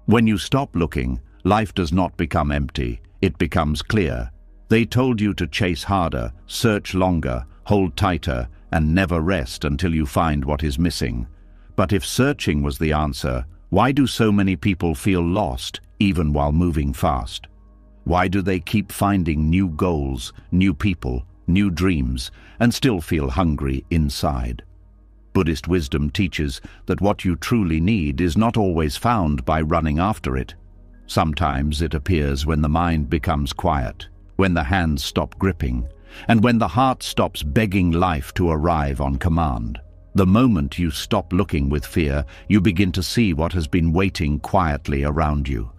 When you stop looking, life does not become empty, it becomes clear. They told you to chase harder, search longer, hold tighter, and never rest until you find what is missing. But if searching was the answer, why do so many people feel lost, even while moving fast? Why do they keep finding new goals, new people, new dreams, and still feel hungry inside? Buddhist wisdom teaches that what you truly need is not always found by running after it. Sometimes it appears when the mind becomes quiet, when the hands stop gripping, and when the heart stops begging life to arrive on command. The moment you stop looking with fear, you begin to see what has been waiting quietly around you.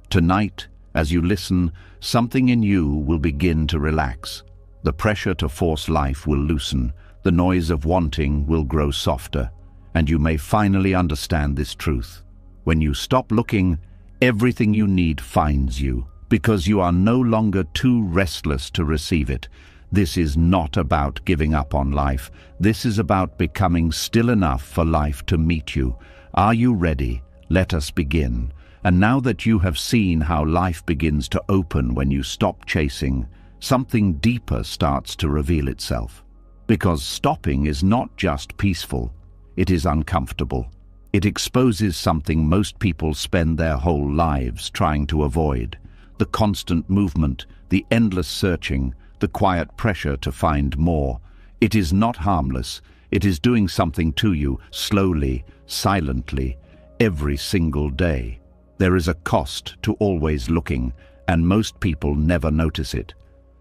Tonight, as you listen, something in you will begin to relax. The pressure to force life will loosen, the noise of wanting will grow softer, and you may finally understand this truth. When you stop looking, everything you need finds you, because you are no longer too restless to receive it. This is not about giving up on life. This is about becoming still enough for life to meet you. Are you ready? Let us begin. And now that you have seen how life begins to open when you stop chasing, something deeper starts to reveal itself. Because stopping is not just peaceful, it is uncomfortable. It exposes something most people spend their whole lives trying to avoid: the constant movement, the endless searching, the quiet pressure to find more. It is not harmless. It is doing something to you, slowly, silently, every single day. There is a cost to always looking, and most people never notice it.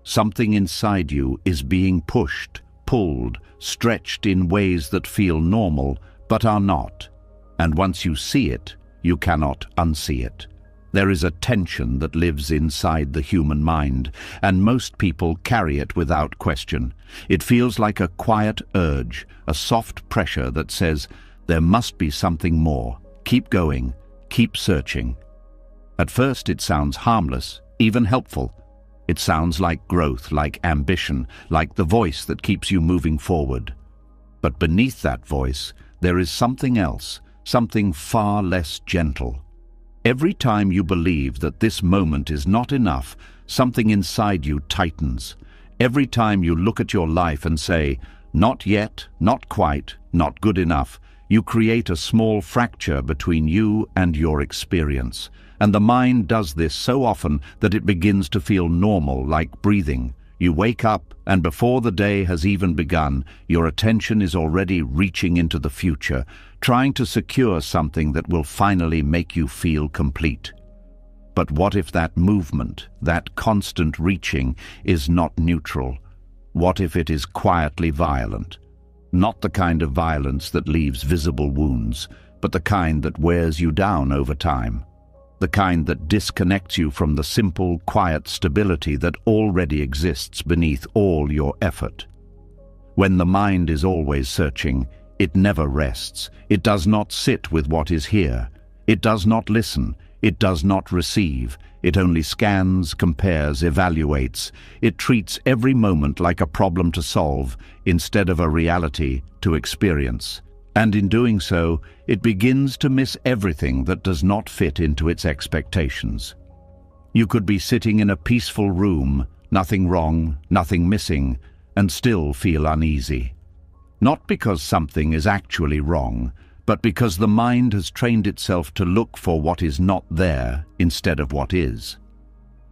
Something inside you is being pushed, pulled, stretched in ways that feel normal, but are not. And once you see it, you cannot unsee it. There is a tension that lives inside the human mind, and most people carry it without question. It feels like a quiet urge, a soft pressure that says, there must be something more. Keep going, keep searching. At first it sounds harmless, even helpful. It sounds like growth, like ambition, like the voice that keeps you moving forward. But beneath that voice, there is something else, something far less gentle. Every time you believe that this moment is not enough, something inside you tightens. Every time you look at your life and say, not yet, not quite, not good enough, you create a small fracture between you and your experience. And the mind does this so often that it begins to feel normal, like breathing. You wake up, and before the day has even begun, your attention is already reaching into the future, trying to secure something that will finally make you feel complete. But what if that movement, that constant reaching, is not neutral? What if it is quietly violent? Not the kind of violence that leaves visible wounds, but the kind that wears you down over time. The kind that disconnects you from the simple, quiet stability that already exists beneath all your effort. When the mind is always searching, it never rests. It does not sit with what is here. It does not listen. It does not receive. It only scans, compares, evaluates. It treats every moment like a problem to solve instead of a reality to experience. And in doing so, it begins to miss everything that does not fit into its expectations. You could be sitting in a peaceful room, nothing wrong, nothing missing, and still feel uneasy. Not because something is actually wrong, but because the mind has trained itself to look for what is not there instead of what is.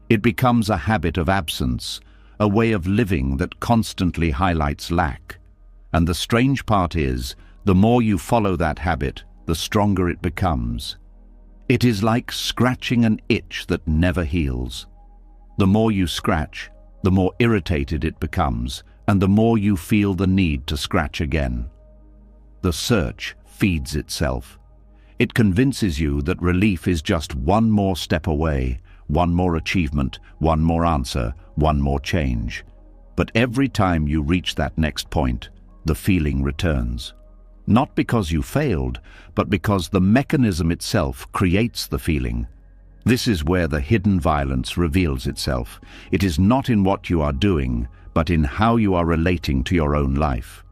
It becomes a habit of absence, a way of living that constantly highlights lack. And the strange part is, the more you follow that habit, the stronger it becomes. It is like scratching an itch that never heals. The more you scratch, the more irritated it becomes, and the more you feel the need to scratch again. The search feeds itself. It convinces you that relief is just one more step away, one more achievement, one more answer, one more change. But every time you reach that next point, the feeling returns. Not because you failed, but because the mechanism itself creates the feeling. This is where the hidden violence reveals itself. It is not in what you are doing, but in how you are relating to your own life.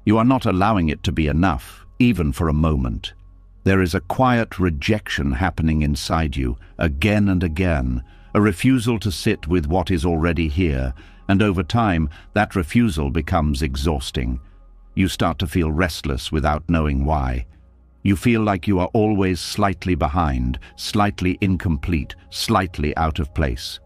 You are not allowing it to be enough, even for a moment. There is a quiet rejection happening inside you, again and again, a refusal to sit with what is already here, and over time, that refusal becomes exhausting. You start to feel restless without knowing why. You feel like you are always slightly behind, slightly incomplete, slightly out of place.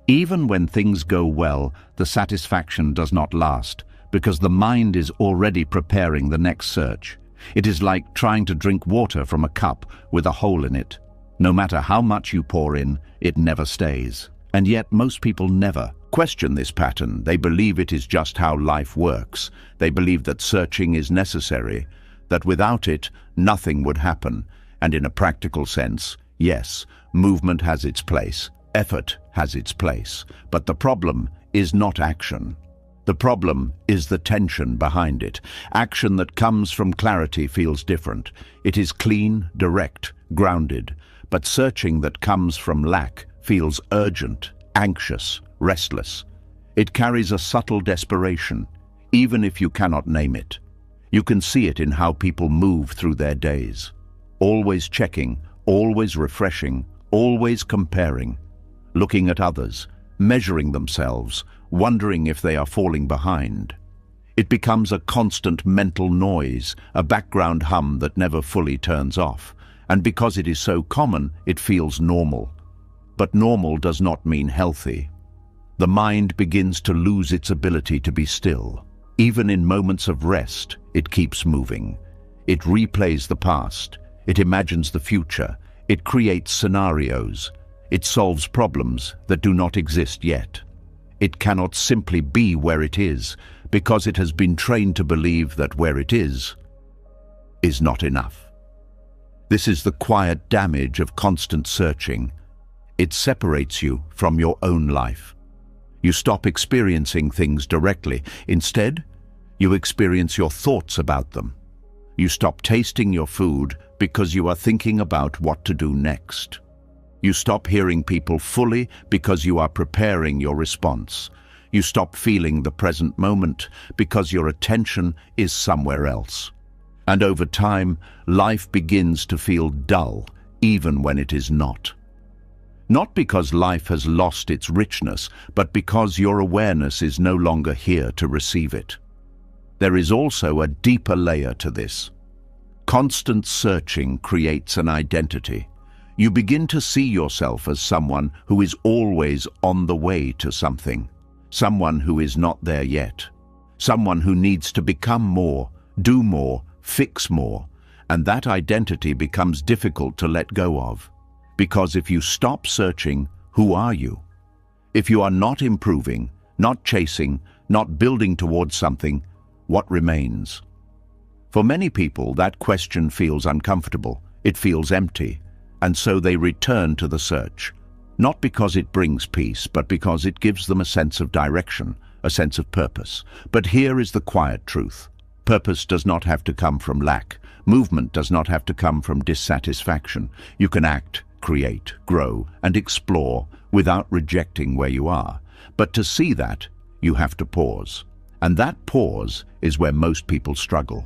Even when things go well, the satisfaction does not last, because the mind is already preparing the next search. It is like trying to drink water from a cup with a hole in it. No matter how much you pour in, it never stays. And yet most people never question this pattern. They believe it is just how life works. They believe that searching is necessary, that without it, nothing would happen. And in a practical sense, yes, movement has its place, effort has its place, but the problem is not action. The problem is the tension behind it. Action that comes from clarity feels different. It is clean, direct, grounded. But searching that comes from lack feels urgent, anxious, restless. It carries a subtle desperation, even if you cannot name it. You can see it in how people move through their days. Always checking, always refreshing, always comparing. Looking at others, measuring themselves, wondering if they are falling behind. It becomes a constant mental noise, a background hum that never fully turns off. And because it is so common, it feels normal. But normal does not mean healthy. The mind begins to lose its ability to be still. Even in moments of rest, it keeps moving. It replays the past. It imagines the future. It creates scenarios. It solves problems that do not exist yet. It cannot simply be where it is, because it has been trained to believe that where it is not enough. This is the quiet damage of constant searching. It separates you from your own life. You stop experiencing things directly. Instead, you experience your thoughts about them. You stop tasting your food because you are thinking about what to do next. You stop hearing people fully because you are preparing your response. You stop feeling the present moment because your attention is somewhere else. And over time, life begins to feel dull, even when it is not. Not because life has lost its richness, but because your awareness is no longer here to receive it. There is also a deeper layer to this. Constant searching creates an identity. You begin to see yourself as someone who is always on the way to something, someone who is not there yet, someone who needs to become more, do more, fix more, and that identity becomes difficult to let go of. Because if you stop searching, who are you? If you are not improving, not chasing, not building towards something, what remains? For many people, that question feels uncomfortable. It feels empty. And so they return to the search, not because it brings peace, but because it gives them a sense of direction, a sense of purpose. But here is the quiet truth. Purpose does not have to come from lack. Movement does not have to come from dissatisfaction. You can act, create, grow, and explore without rejecting where you are. But to see that, you have to pause. And that pause is where most people struggle.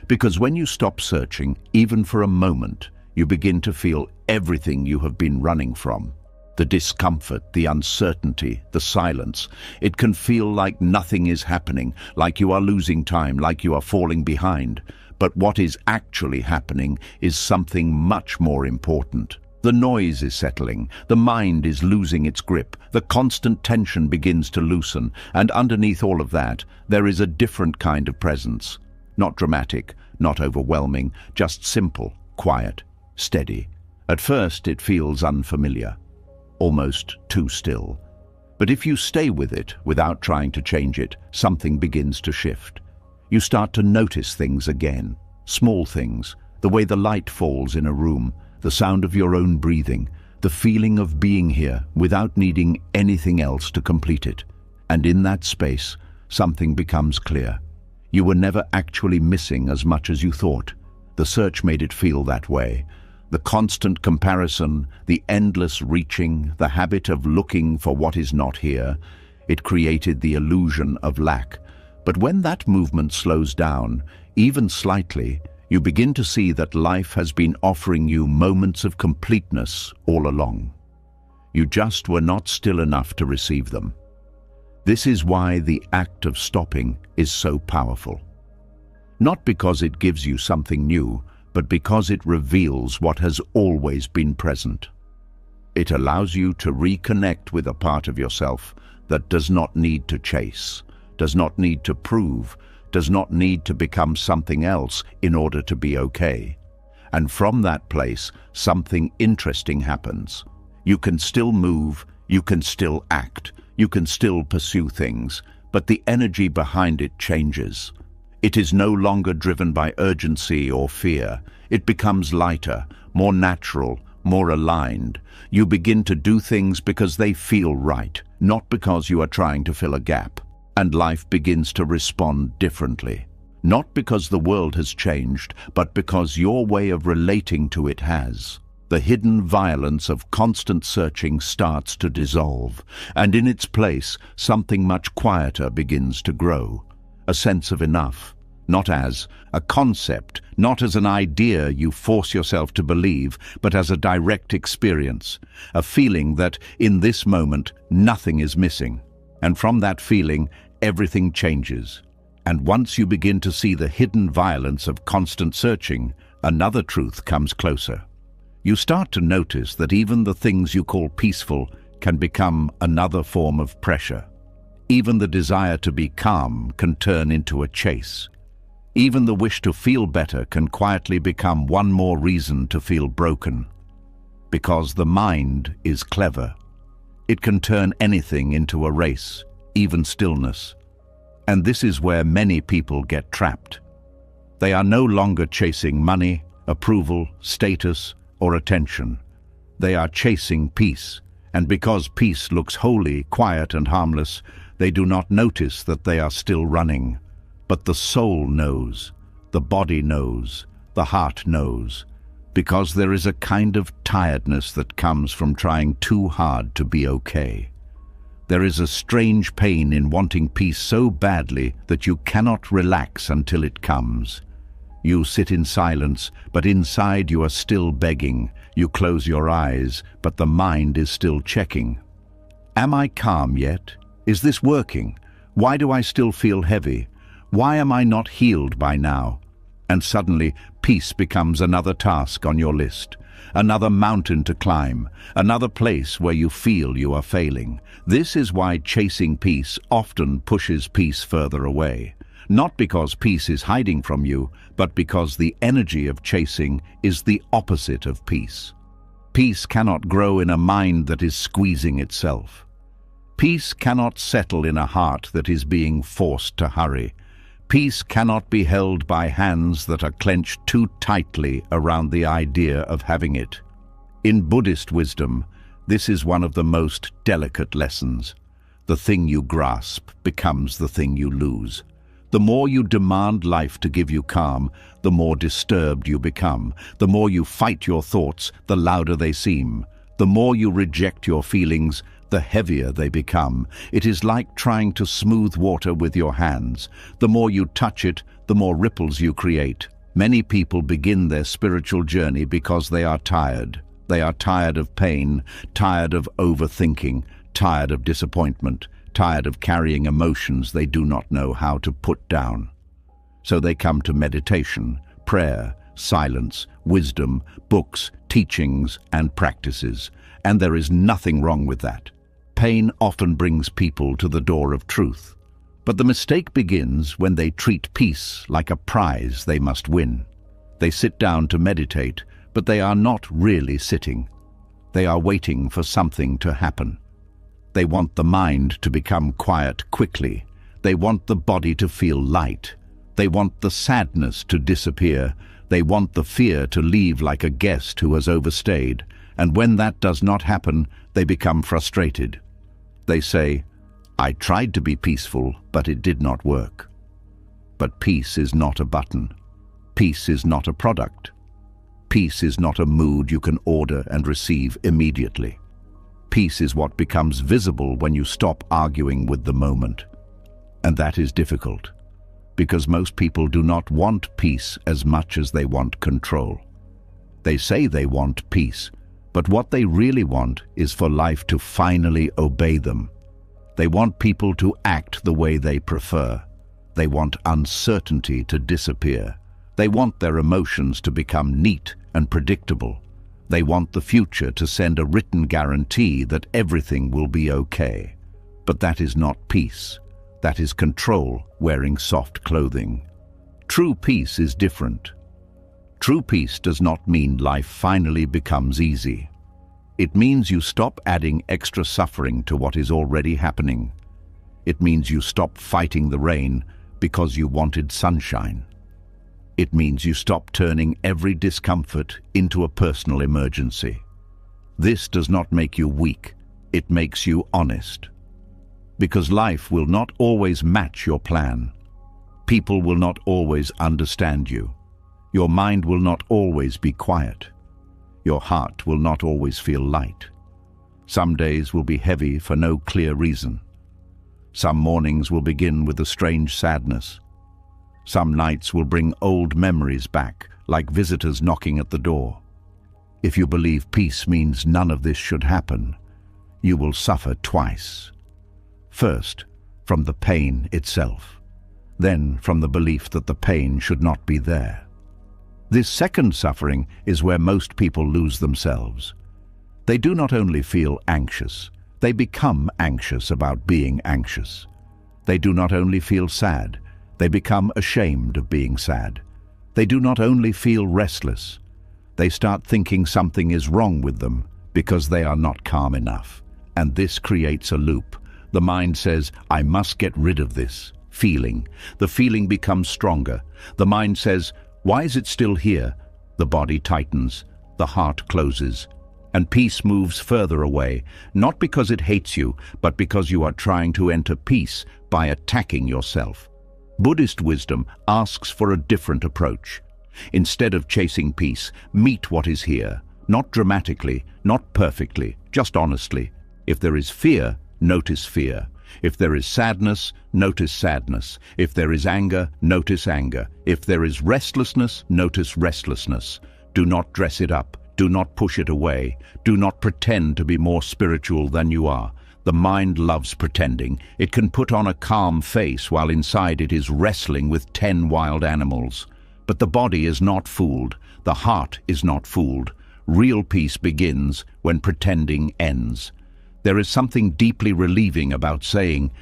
Because when you stop searching, even for a moment, you begin to feel everything you have been running from. The discomfort, the uncertainty, the silence. It can feel like nothing is happening, like you are losing time, like you are falling behind. But what is actually happening is something much more important. The noise is settling, the mind is losing its grip, the constant tension begins to loosen, and underneath all of that, there is a different kind of presence. Not dramatic, not overwhelming, just simple, quiet, steady. At first, it feels unfamiliar, almost too still. But if you stay with it without trying to change it, something begins to shift. You start to notice things again, small things, the way the light falls in a room, the sound of your own breathing, the feeling of being here without needing anything else to complete it. And in that space, something becomes clear. You were never actually missing as much as you thought. The search made it feel that way. The constant comparison, the endless reaching, the habit of looking for what is not here, it created the illusion of lack. But when that movement slows down, even slightly, You begin to see that life has been offering you moments of completeness all along. You just were not still enough to receive them. This is why the act of stopping is so powerful. Not because it gives you something new, but because it reveals what has always been present. It allows you to reconnect with a part of yourself that does not need to chase, does not need to prove, does not need to become something else in order to be okay. And from that place, something interesting happens. You can still move, you can still act, you can still pursue things, but the energy behind it changes. It is no longer driven by urgency or fear. It becomes lighter, more natural, more aligned. You begin to do things because they feel right, not because you are trying to fill a gap. And life begins to respond differently. Not because the world has changed, but because your way of relating to it has. The hidden violence of constant searching starts to dissolve, and in its place, something much quieter begins to grow. A sense of enough, not as a concept, not as an idea you force yourself to believe, but as a direct experience, a feeling that, in this moment, nothing is missing. And from that feeling, everything changes. And once you begin to see the hidden violence of constant searching, another truth comes closer. You start to notice that even the things you call peaceful can become another form of pressure. Even the desire to be calm can turn into a chase. Even the wish to feel better can quietly become one more reason to feel broken. Because the mind is clever. It can turn anything into a race, even stillness. And this is where many people get trapped. They are no longer chasing money, approval, status, or attention. They are chasing peace, and because peace looks holy, quiet, and harmless, they do not notice that they are still running. But the soul knows, the body knows, the heart knows, because there is a kind of tiredness that comes from trying too hard to be okay. There is a strange pain in wanting peace so badly that you cannot relax until it comes. You sit in silence, but inside you are still begging. You close your eyes, but the mind is still checking. Am I calm yet? Is this working? Why do I still feel heavy? Why am I not healed by now? And suddenly, peace becomes another task on your list, another mountain to climb, another place where you feel you are failing. This is why chasing peace often pushes peace further away. Not because peace is hiding from you, but because the energy of chasing is the opposite of peace. Peace cannot grow in a mind that is squeezing itself. Peace cannot settle in a heart that is being forced to hurry. Peace cannot be held by hands that are clenched too tightly around the idea of having it. In Buddhist wisdom, this is one of the most delicate lessons. The thing you grasp becomes the thing you lose. The more you demand life to give you calm, the more disturbed you become. The more you fight your thoughts, the louder they seem. The more you reject your feelings, the heavier they become. It is like trying to smooth water with your hands. The more you touch it, the more ripples you create. Many people begin their spiritual journey because they are tired. They are tired of pain, tired of overthinking, tired of disappointment, tired of carrying emotions they do not know how to put down. So they come to meditation, prayer, silence, wisdom, books, teachings, and practices. And there is nothing wrong with that. Pain often brings people to the door of truth. But the mistake begins when they treat peace like a prize they must win. They sit down to meditate, but they are not really sitting. They are waiting for something to happen. They want the mind to become quiet quickly. They want the body to feel light. They want the sadness to disappear. They want the fear to leave like a guest who has overstayed. And when that does not happen, they become frustrated. They say, I tried to be peaceful, but it did not work. But peace is not a button. Peace is not a product. Peace is not a mood you can order and receive immediately. Peace is what becomes visible when you stop arguing with the moment. And that is difficult, because most people do not want peace as much as they want control. They say they want peace, but what they really want is for life to finally obey them. They want people to act the way they prefer. They want uncertainty to disappear. They want their emotions to become neat and predictable. They want the future to send a written guarantee that everything will be okay. But that is not peace. That is control wearing soft clothing. True peace is different. True peace does not mean life finally becomes easy. It means you stop adding extra suffering to what is already happening. It means you stop fighting the rain because you wanted sunshine. It means you stop turning every discomfort into a personal emergency. This does not make you weak. It makes you honest. Because life will not always match your plan. People will not always understand you. Your mind will not always be quiet. Your heart will not always feel light. Some days will be heavy for no clear reason. Some mornings will begin with a strange sadness. Some nights will bring old memories back, like visitors knocking at the door. If you believe peace means none of this should happen, you will suffer twice. First, from the pain itself. Then from the belief that the pain should not be there. This second suffering is where most people lose themselves. They do not only feel anxious, they become anxious about being anxious. They do not only feel sad, they become ashamed of being sad. They do not only feel restless, they start thinking something is wrong with them because they are not calm enough. And this creates a loop. The mind says, I must get rid of this feeling. The feeling becomes stronger. The mind says, why is it still here? The body tightens, the heart closes, and peace moves further away, not because it hates you, but because you are trying to enter peace by attacking yourself. Buddhist wisdom asks for a different approach. Instead of chasing peace, meet what is here, not dramatically, not perfectly, just honestly. If there is fear, notice fear. If there is sadness, notice sadness. If there is anger, notice anger. If there is restlessness, notice restlessness. Do not dress it up. Do not push it away. Do not pretend to be more spiritual than you are. The mind loves pretending. It can put on a calm face while inside it is wrestling with 10 wild animals. But the body is not fooled. The heart is not fooled. Real peace begins when pretending ends. There is something deeply relieving about saying,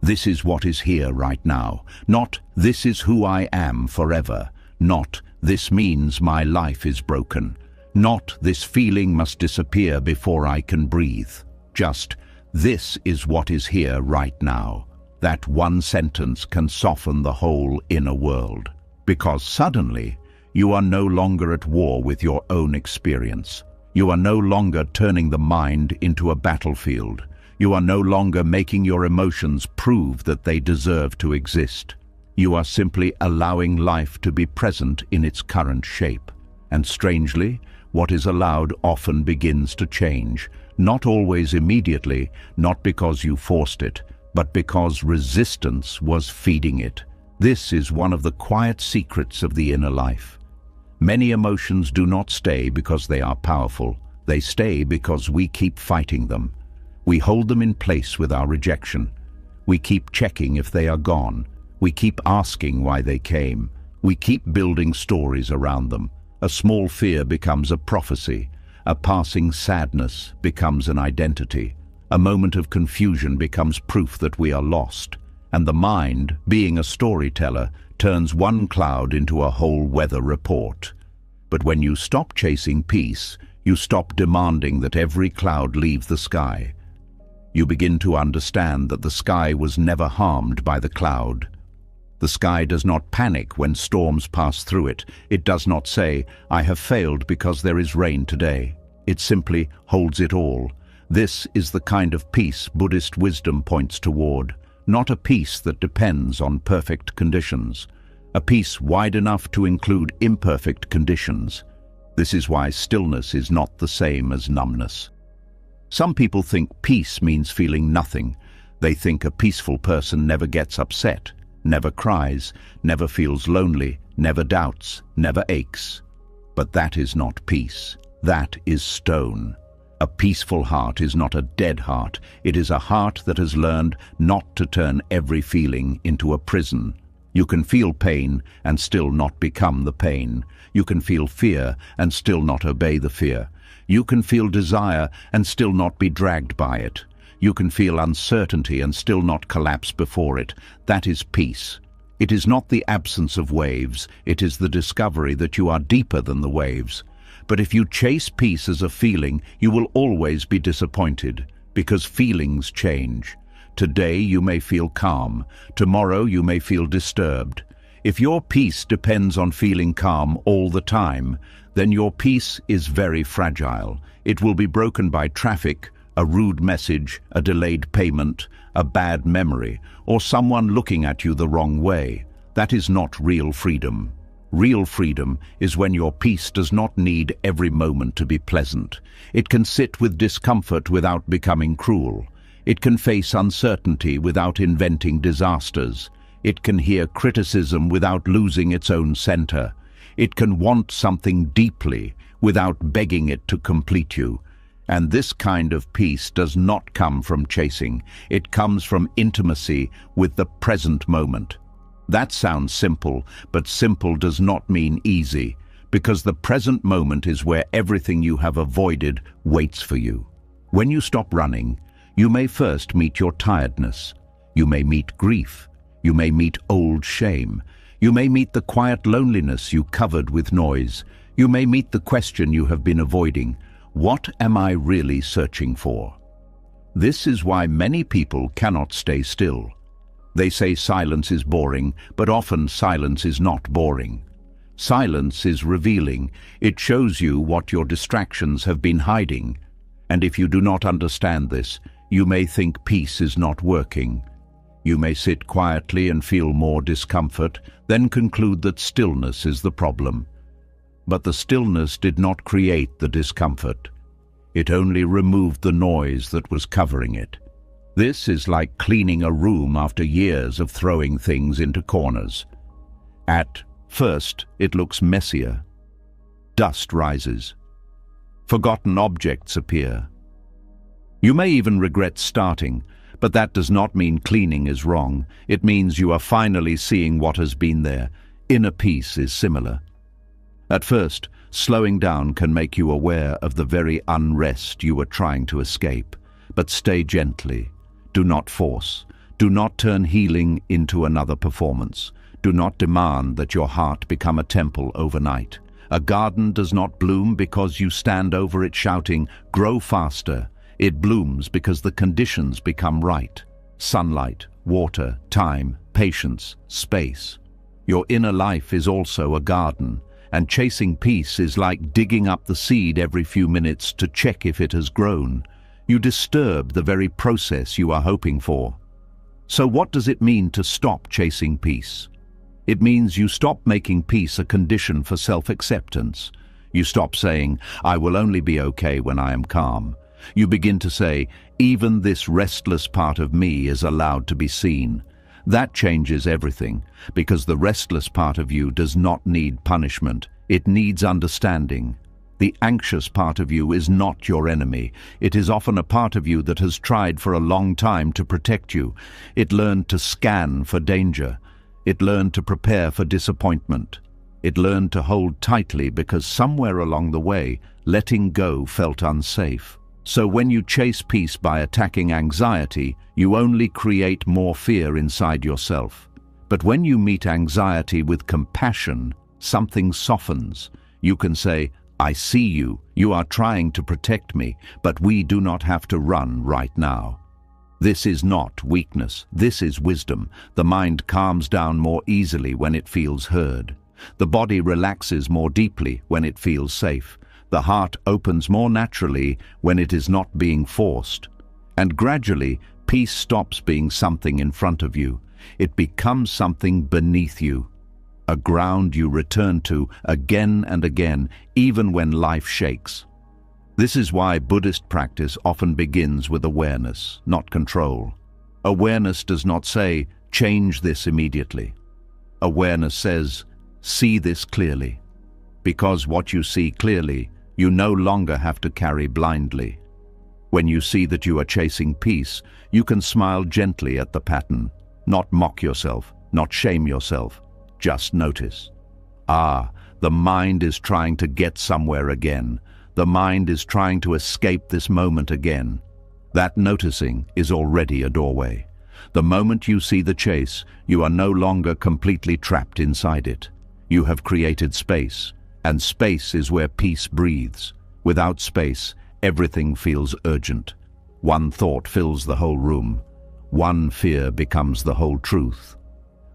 this is what is here right now. Not, this is who I am forever. Not, this means my life is broken. Not, this feeling must disappear before I can breathe. Just, this is what is here right now. That one sentence can soften the whole inner world. Because suddenly, you are no longer at war with your own experience. You are no longer turning the mind into a battlefield. You are no longer making your emotions prove that they deserve to exist. You are simply allowing life to be present in its current shape. And strangely, what is allowed often begins to change. Not always immediately, not because you forced it, but because resistance was feeding it. This is one of the quiet secrets of the inner life. Many emotions do not stay because they are powerful. They stay because we keep fighting them. We hold them in place with our rejection. We keep checking if they are gone. We keep asking why they came. We keep building stories around them. A small fear becomes a prophecy. A passing sadness becomes an identity. A moment of confusion becomes proof that we are lost. And the mind, being a storyteller, turns one cloud into a whole weather report. But when you stop chasing peace, you stop demanding that every cloud leave the sky. You begin to understand that the sky was never harmed by the cloud. The sky does not panic when storms pass through it. It does not say, I have failed because there is rain today. It simply holds it all. This is the kind of peace Buddhist wisdom points toward. Not a peace that depends on perfect conditions. A peace wide enough to include imperfect conditions. This is why stillness is not the same as numbness. Some people think peace means feeling nothing. They think a peaceful person never gets upset, never cries, never feels lonely, never doubts, never aches. But that is not peace. That is stone. A peaceful heart is not a dead heart. It is a heart that has learned not to turn every feeling into a prison. You can feel pain and still not become the pain. You can feel fear and still not obey the fear. You can feel desire and still not be dragged by it. You can feel uncertainty and still not collapse before it. That is peace. It is not the absence of waves. It is the discovery that you are deeper than the waves. But if you chase peace as a feeling, you will always be disappointed, because feelings change. Today you may feel calm. Tomorrow you may feel disturbed. If your peace depends on feeling calm all the time, then your peace is very fragile. It will be broken by traffic, a rude message, a delayed payment, a bad memory, or someone looking at you the wrong way. That is not real freedom. Real freedom is when your peace does not need every moment to be pleasant. It can sit with discomfort without becoming cruel. It can face uncertainty without inventing disasters. It can hear criticism without losing its own center. It can want something deeply without begging it to complete you. And this kind of peace does not come from chasing. It comes from intimacy with the present moment. That sounds simple, but simple does not mean easy, because the present moment is where everything you have avoided waits for you. When you stop running, you may first meet your tiredness. You may meet grief. You may meet old shame. You may meet the quiet loneliness you covered with noise. You may meet the question you have been avoiding. What am I really searching for? This is why many people cannot stay still. They say silence is boring, but often silence is not boring. Silence is revealing. It shows you what your distractions have been hiding. And if you do not understand this, you may think peace is not working. You may sit quietly and feel more discomfort, then conclude that stillness is the problem. But the stillness did not create the discomfort. It only removed the noise that was covering it. This is like cleaning a room after years of throwing things into corners. At first, it looks messier. Dust rises. Forgotten objects appear. You may even regret starting, but that does not mean cleaning is wrong. It means you are finally seeing what has been there. Inner peace is similar. At first, slowing down can make you aware of the very unrest you were trying to escape. But stay gently. Do not force. Do not turn healing into another performance. Do not demand that your heart become a temple overnight. A garden does not bloom because you stand over it shouting, "Grow faster." It blooms because the conditions become right. Sunlight, water, time, patience, space. Your inner life is also a garden, and chasing peace is like digging up the seed every few minutes to check if it has grown. You disturb the very process you are hoping for. So what does it mean to stop chasing peace? It means you stop making peace a condition for self-acceptance. You stop saying, "I will only be okay when I am calm." You begin to say, "Even this restless part of me is allowed to be seen." That changes everything, because the restless part of you does not need punishment. It needs understanding. The anxious part of you is not your enemy. It is often a part of you that has tried for a long time to protect you. It learned to scan for danger. It learned to prepare for disappointment. It learned to hold tightly because somewhere along the way, letting go felt unsafe. So when you chase peace by attacking anxiety, you only create more fear inside yourself. But when you meet anxiety with compassion, something softens. You can say, "I see you. You are trying to protect me, but we do not have to run right now." This is not weakness. This is wisdom. The mind calms down more easily when it feels heard. The body relaxes more deeply when it feels safe. The heart opens more naturally when it is not being forced. And gradually, peace stops being something in front of you. It becomes something beneath you. A ground you return to again and again, even when life shakes. This is why Buddhist practice often begins with awareness, not control. Awareness does not say, Change this immediately. Awareness says, see this clearly. Because what you see clearly, you no longer have to carry blindly. When you see that you are chasing peace, you can smile gently at the pattern, not mock yourself, not shame yourself, just notice. Ah, the mind is trying to get somewhere again. The mind is trying to escape this moment again. That noticing is already a doorway. The moment you see the chase, you are no longer completely trapped inside it. You have created space, and space is where peace breathes. Without space, everything feels urgent. One thought fills the whole room. One fear becomes the whole truth.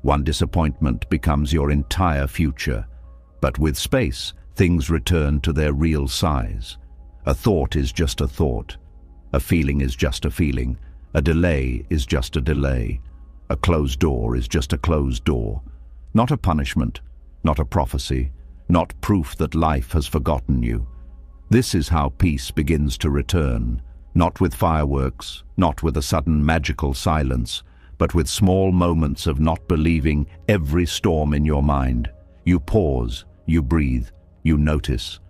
One disappointment becomes your entire future. But with space, things return to their real size. A thought is just a thought. A feeling is just a feeling. A delay is just a delay. A closed door is just a closed door. Not a punishment, not a prophecy, not proof that life has forgotten you. This is how peace begins to return, not with fireworks, not with a sudden magical silence, but with small moments of not believing every storm in your mind. You pause, you breathe, you notice.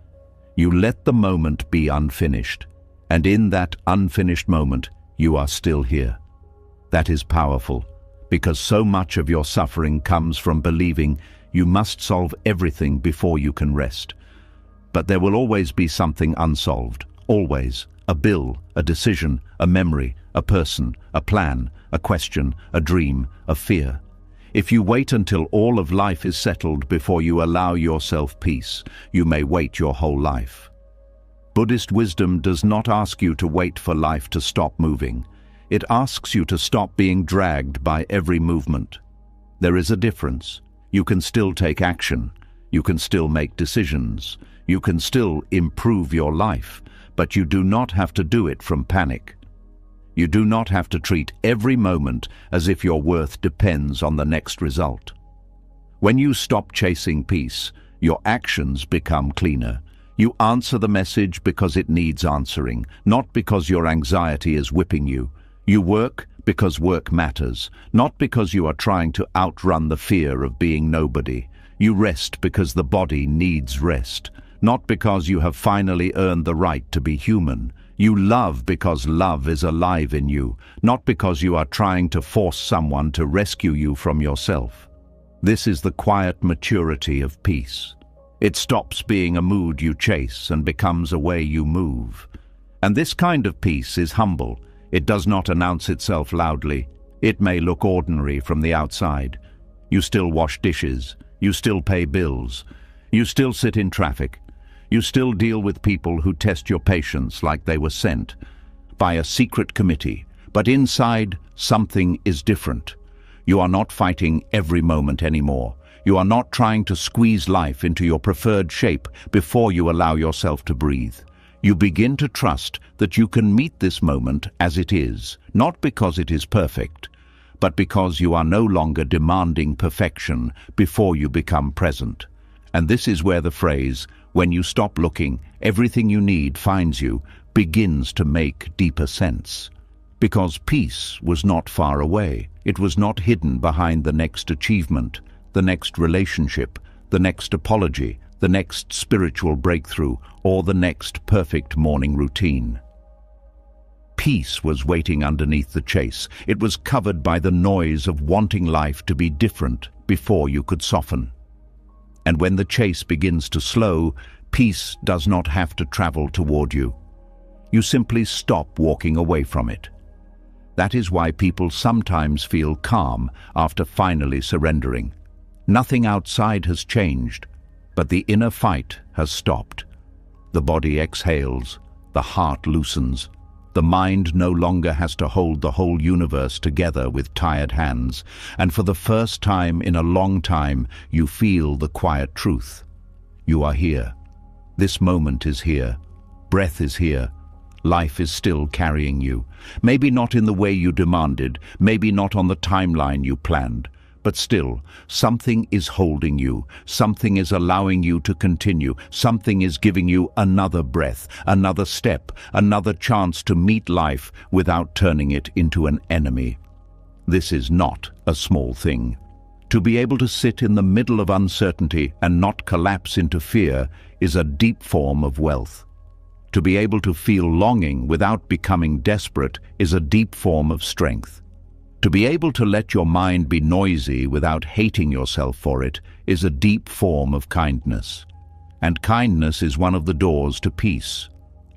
You let the moment be unfinished, and in that unfinished moment, you are still here. That is powerful, because so much of your suffering comes from believing you must solve everything before you can rest. But there will always be something unsolved, always. A bill, a decision, a memory, a person, a plan, a question, a dream, a fear. If you wait until all of life is settled before you allow yourself peace, you may wait your whole life. Buddhist wisdom does not ask you to wait for life to stop moving. It asks you to stop being dragged by every movement. There is a difference. You can still take action. You can still make decisions. You can still improve your life, but you do not have to do it from panic. You do not have to treat every moment as if your worth depends on the next result. When you stop chasing peace, your actions become cleaner. You answer the message because it needs answering, not because your anxiety is whipping you. You work because work matters, not because you are trying to outrun the fear of being nobody. You rest because the body needs rest, not because you have finally earned the right to be human. You love because love is alive in you, not because you are trying to force someone to rescue you from yourself. This is the quiet maturity of peace. It stops being a mood you chase and becomes a way you move. And this kind of peace is humble. It does not announce itself loudly. It may look ordinary from the outside. You still wash dishes. You still pay bills. You still sit in traffic. You still deal with people who test your patience like they were sent by a secret committee. But inside, something is different. You are not fighting every moment anymore. You are not trying to squeeze life into your preferred shape before you allow yourself to breathe. You begin to trust that you can meet this moment as it is, not because it is perfect, but because you are no longer demanding perfection before you become present. And this is where the phrase, "When you stop looking, everything you need finds you," begins to make deeper sense. Because peace was not far away. It was not hidden behind the next achievement, the next relationship, the next apology, the next spiritual breakthrough, or the next perfect morning routine. Peace was waiting underneath the chase. It was covered by the noise of wanting life to be different before you could soften. And when the chase begins to slow, peace does not have to travel toward you. You simply stop walking away from it. That is why people sometimes feel calm after finally surrendering. Nothing outside has changed, but the inner fight has stopped. The body exhales, the heart loosens. The mind no longer has to hold the whole universe together with tired hands, and for the first time in a long time, you feel the quiet truth. You are here. This moment is here. Breath is here. Life is still carrying you. Maybe not in the way you demanded, maybe not on the timeline you planned, but still, something is holding you, something is allowing you to continue, something is giving you another breath, another step, another chance to meet life without turning it into an enemy. This is not a small thing. To be able to sit in the middle of uncertainty and not collapse into fear is a deep form of wealth. To be able to feel longing without becoming desperate is a deep form of strength. To be able to let your mind be noisy without hating yourself for it is a deep form of kindness. And kindness is one of the doors to peace.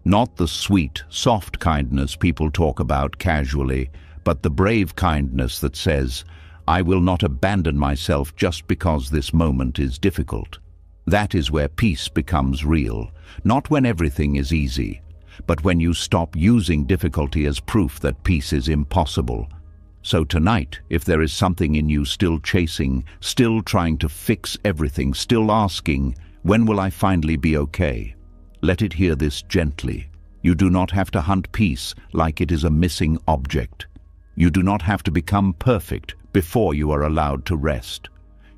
Not the sweet, soft kindness people talk about casually, but the brave kindness that says, "I will not abandon myself just because this moment is difficult." That is where peace becomes real, not when everything is easy, but when you stop using difficulty as proof that peace is impossible. So tonight, if there is something in you still chasing, still trying to fix everything, still asking, "When will I finally be okay?" let it hear this gently. You do not have to hunt peace like it is a missing object. You do not have to become perfect before you are allowed to rest.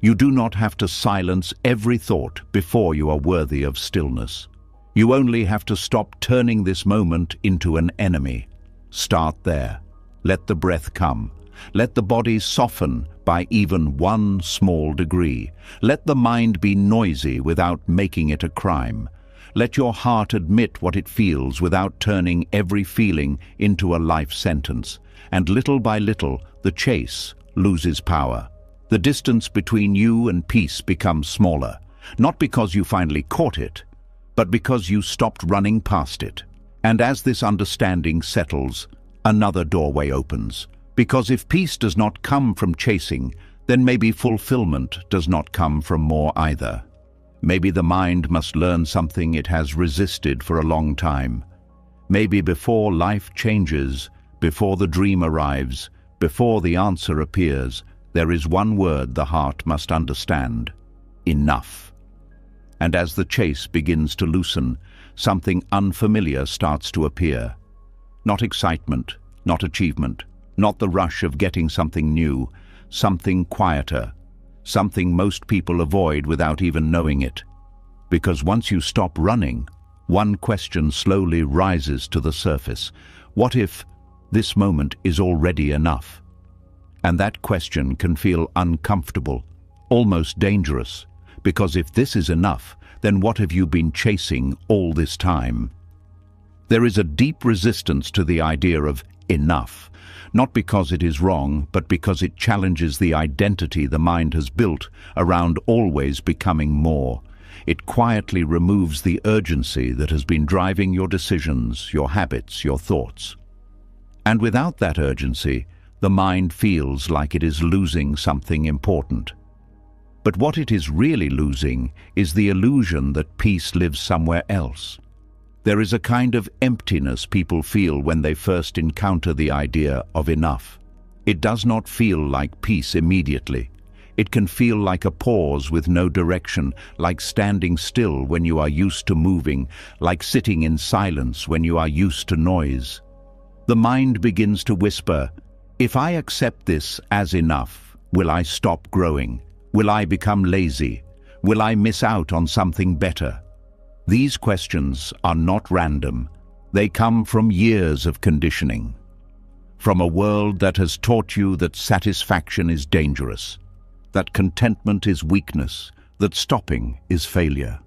You do not have to silence every thought before you are worthy of stillness. You only have to stop turning this moment into an enemy. Start there. Let the breath come. Let the body soften by even one small degree. Let the mind be noisy without making it a crime. Let your heart admit what it feels without turning every feeling into a life sentence. And little by little, the chase loses power. The distance between you and peace becomes smaller, not because you finally caught it, but because you stopped running past it. And as this understanding settles, another doorway opens. Because if peace does not come from chasing, then maybe fulfillment does not come from more either. Maybe the mind must learn something it has resisted for a long time. Maybe before life changes, before the dream arrives, before the answer appears, there is one word the heart must understand: enough. And as the chase begins to loosen, something unfamiliar starts to appear. Not excitement, not achievement, not the rush of getting something new, something quieter, something most people avoid without even knowing it. Because once you stop running, one question slowly rises to the surface. What if this moment is already enough? And that question can feel uncomfortable, almost dangerous, because if this is enough, then what have you been chasing all this time? There is a deep resistance to the idea of enough, not because it is wrong, but because it challenges the identity the mind has built around always becoming more. It quietly removes the urgency that has been driving your decisions, your habits, your thoughts. And without that urgency, the mind feels like it is losing something important. But what it is really losing is the illusion that peace lives somewhere else. There is a kind of emptiness people feel when they first encounter the idea of enough. It does not feel like peace immediately. It can feel like a pause with no direction, like standing still when you are used to moving, like sitting in silence when you are used to noise. The mind begins to whisper, "If I accept this as enough, will I stop growing? Will I become lazy? Will I miss out on something better?" These questions are not random. They come from years of conditioning. From a world that has taught you that satisfaction is dangerous, that contentment is weakness, that stopping is failure.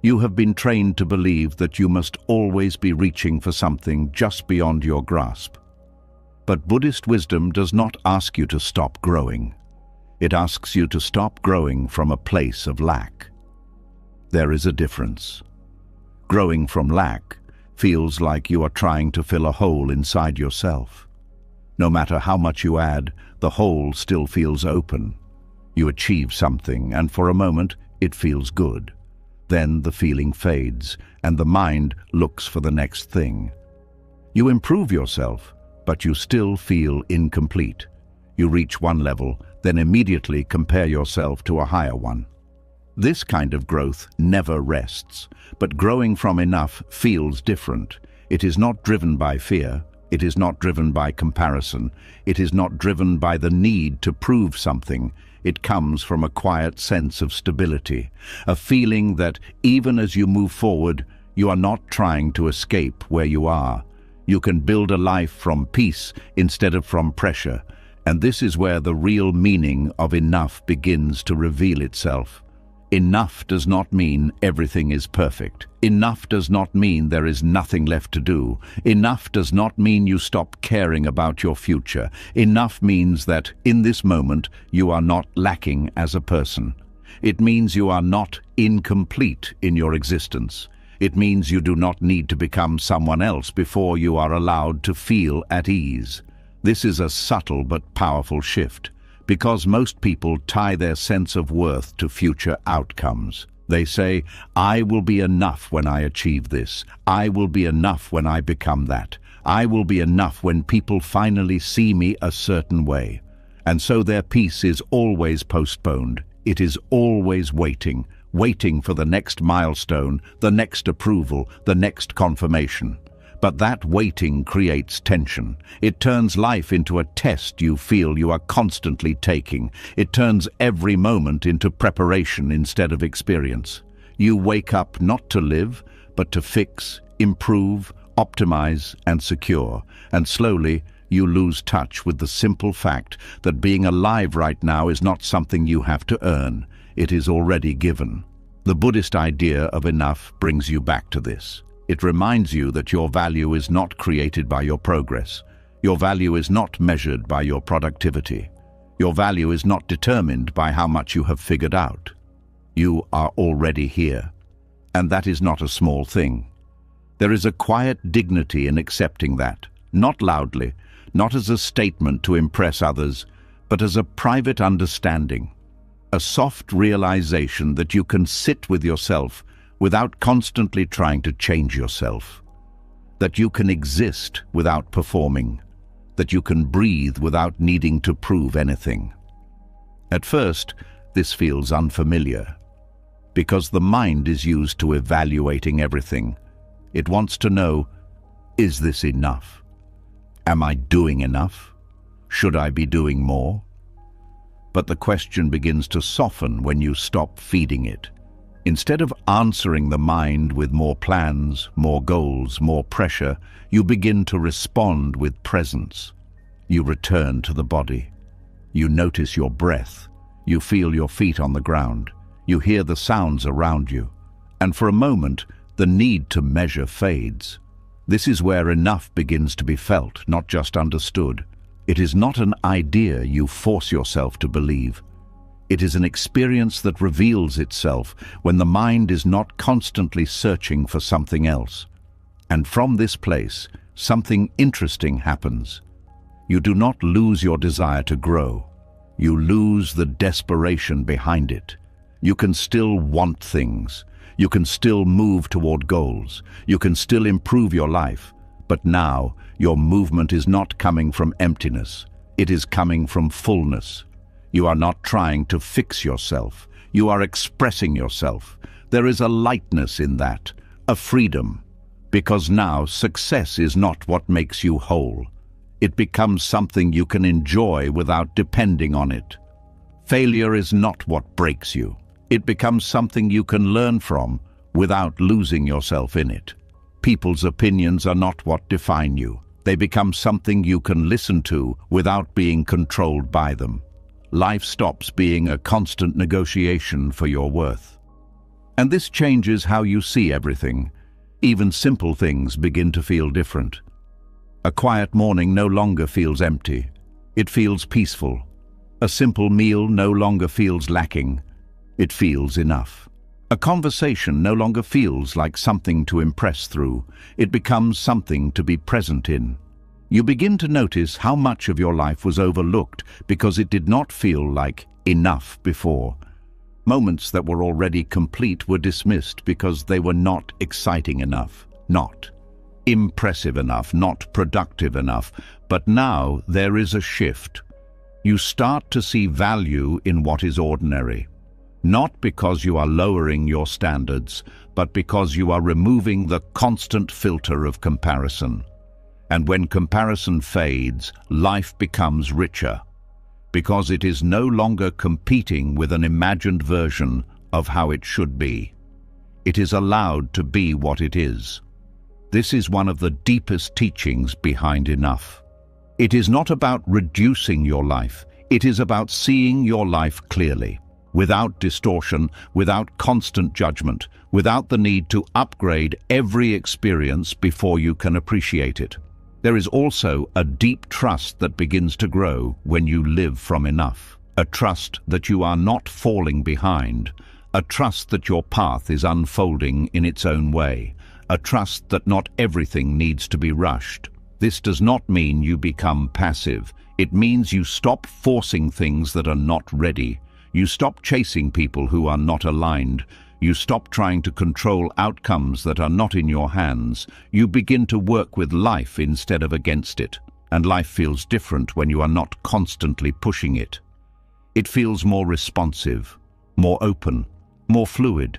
You have been trained to believe that you must always be reaching for something just beyond your grasp. But Buddhist wisdom does not ask you to stop growing. It asks you to stop growing from a place of lack. There is a difference. Growing from lack feels like you are trying to fill a hole inside yourself. No matter how much you add, the hole still feels open. You achieve something, and for a moment, it feels good. Then the feeling fades, and the mind looks for the next thing. You improve yourself, but you still feel incomplete. You reach one level, then immediately compare yourself to a higher one. This kind of growth never rests, but growing from enough feels different. It is not driven by fear. It is not driven by comparison. It is not driven by the need to prove something. It comes from a quiet sense of stability, a feeling that even as you move forward, you are not trying to escape where you are. You can build a life from peace instead of from pressure, And this is where the real meaning of enough begins to reveal itself. Enough does not mean everything is perfect. Enough does not mean there is nothing left to do. Enough does not mean you stop caring about your future. Enough means that, in this moment, you are not lacking as a person. It means you are not incomplete in your existence. It means you do not need to become someone else before you are allowed to feel at ease. This is a subtle but powerful shift, because most people tie their sense of worth to future outcomes. They say, I will be enough when I achieve this. I will be enough when I become that. I will be enough when people finally see me a certain way. And so their peace is always postponed. It is always waiting, waiting for the next milestone, the next approval, the next confirmation. But that waiting creates tension. It turns life into a test you feel you are constantly taking. It turns every moment into preparation instead of experience. You wake up not to live, but to fix, improve, optimize, and secure. And slowly, you lose touch with the simple fact that being alive right now is not something you have to earn. It is already given. The Buddhist idea of enough brings you back to this. It reminds you that your value is not created by your progress. Your value is not measured by your productivity. Your value is not determined by how much you have figured out. You are already here, and that is not a small thing. There is a quiet dignity in accepting that, not loudly, not as a statement to impress others, but as a private understanding, a soft realization that you can sit with yourself without constantly trying to change yourself, that you can exist without performing, that you can breathe without needing to prove anything. At first, this feels unfamiliar, because the mind is used to evaluating everything. It wants to know, is this enough? Am I doing enough? Should I be doing more? But the question begins to soften when you stop feeding it. Instead of answering the mind with more plans, more goals, more pressure, you begin to respond with presence. You return to the body. You notice your breath. You feel your feet on the ground. You hear the sounds around you. And for a moment, the need to measure fades. This is where enough begins to be felt, not just understood. It is not an idea you force yourself to believe. It is an experience that reveals itself when the mind is not constantly searching for something else. And from this place, something interesting happens. You do not lose your desire to grow. You lose the desperation behind it. You can still want things. You can still move toward goals. You can still improve your life. But now, your movement is not coming from emptiness. It is coming from fullness. You are not trying to fix yourself. You are expressing yourself. There is a lightness in that, a freedom, because now success is not what makes you whole. It becomes something you can enjoy without depending on it. Failure is not what breaks you. It becomes something you can learn from without losing yourself in it. People's opinions are not what define you. They become something you can listen to without being controlled by them. Life stops being a constant negotiation for your worth. And this changes how you see everything. Even simple things begin to feel different. A quiet morning no longer feels empty. It feels peaceful. A simple meal no longer feels lacking. It feels enough. A conversation no longer feels like something to impress through. It becomes something to be present in. You begin to notice how much of your life was overlooked because it did not feel like enough before. Moments that were already complete were dismissed because they were not exciting enough, not impressive enough, not productive enough. But now there is a shift. You start to see value in what is ordinary. Not because you are lowering your standards, but because you are removing the constant filter of comparison. And when comparison fades, life becomes richer, because it is no longer competing with an imagined version of how it should be. It is allowed to be what it is. This is one of the deepest teachings behind enough. It is not about reducing your life. It is about seeing your life clearly, without distortion, without constant judgment, without the need to upgrade every experience before you can appreciate it. There is also a deep trust that begins to grow when you live from enough. A trust that you are not falling behind. A trust that your path is unfolding in its own way. A trust that not everything needs to be rushed. This does not mean you become passive. It means you stop forcing things that are not ready. You stop chasing people who are not aligned. You stop trying to control outcomes that are not in your hands. You begin to work with life instead of against it. And life feels different when you are not constantly pushing it. It feels more responsive, more open, more fluid.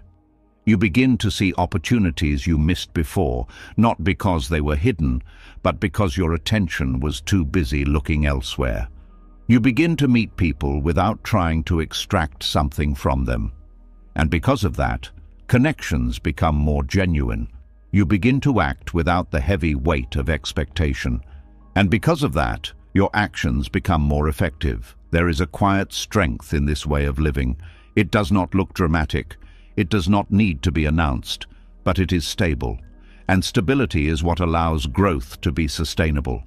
You begin to see opportunities you missed before, not because they were hidden, but because your attention was too busy looking elsewhere. You begin to meet people without trying to extract something from them. And because of that, connections become more genuine. You begin to act without the heavy weight of expectation. And because of that, your actions become more effective. There is a quiet strength in this way of living. It does not look dramatic. It does not need to be announced, but it is stable. And stability is what allows growth to be sustainable.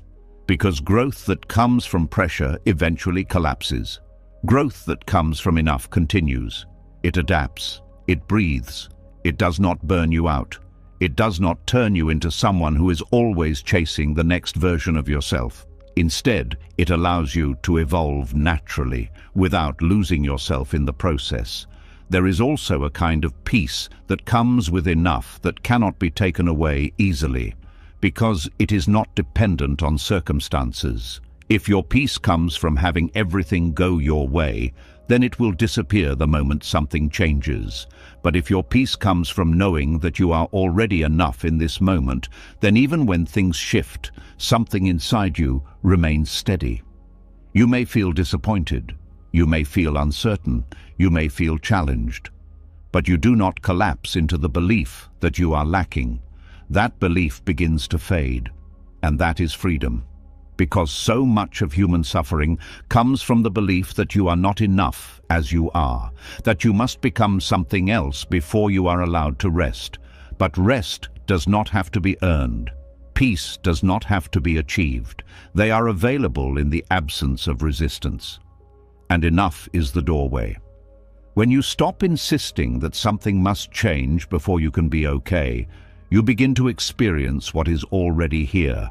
Because growth that comes from pressure eventually collapses. Growth that comes from enough continues. It adapts. It breathes. It does not burn you out. It does not turn you into someone who is always chasing the next version of yourself. Instead, it allows you to evolve naturally, without losing yourself in the process. There is also a kind of peace that comes with enough that cannot be taken away easily, because it is not dependent on circumstances. If your peace comes from having everything go your way, then it will disappear the moment something changes. But if your peace comes from knowing that you are already enough in this moment, then even when things shift, something inside you remains steady. You may feel disappointed. You may feel uncertain. You may feel challenged. But you do not collapse into the belief that you are lacking. That belief begins to fade, and that is freedom. Because so much of human suffering comes from the belief that you are not enough as you are, that you must become something else before you are allowed to rest. But rest does not have to be earned. Peace does not have to be achieved. They are available in the absence of resistance. And enough is the doorway. When you stop insisting that something must change before you can be okay, you begin to experience what is already here.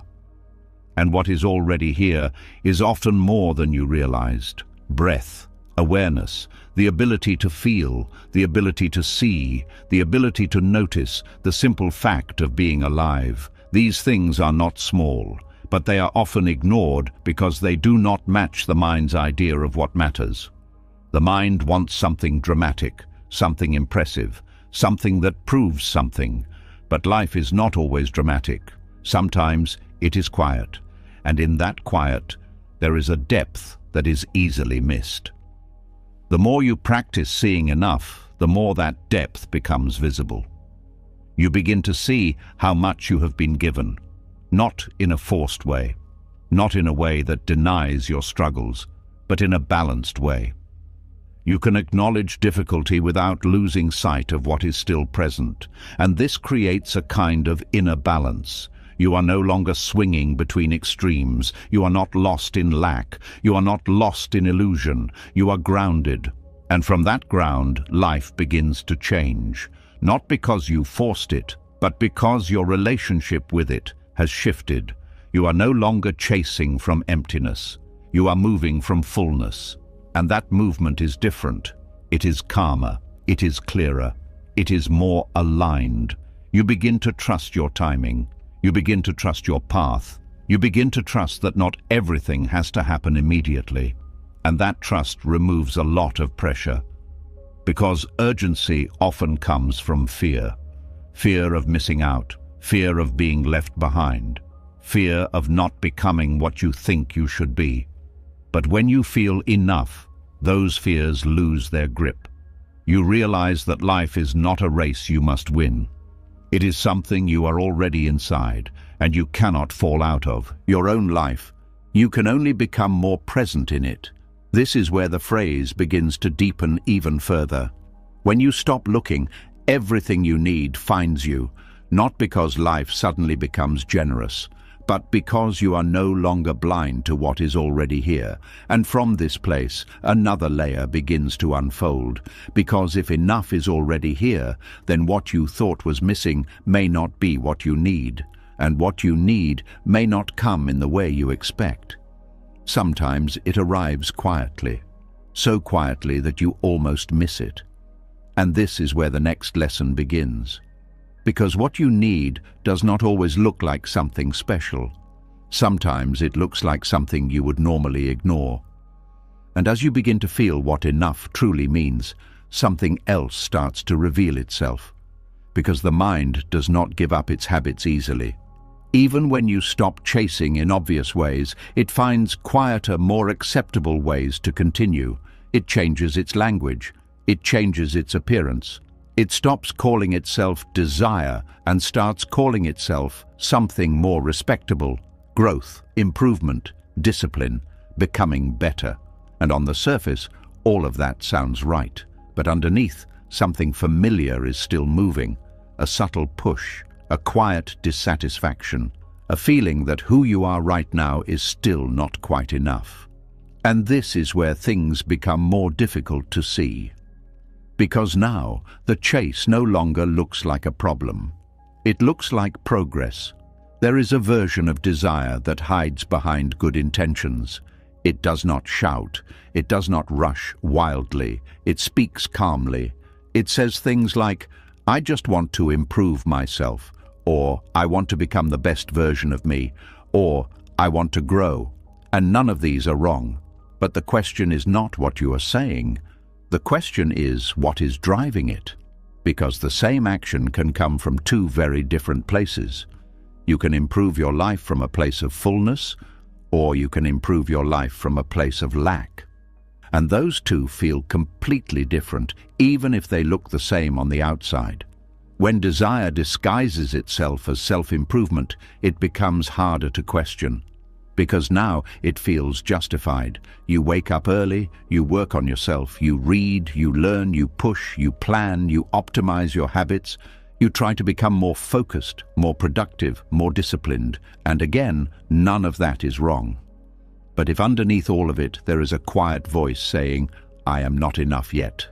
And what is already here is often more than you realized. Breath, awareness, the ability to feel, the ability to see, the ability to notice, the simple fact of being alive. These things are not small, but they are often ignored because they do not match the mind's idea of what matters. The mind wants something dramatic, something impressive, something that proves something. But life is not always dramatic. Sometimes it is quiet, and in that quiet, there is a depth that is easily missed. The more you practice seeing enough, the more that depth becomes visible. You begin to see how much you have been given, not in a forced way, not in a way that denies your struggles, but in a balanced way. You can acknowledge difficulty without losing sight of what is still present, and this creates a kind of inner balance. You are no longer swinging between extremes. You are not lost in lack. You are not lost in illusion. You are grounded. And from that ground, life begins to change. Not because you forced it, but because your relationship with it has shifted. You are no longer chasing from emptiness. You are moving from fullness. And that movement is different. It is calmer. It is clearer. It is more aligned. You begin to trust your timing. You begin to trust your path. You begin to trust that not everything has to happen immediately. And that trust removes a lot of pressure. Because urgency often comes from fear. Fear of missing out. Fear of being left behind. Fear of not becoming what you think you should be. But when you feel enough, those fears lose their grip. You realize that life is not a race you must win. It is something you are already inside, and you cannot fall out of. Your own life, You can only become more present in it. This is where the phrase begins to deepen even further. When you stop looking, everything you need finds you, not because life suddenly becomes generous, but because you are no longer blind to what is already here. And from this place, another layer begins to unfold, because if enough is already here, then what you thought was missing may not be what you need, and what you need may not come in the way you expect. Sometimes it arrives quietly, so quietly that you almost miss it. And this is where the next lesson begins. Because what you need does not always look like something special. Sometimes it looks like something you would normally ignore. And as you begin to feel what enough truly means, something else starts to reveal itself. Because the mind does not give up its habits easily. Even when you stop chasing in obvious ways, it finds quieter, more acceptable ways to continue. It changes its language. It changes its appearance. It stops calling itself desire and starts calling itself something more respectable. Growth, improvement, discipline, becoming better. And on the surface, all of that sounds right. But underneath, something familiar is still moving. A subtle push, a quiet dissatisfaction, a feeling that who you are right now is still not quite enough. And this is where things become more difficult to see. Because now, the chase no longer looks like a problem. It looks like progress. There is a version of desire that hides behind good intentions. It does not shout. It does not rush wildly. It speaks calmly. It says things like, "I just want to improve myself," or "I want to become the best version of me," or "I want to grow." And none of these are wrong. But the question is not what you are saying. The question is, what is driving it? Because the same action can come from two very different places. You can improve your life from a place of fullness, or you can improve your life from a place of lack. And those two feel completely different, even if they look the same on the outside. When desire disguises itself as self-improvement, it becomes harder to question. Because now it feels justified. You wake up early, you work on yourself, you read, you learn, you push, you plan, you optimize your habits, you try to become more focused, more productive, more disciplined, and again, none of that is wrong. But if underneath all of it there is a quiet voice saying, "I am not enough yet,"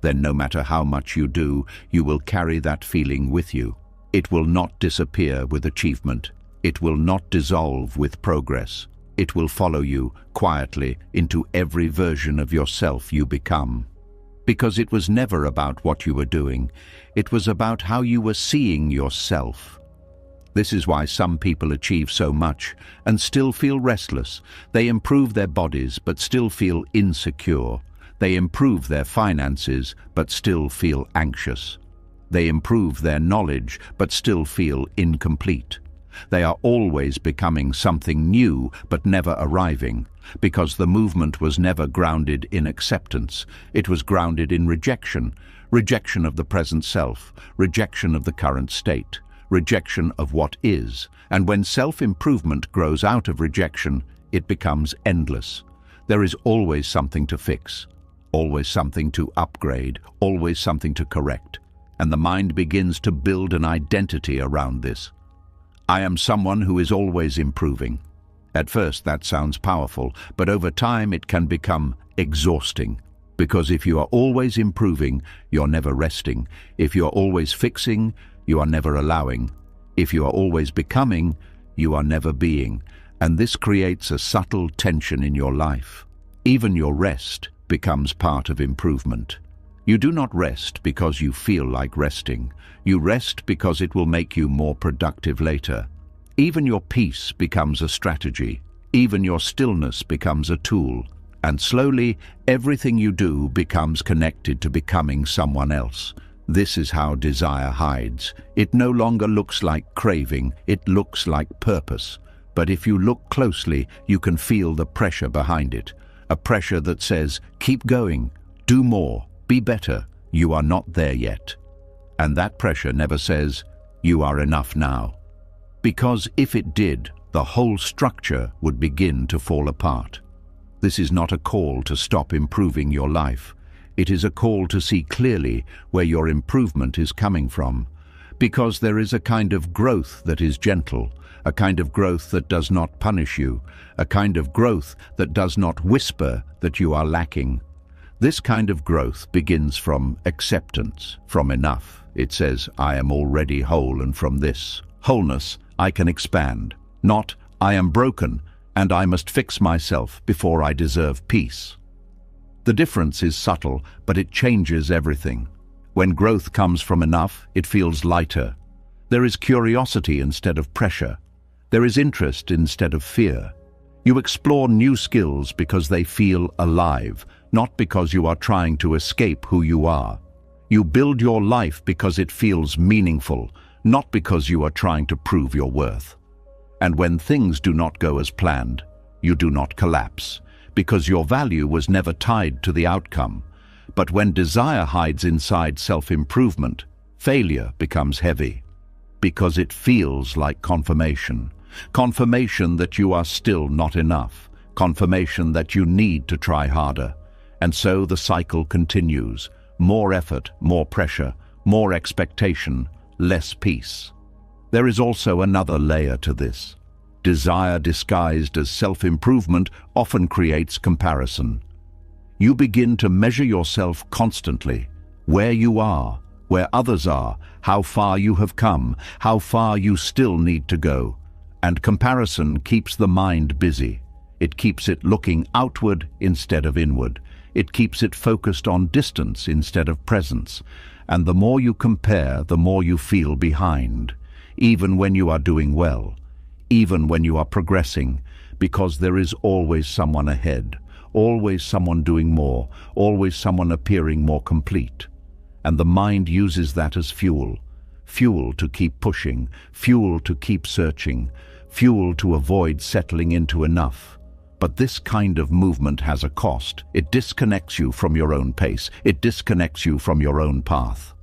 then no matter how much you do, you will carry that feeling with you. It will not disappear with achievement. It will not dissolve with progress. It will follow you quietly into every version of yourself you become. Because it was never about what you were doing. It was about how you were seeing yourself. This is why some people achieve so much and still feel restless. They improve their bodies but still feel insecure. They improve their finances but still feel anxious. They improve their knowledge but still feel incomplete. They are always becoming something new but never arriving, because the movement was never grounded in acceptance. It was grounded in rejection. Rejection of the present self, rejection of the current state, rejection of what is. And when self-improvement grows out of rejection, it becomes endless. There is always something to fix, always something to upgrade, always something to correct. And the mind begins to build an identity around this. I am someone who is always improving. At first that sounds powerful, but over time it can become exhausting. Because if you are always improving, you're never resting. If you are always fixing, you are never allowing. If you are always becoming, you are never being. And this creates a subtle tension in your life. Even your rest becomes part of improvement. You do not rest because you feel like resting. You rest because it will make you more productive later. Even your peace becomes a strategy. Even your stillness becomes a tool. And slowly, everything you do becomes connected to becoming someone else. This is how desire hides. It no longer looks like craving, it looks like purpose. But if you look closely, you can feel the pressure behind it. A pressure that says, keep going, do more, be better, you are not there yet. And that pressure never says, you are enough now. Because if it did, the whole structure would begin to fall apart. This is not a call to stop improving your life. It is a call to see clearly where your improvement is coming from, because there is a kind of growth that is gentle, a kind of growth that does not punish you, a kind of growth that does not whisper that you are lacking. This kind of growth begins from acceptance, from enough. It says, I am already whole, and from this wholeness I can expand. Not, I am broken and I must fix myself before I deserve peace. The difference is subtle, but it changes everything. When growth comes from enough, it feels lighter. There is curiosity instead of pressure. There is interest instead of fear. You explore new skills because they feel alive, not because you are trying to escape who you are. You build your life because it feels meaningful, not because you are trying to prove your worth. And when things do not go as planned, you do not collapse, because your value was never tied to the outcome. But when desire hides inside self-improvement, failure becomes heavy, because it feels like confirmation. Confirmation that you are still not enough, confirmation that you need to try harder. And so the cycle continues. More effort, more pressure, more expectation, less peace. There is also another layer to this. Desire disguised as self-improvement often creates comparison. You begin to measure yourself constantly, where you are, where others are, how far you have come, how far you still need to go. And comparison keeps the mind busy. It keeps it looking outward instead of inward. It keeps it focused on distance instead of presence. And the more you compare, the more you feel behind, even when you are doing well, even when you are progressing, because there is always someone ahead, always someone doing more, always someone appearing more complete. And the mind uses that as fuel. Fuel to keep pushing, fuel to keep searching, fuel to avoid settling into enough. But this kind of movement has a cost. It disconnects you from your own pace. It disconnects you from your own path.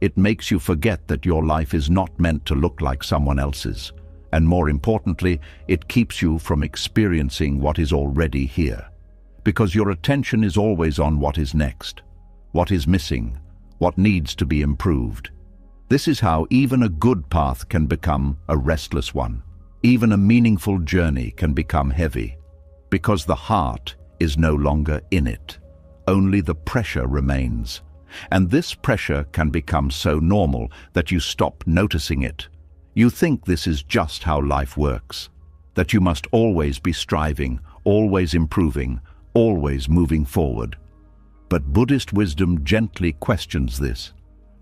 It makes you forget that your life is not meant to look like someone else's. And more importantly, it keeps you from experiencing what is already here. Because your attention is always on what is next, what is missing, what needs to be improved. This is how even a good path can become a restless one. Even a meaningful journey can become heavy, because the heart is no longer in it. Only the pressure remains. And this pressure can become so normal that you stop noticing it. You think this is just how life works, that you must always be striving, always improving, always moving forward. But Buddhist wisdom gently questions this,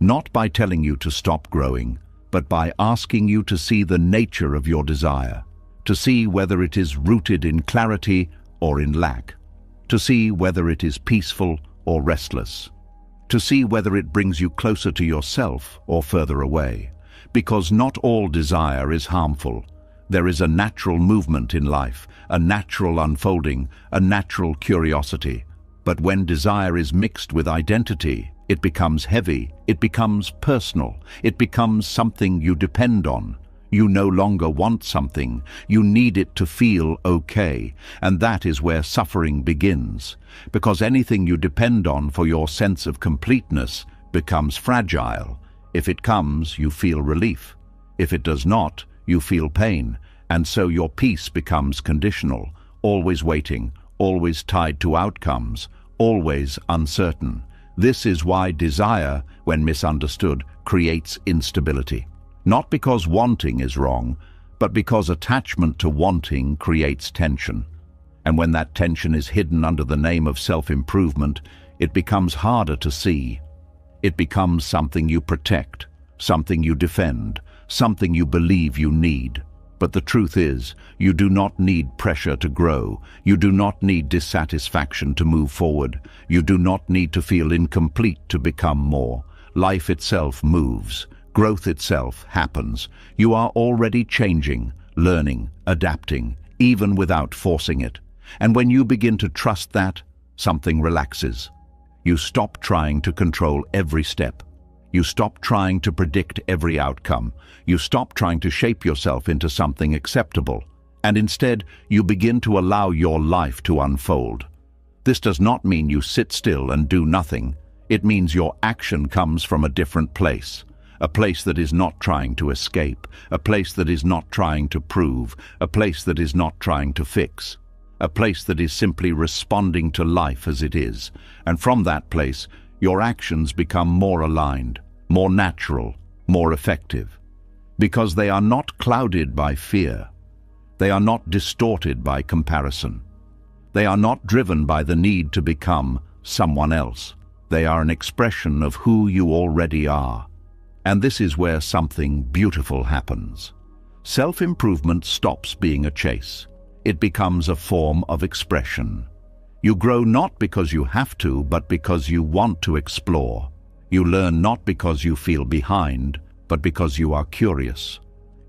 not by telling you to stop growing, but by asking you to see the nature of your desire, to see whether it is rooted in clarity or in lack, to see whether it is peaceful or restless, to see whether it brings you closer to yourself or further away. Because not all desire is harmful. There is a natural movement in life, a natural unfolding, a natural curiosity. But when desire is mixed with identity, it becomes heavy, it becomes personal, it becomes something you depend on. You no longer want something, you need it to feel okay, and that is where suffering begins. Because anything you depend on for your sense of completeness becomes fragile. If it comes, you feel relief. If it does not, you feel pain, and so your peace becomes conditional, always waiting, always tied to outcomes, always uncertain. This is why desire, when misunderstood, creates instability. Not because wanting is wrong, but because attachment to wanting creates tension. And when that tension is hidden under the name of self-improvement, it becomes harder to see. It becomes something you protect, something you defend, something you believe you need. But the truth is, you do not need pressure to grow. You do not need dissatisfaction to move forward. You do not need to feel incomplete to become more. Life itself moves. Growth itself happens. You are already changing, learning, adapting, even without forcing it. And when you begin to trust that, something relaxes. You stop trying to control every step. You stop trying to predict every outcome. You stop trying to shape yourself into something acceptable. and instead you begin to allow your life to unfold. This does not mean you sit still and do nothing. It means your action comes from a different place. A place that is not trying to escape, a place that is not trying to prove, a place that is not trying to fix, a place that is simply responding to life as it is. And from that place, your actions become more aligned, more natural, more effective, because they are not clouded by fear. They are not distorted by comparison. They are not driven by the need to become someone else. They are an expression of who you already are. And this is where something beautiful happens. Self-improvement stops being a chase. It becomes a form of expression. You grow not because you have to, but because you want to explore. You learn not because you feel behind, but because you are curious.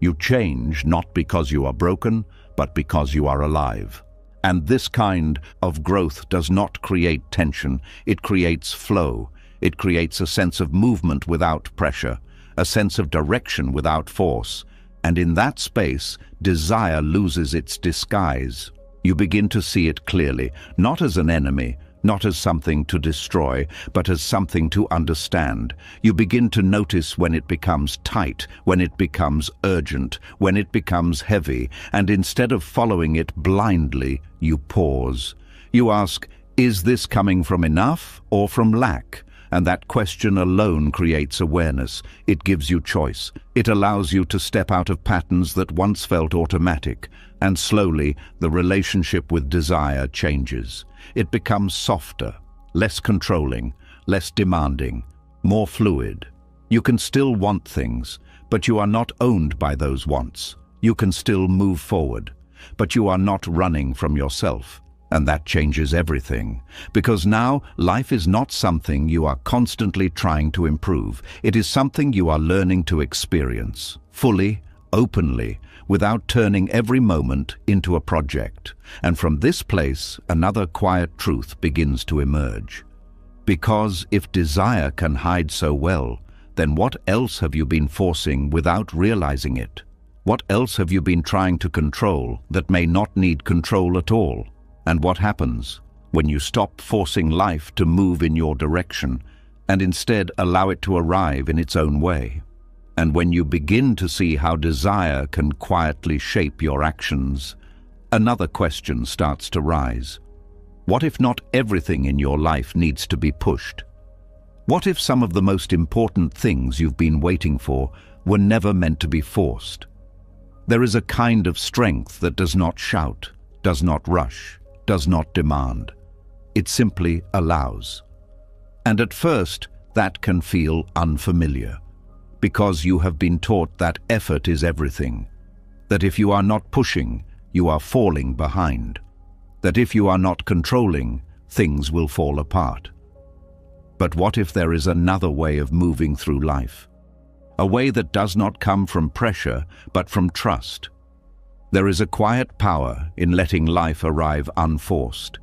You change not because you are broken, but because you are alive. And this kind of growth does not create tension. It creates flow. It creates a sense of movement without pressure, a sense of direction without force. And in that space, desire loses its disguise. You begin to see it clearly, not as an enemy, not as something to destroy, but as something to understand. You begin to notice when it becomes tight, when it becomes urgent, when it becomes heavy, and instead of following it blindly, you pause. You ask, is this coming from enough or from lack? And that question alone creates awareness. It gives you choice. It allows you to step out of patterns that once felt automatic, and slowly the relationship with desire changes. It becomes softer, less controlling, less demanding, more fluid. You can still want things, but you are not owned by those wants. You can still move forward, but you are not running from yourself. And that changes everything, because now life is not something you are constantly trying to improve. It is something you are learning to experience, fully, openly, without turning every moment into a project. And from this place, another quiet truth begins to emerge. Because if desire can hide so well, then what else have you been forcing without realizing it? What else have you been trying to control that may not need control at all? And what happens when you stop forcing life to move in your direction and instead allow it to arrive in its own way? And when you begin to see how desire can quietly shape your actions, another question starts to rise. What if not everything in your life needs to be pushed? What if some of the most important things you've been waiting for were never meant to be forced? There is a kind of strength that does not shout, does not rush, does not demand. It simply allows. And at first, that can feel unfamiliar, because you have been taught that effort is everything, that if you are not pushing, you are falling behind, that if you are not controlling, things will fall apart. But what if there is another way of moving through life? A way that does not come from pressure, but from trust. There is a quiet power in letting life arrive unforced,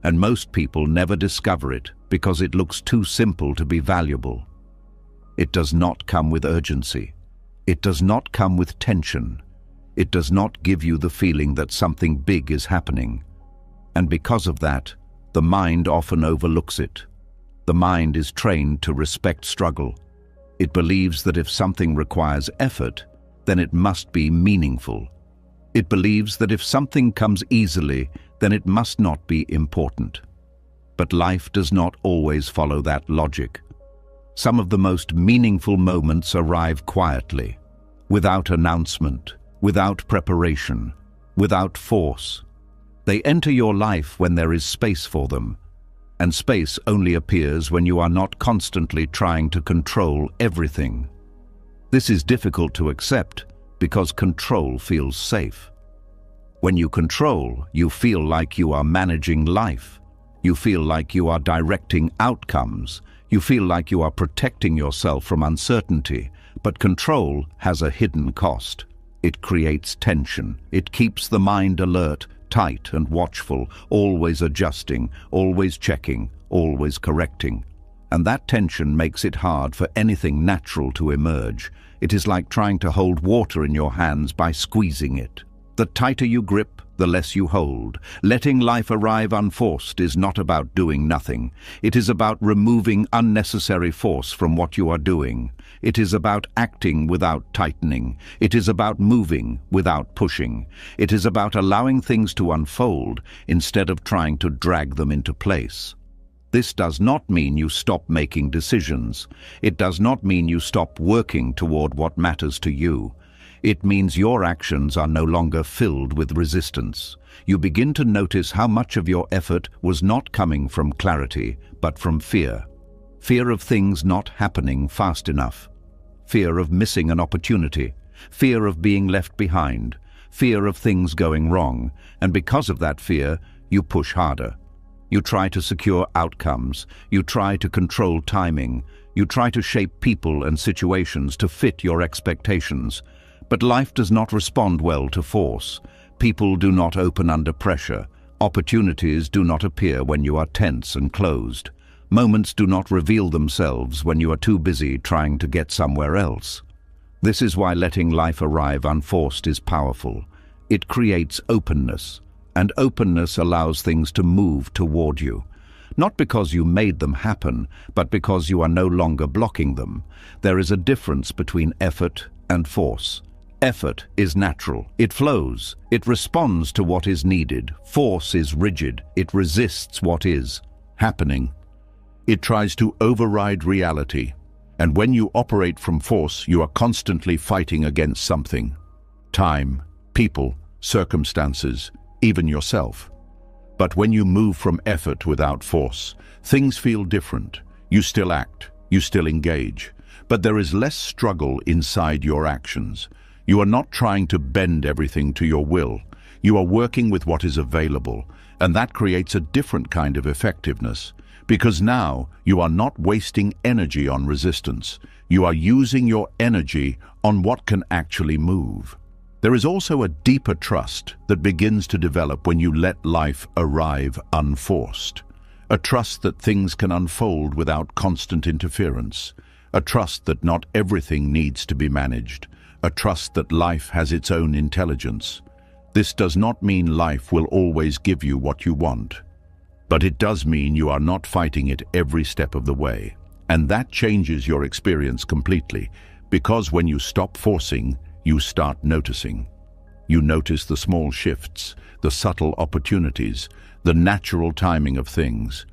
and most people never discover it because it looks too simple to be valuable. It does not come with urgency. It does not come with tension. It does not give you the feeling that something big is happening. And because of that, the mind often overlooks it. The mind is trained to respect struggle. It believes that if something requires effort, then it must be meaningful. It believes that if something comes easily, then it must not be important. But life does not always follow that logic. Some of the most meaningful moments arrive quietly, without announcement, without preparation, without force. They enter your life when there is space for them, and space only appears when you are not constantly trying to control everything. This is difficult to accept because control feels safe. When you control, you feel like you are managing life. You feel like you are directing outcomes. You feel like you are protecting yourself from uncertainty. But control has a hidden cost. It creates tension. It keeps the mind alert, tight and watchful, always adjusting, always checking, always correcting. And that tension makes it hard for anything natural to emerge. It is like trying to hold water in your hands by squeezing it. The tighter you grip, the less you hold. Letting life arrive unforced is not about doing nothing. It is about removing unnecessary force from what you are doing. It is about acting without tightening. It is about moving without pushing. It is about allowing things to unfold instead of trying to drag them into place. This does not mean you stop making decisions. It does not mean you stop working toward what matters to you. It means your actions are no longer filled with resistance. You begin to notice how much of your effort was not coming from clarity, but from fear. Fear of things not happening fast enough. Fear of missing an opportunity. Fear of being left behind. Fear of things going wrong. And because of that fear, you push harder. You try to secure outcomes. You try to control timing. You try to shape people and situations to fit your expectations. But life does not respond well to force. People do not open under pressure. Opportunities do not appear when you are tense and closed. Moments do not reveal themselves when you are too busy trying to get somewhere else. This is why letting life arrive unforced is powerful. It creates openness, and openness allows things to move toward you. Not because you made them happen, but because you are no longer blocking them. There is a difference between effort and force. Effort is natural. It flows. It responds to what is needed. Force is rigid. It resists what is happening. It tries to override reality. And when you operate from force, you are constantly fighting against something. Time, people, circumstances, even yourself. But when you move from effort without force, things feel different. You still act. You still engage. But there is less struggle inside your actions. You are not trying to bend everything to your will. You are working with what is available, and that creates a different kind of effectiveness. Because now you are not wasting energy on resistance. You are using your energy on what can actually move. There is also a deeper trust that begins to develop when you let life arrive unforced. A trust that things can unfold without constant interference. A trust that not everything needs to be managed. A trust that life has its own intelligence. This does not mean life will always give you what you want. But it does mean you are not fighting it every step of the way. And that changes your experience completely, because when you stop forcing, you start noticing. You notice the small shifts, the subtle opportunities, the natural timing of things.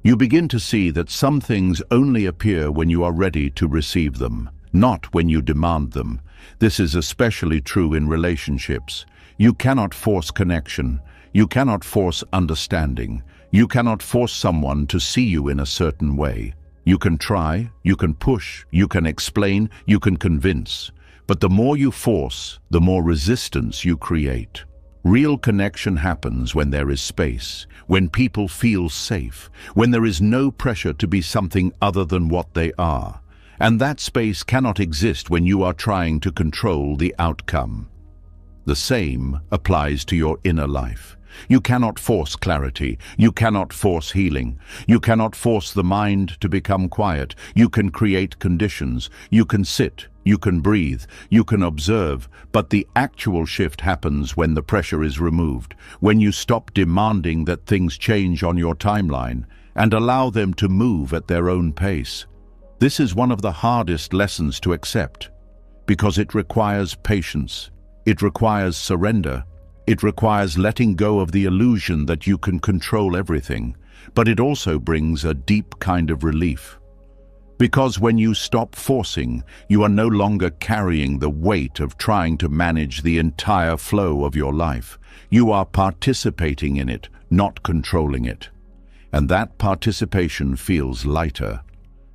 You begin to see that some things only appear when you are ready to receive them, not when you demand them. This is especially true in relationships. You cannot force connection. You cannot force understanding. You cannot force someone to see you in a certain way. You can try, you can push, you can explain, you can convince. But the more you force, the more resistance you create. Real connection happens when there is space, when people feel safe, when there is no pressure to be something other than what they are. And that space cannot exist when you are trying to control the outcome. The same applies to your inner life. You cannot force clarity. You cannot force healing. You cannot force the mind to become quiet. You can create conditions. You can sit. You can breathe. You can observe. But the actual shift happens when the pressure is removed, when you stop demanding that things change on your timeline and allow them to move at their own pace. This is one of the hardest lessons to accept, because it requires patience. It requires surrender. It requires letting go of the illusion that you can control everything, but it also brings a deep kind of relief. Because when you stop forcing, you are no longer carrying the weight of trying to manage the entire flow of your life. You are participating in it, not controlling it. And that participation feels lighter.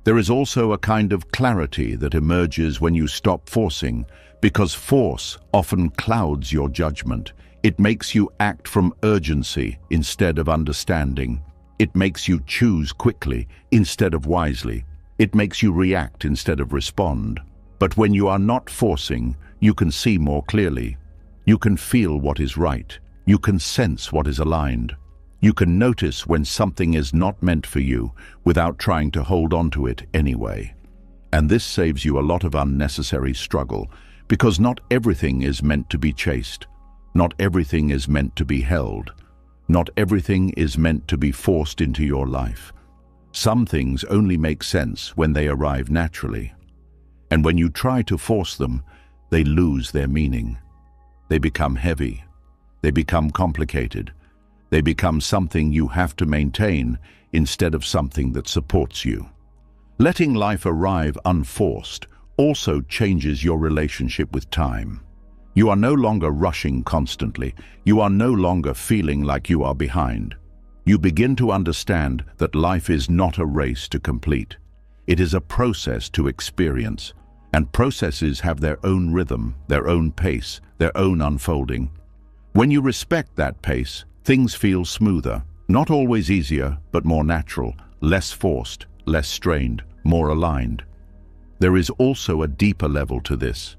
There is also a kind of clarity that emerges when you stop forcing, because force often clouds your judgment. It makes you act from urgency instead of understanding. It makes you choose quickly instead of wisely. It makes you react instead of respond. But when you are not forcing, you can see more clearly. You can feel what is right. You can sense what is aligned. You can notice when something is not meant for you without trying to hold on to it anyway. And this saves you a lot of unnecessary struggle, because not everything is meant to be chased. Not everything is meant to be held. Not everything is meant to be forced into your life. Some things only make sense when they arrive naturally. And when you try to force them, they lose their meaning. They become heavy. They become complicated. They become something you have to maintain instead of something that supports you. Letting life arrive unforced also changes your relationship with time. You are no longer rushing constantly. You are no longer feeling like you are behind. You begin to understand that life is not a race to complete. It is a process to experience, and processes have their own rhythm, their own pace, their own unfolding. When you respect that pace, things feel smoother, not always easier, but more natural, less forced, less strained, more aligned. There is also a deeper level to this.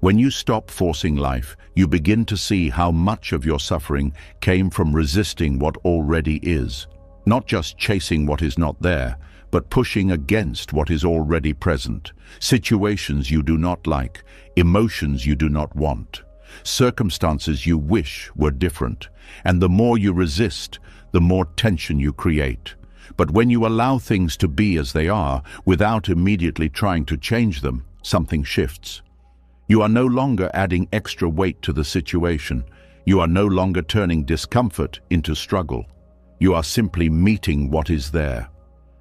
When you stop forcing life, you begin to see how much of your suffering came from resisting what already is, not just chasing what is not there, but pushing against what is already present. Situations you do not like, emotions you do not want, circumstances you wish were different. And the more you resist, the more tension you create. But when you allow things to be as they are, without immediately trying to change them, something shifts. You are no longer adding extra weight to the situation. You are no longer turning discomfort into struggle. You are simply meeting what is there.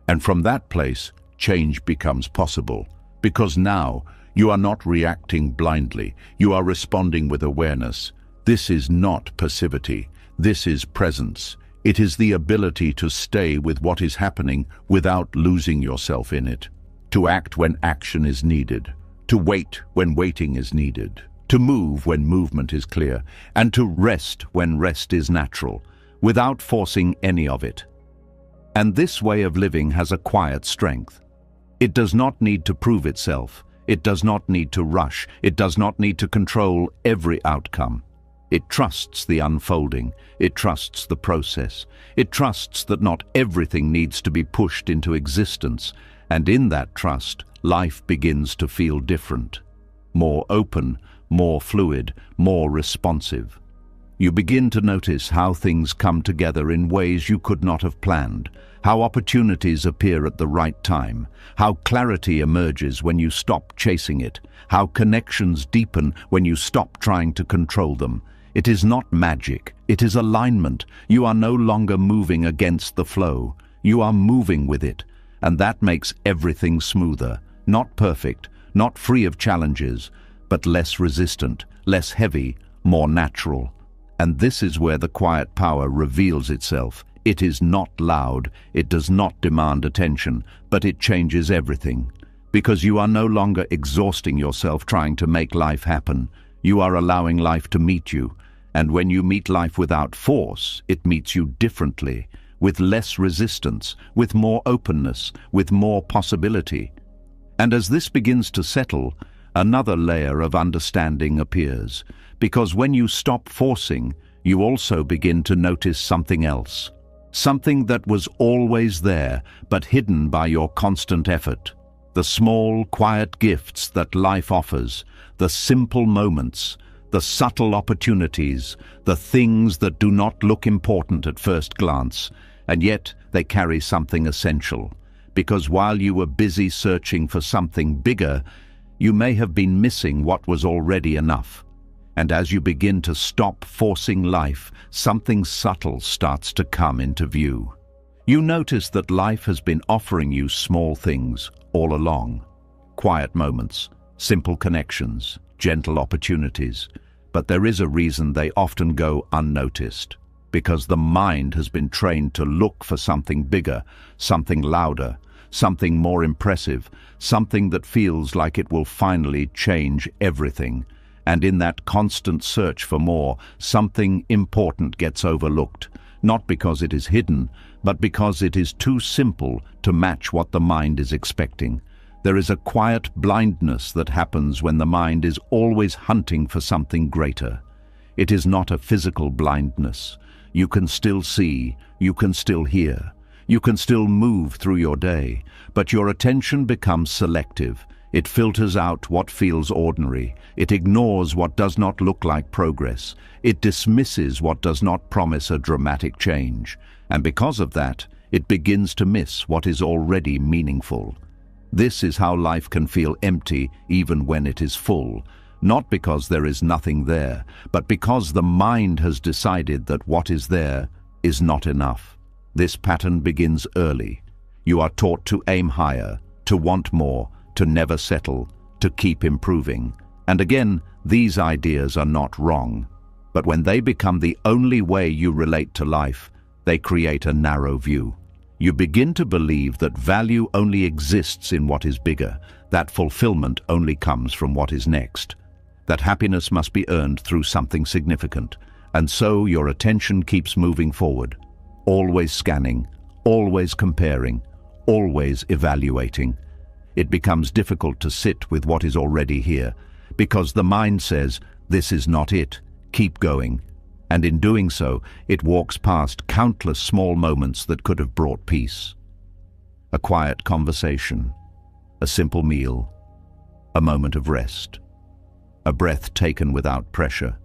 And from that place, change becomes possible. Because now, you are not reacting blindly. You are responding with awareness. This is not passivity. This is presence. It is the ability to stay with what is happening without losing yourself in it. To act when action is needed. To wait when waiting is needed. To move when movement is clear. And to rest when rest is natural, without forcing any of it. And this way of living has a quiet strength. It does not need to prove itself. It does not need to rush. It does not need to control every outcome. It trusts the unfolding. It trusts the process. It trusts that not everything needs to be pushed into existence. And in that trust, life begins to feel different. More open, more fluid, more responsive. You begin to notice how things come together in ways you could not have planned, how opportunities appear at the right time, how clarity emerges when you stop chasing it, how connections deepen when you stop trying to control them. It is not magic, it is alignment. You are no longer moving against the flow. You are moving with it, and that makes everything smoother, not perfect, not free of challenges, but less resistant, less heavy, more natural. And this is where the quiet power reveals itself. It is not loud, it does not demand attention, but it changes everything. Because you are no longer exhausting yourself trying to make life happen. You are allowing life to meet you. And when you meet life without force, it meets you differently, with less resistance, with more openness, with more possibility. And as this begins to settle, another layer of understanding appears. Because when you stop forcing, you also begin to notice something else. Something that was always there, but hidden by your constant effort. The small, quiet gifts that life offers, the simple moments, the subtle opportunities, the things that do not look important at first glance, and yet they carry something essential. Because while you were busy searching for something bigger, you may have been missing what was already enough. And as you begin to stop forcing life, something subtle starts to come into view. You notice that life has been offering you small things all along. Quiet moments, simple connections, gentle opportunities. But there is a reason they often go unnoticed. Because the mind has been trained to look for something bigger, something louder, something more impressive, something that feels like it will finally change everything. And in that constant search for more, something important gets overlooked, not because it is hidden, but because it is too simple to match what the mind is expecting. There is a quiet blindness that happens when the mind is always hunting for something greater. It is not a physical blindness. You can still see, you can still hear, you can still move through your day, but your attention becomes selective. It filters out what feels ordinary. It ignores what does not look like progress. It dismisses what does not promise a dramatic change. And because of that, it begins to miss what is already meaningful. This is how life can feel empty even when it is full. Not because there is nothing there, but because the mind has decided that what is there is not enough. This pattern begins early. You are taught to aim higher, to want more, to never settle, to keep improving. And again, these ideas are not wrong. But when they become the only way you relate to life, they create a narrow view. You begin to believe that value only exists in what is bigger, that fulfillment only comes from what is next, that happiness must be earned through something significant. And so your attention keeps moving forward, always scanning, always comparing, always evaluating. It becomes difficult to sit with what is already here, because the mind says, "This is not it, keep going." And in doing so, it walks past countless small moments that could have brought peace. A quiet conversation, a simple meal, a moment of rest, a breath taken without pressure,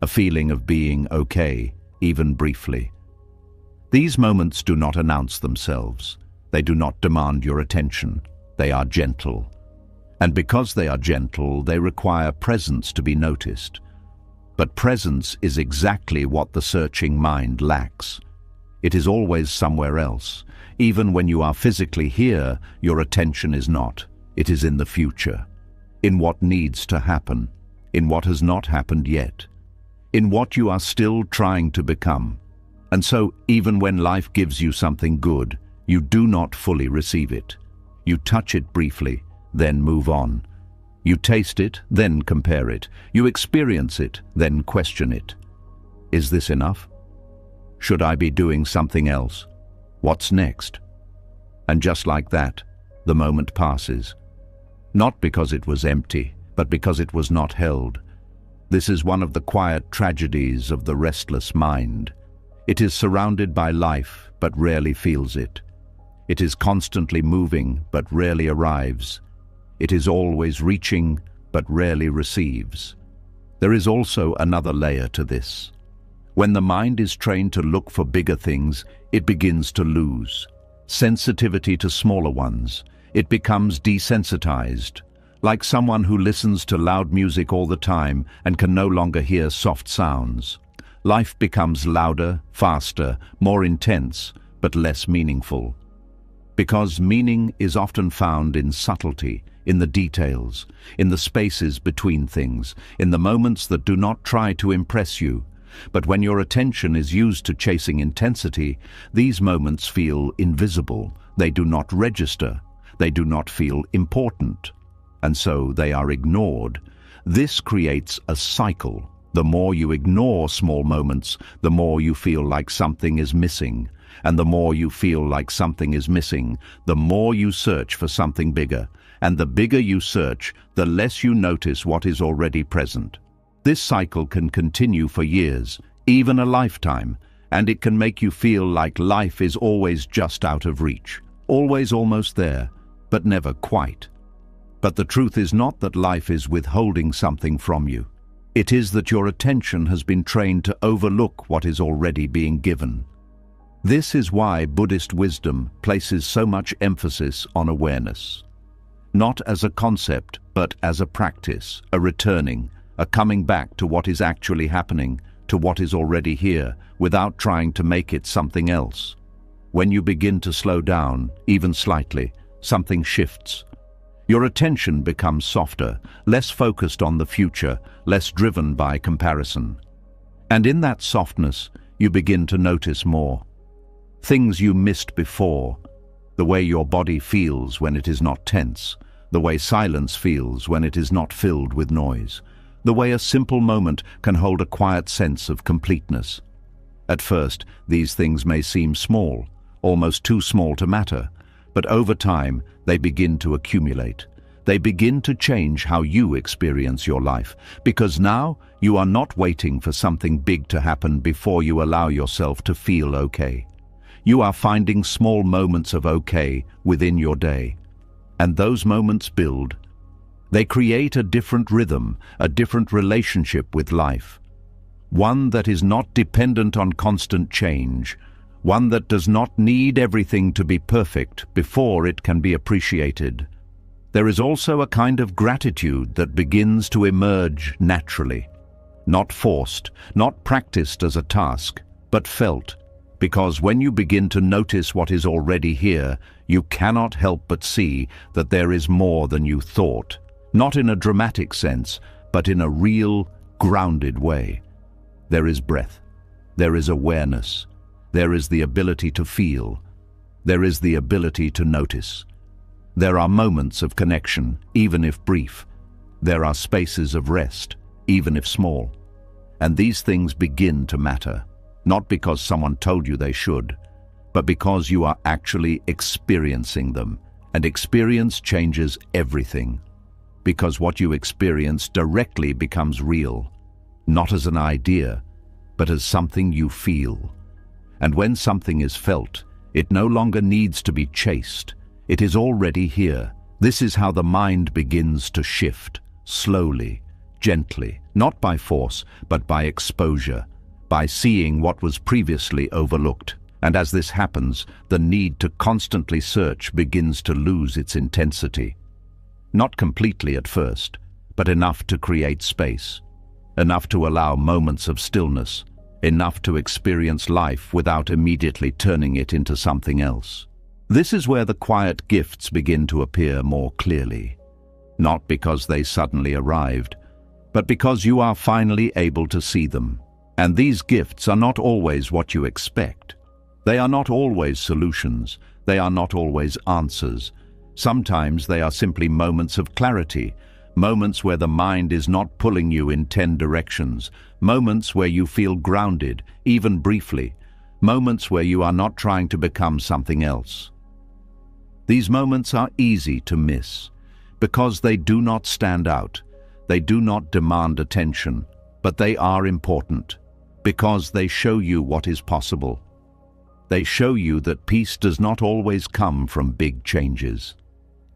a feeling of being okay, even briefly. These moments do not announce themselves. They do not demand your attention. They are gentle. And because they are gentle, they require presence to be noticed. But presence is exactly what the searching mind lacks. It is always somewhere else. Even when you are physically here, your attention is not. It is in the future, in what needs to happen, in what has not happened yet, in what you are still trying to become. And so, even when life gives you something good, you do not fully receive it. You touch it briefly, then move on. You taste it, then compare it. You experience it, then question it. Is this enough? Should I be doing something else? What's next? And just like that, the moment passes. Not because it was empty, but because it was not held. This is one of the quiet tragedies of the restless mind. It is surrounded by life, but rarely feels it. It is constantly moving, but rarely arrives. It is always reaching, but rarely receives. There is also another layer to this. When the mind is trained to look for bigger things, it begins to lose sensitivity to smaller ones. It becomes desensitized, like someone who listens to loud music all the time and can no longer hear soft sounds. Life becomes louder, faster, more intense, but less meaningful. Because meaning is often found in subtlety, in the details, in the spaces between things, in the moments that do not try to impress you. But when your attention is used to chasing intensity, these moments feel invisible. They do not register. They do not feel important. And so they are ignored. This creates a cycle. The more you ignore small moments, the more you feel like something is missing. And the more you feel like something is missing, the more you search for something bigger. And the bigger you search, the less you notice what is already present. This cycle can continue for years, even a lifetime, and it can make you feel like life is always just out of reach, always almost there, but never quite. But the truth is not that life is withholding something from you. It is that your attention has been trained to overlook what is already being given. This is why Buddhist wisdom places so much emphasis on awareness. Not as a concept, but as a practice, a returning, a coming back to what is actually happening, to what is already here, without trying to make it something else. When you begin to slow down, even slightly, something shifts. Your attention becomes softer, less focused on the future, less driven by comparison. And in that softness, you begin to notice more. Things you missed before, the way your body feels when it is not tense, the way silence feels when it is not filled with noise, the way a simple moment can hold a quiet sense of completeness. At first, these things may seem small, almost too small to matter, but over time, they begin to accumulate. They begin to change how you experience your life, because now you are not waiting for something big to happen before you allow yourself to feel okay. You are finding small moments of okay within your day. And those moments build. They create a different rhythm, a different relationship with life. One that is not dependent on constant change, one that does not need everything to be perfect before it can be appreciated. There is also a kind of gratitude that begins to emerge naturally, not forced, not practiced as a task, but felt, because when you begin to notice what is already here, you cannot help but see that there is more than you thought, not in a dramatic sense, but in a real, grounded way. There is breath, there is awareness, there is the ability to feel, there is the ability to notice. There are moments of connection, even if brief. There are spaces of rest, even if small. And these things begin to matter, not because someone told you they should, but because you are actually experiencing them. And experience changes everything, because what you experience directly becomes real, not as an idea, but as something you feel. And when something is felt, it no longer needs to be chased. It is already here. This is how the mind begins to shift, slowly, gently, not by force, but by exposure, by seeing what was previously overlooked. And as this happens, the need to constantly search begins to lose its intensity. Not completely at first, but enough to create space, enough to allow moments of stillness, enough to experience life without immediately turning it into something else. This is where the quiet gifts begin to appear more clearly, not because they suddenly arrived, but because you are finally able to see them. And these gifts are not always what you expect. They are not always solutions. They are not always answers. Sometimes they are simply moments of clarity, moments where the mind is not pulling you in 10 directions, moments where you feel grounded, even briefly, moments where you are not trying to become something else. These moments are easy to miss, because they do not stand out, they do not demand attention, but they are important, because they show you what is possible. They show you that peace does not always come from big changes.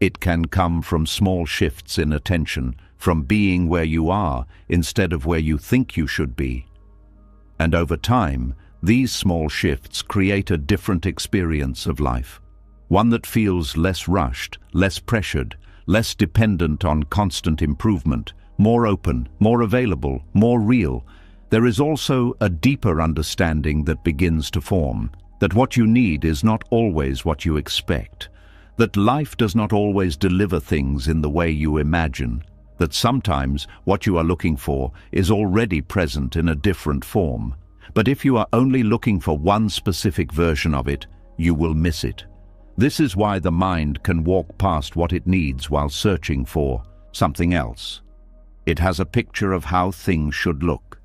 It can come from small shifts in attention, from being where you are instead of where you think you should be. And over time, these small shifts create a different experience of life. One that feels less rushed, less pressured, less dependent on constant improvement, more open, more available, more real. There is also a deeper understanding that begins to form, that what you need is not always what you expect, that life does not always deliver things in the way you imagine, that sometimes what you are looking for is already present in a different form. But if you are only looking for one specific version of it, you will miss it. This is why the mind can walk past what it needs while searching for something else. It has a picture of how things should look,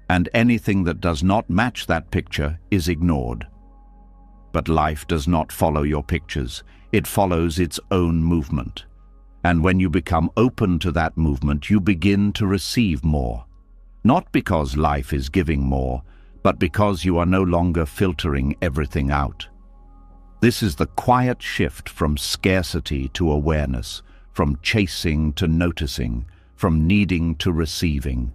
and anything that does not match that picture is ignored. But life does not follow your pictures. It follows its own movement. And when you become open to that movement, you begin to receive more. Not because life is giving more, but because you are no longer filtering everything out. This is the quiet shift from scarcity to awareness, from chasing to noticing, from needing to receiving.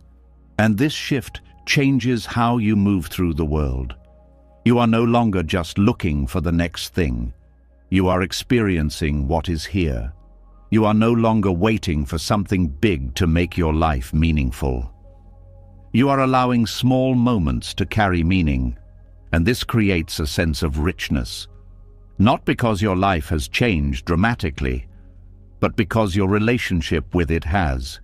And this shift changes how you move through the world. You are no longer just looking for the next thing. You are experiencing what is here. You are no longer waiting for something big to make your life meaningful. You are allowing small moments to carry meaning, and this creates a sense of richness. Not because your life has changed dramatically, but because your relationship with it has.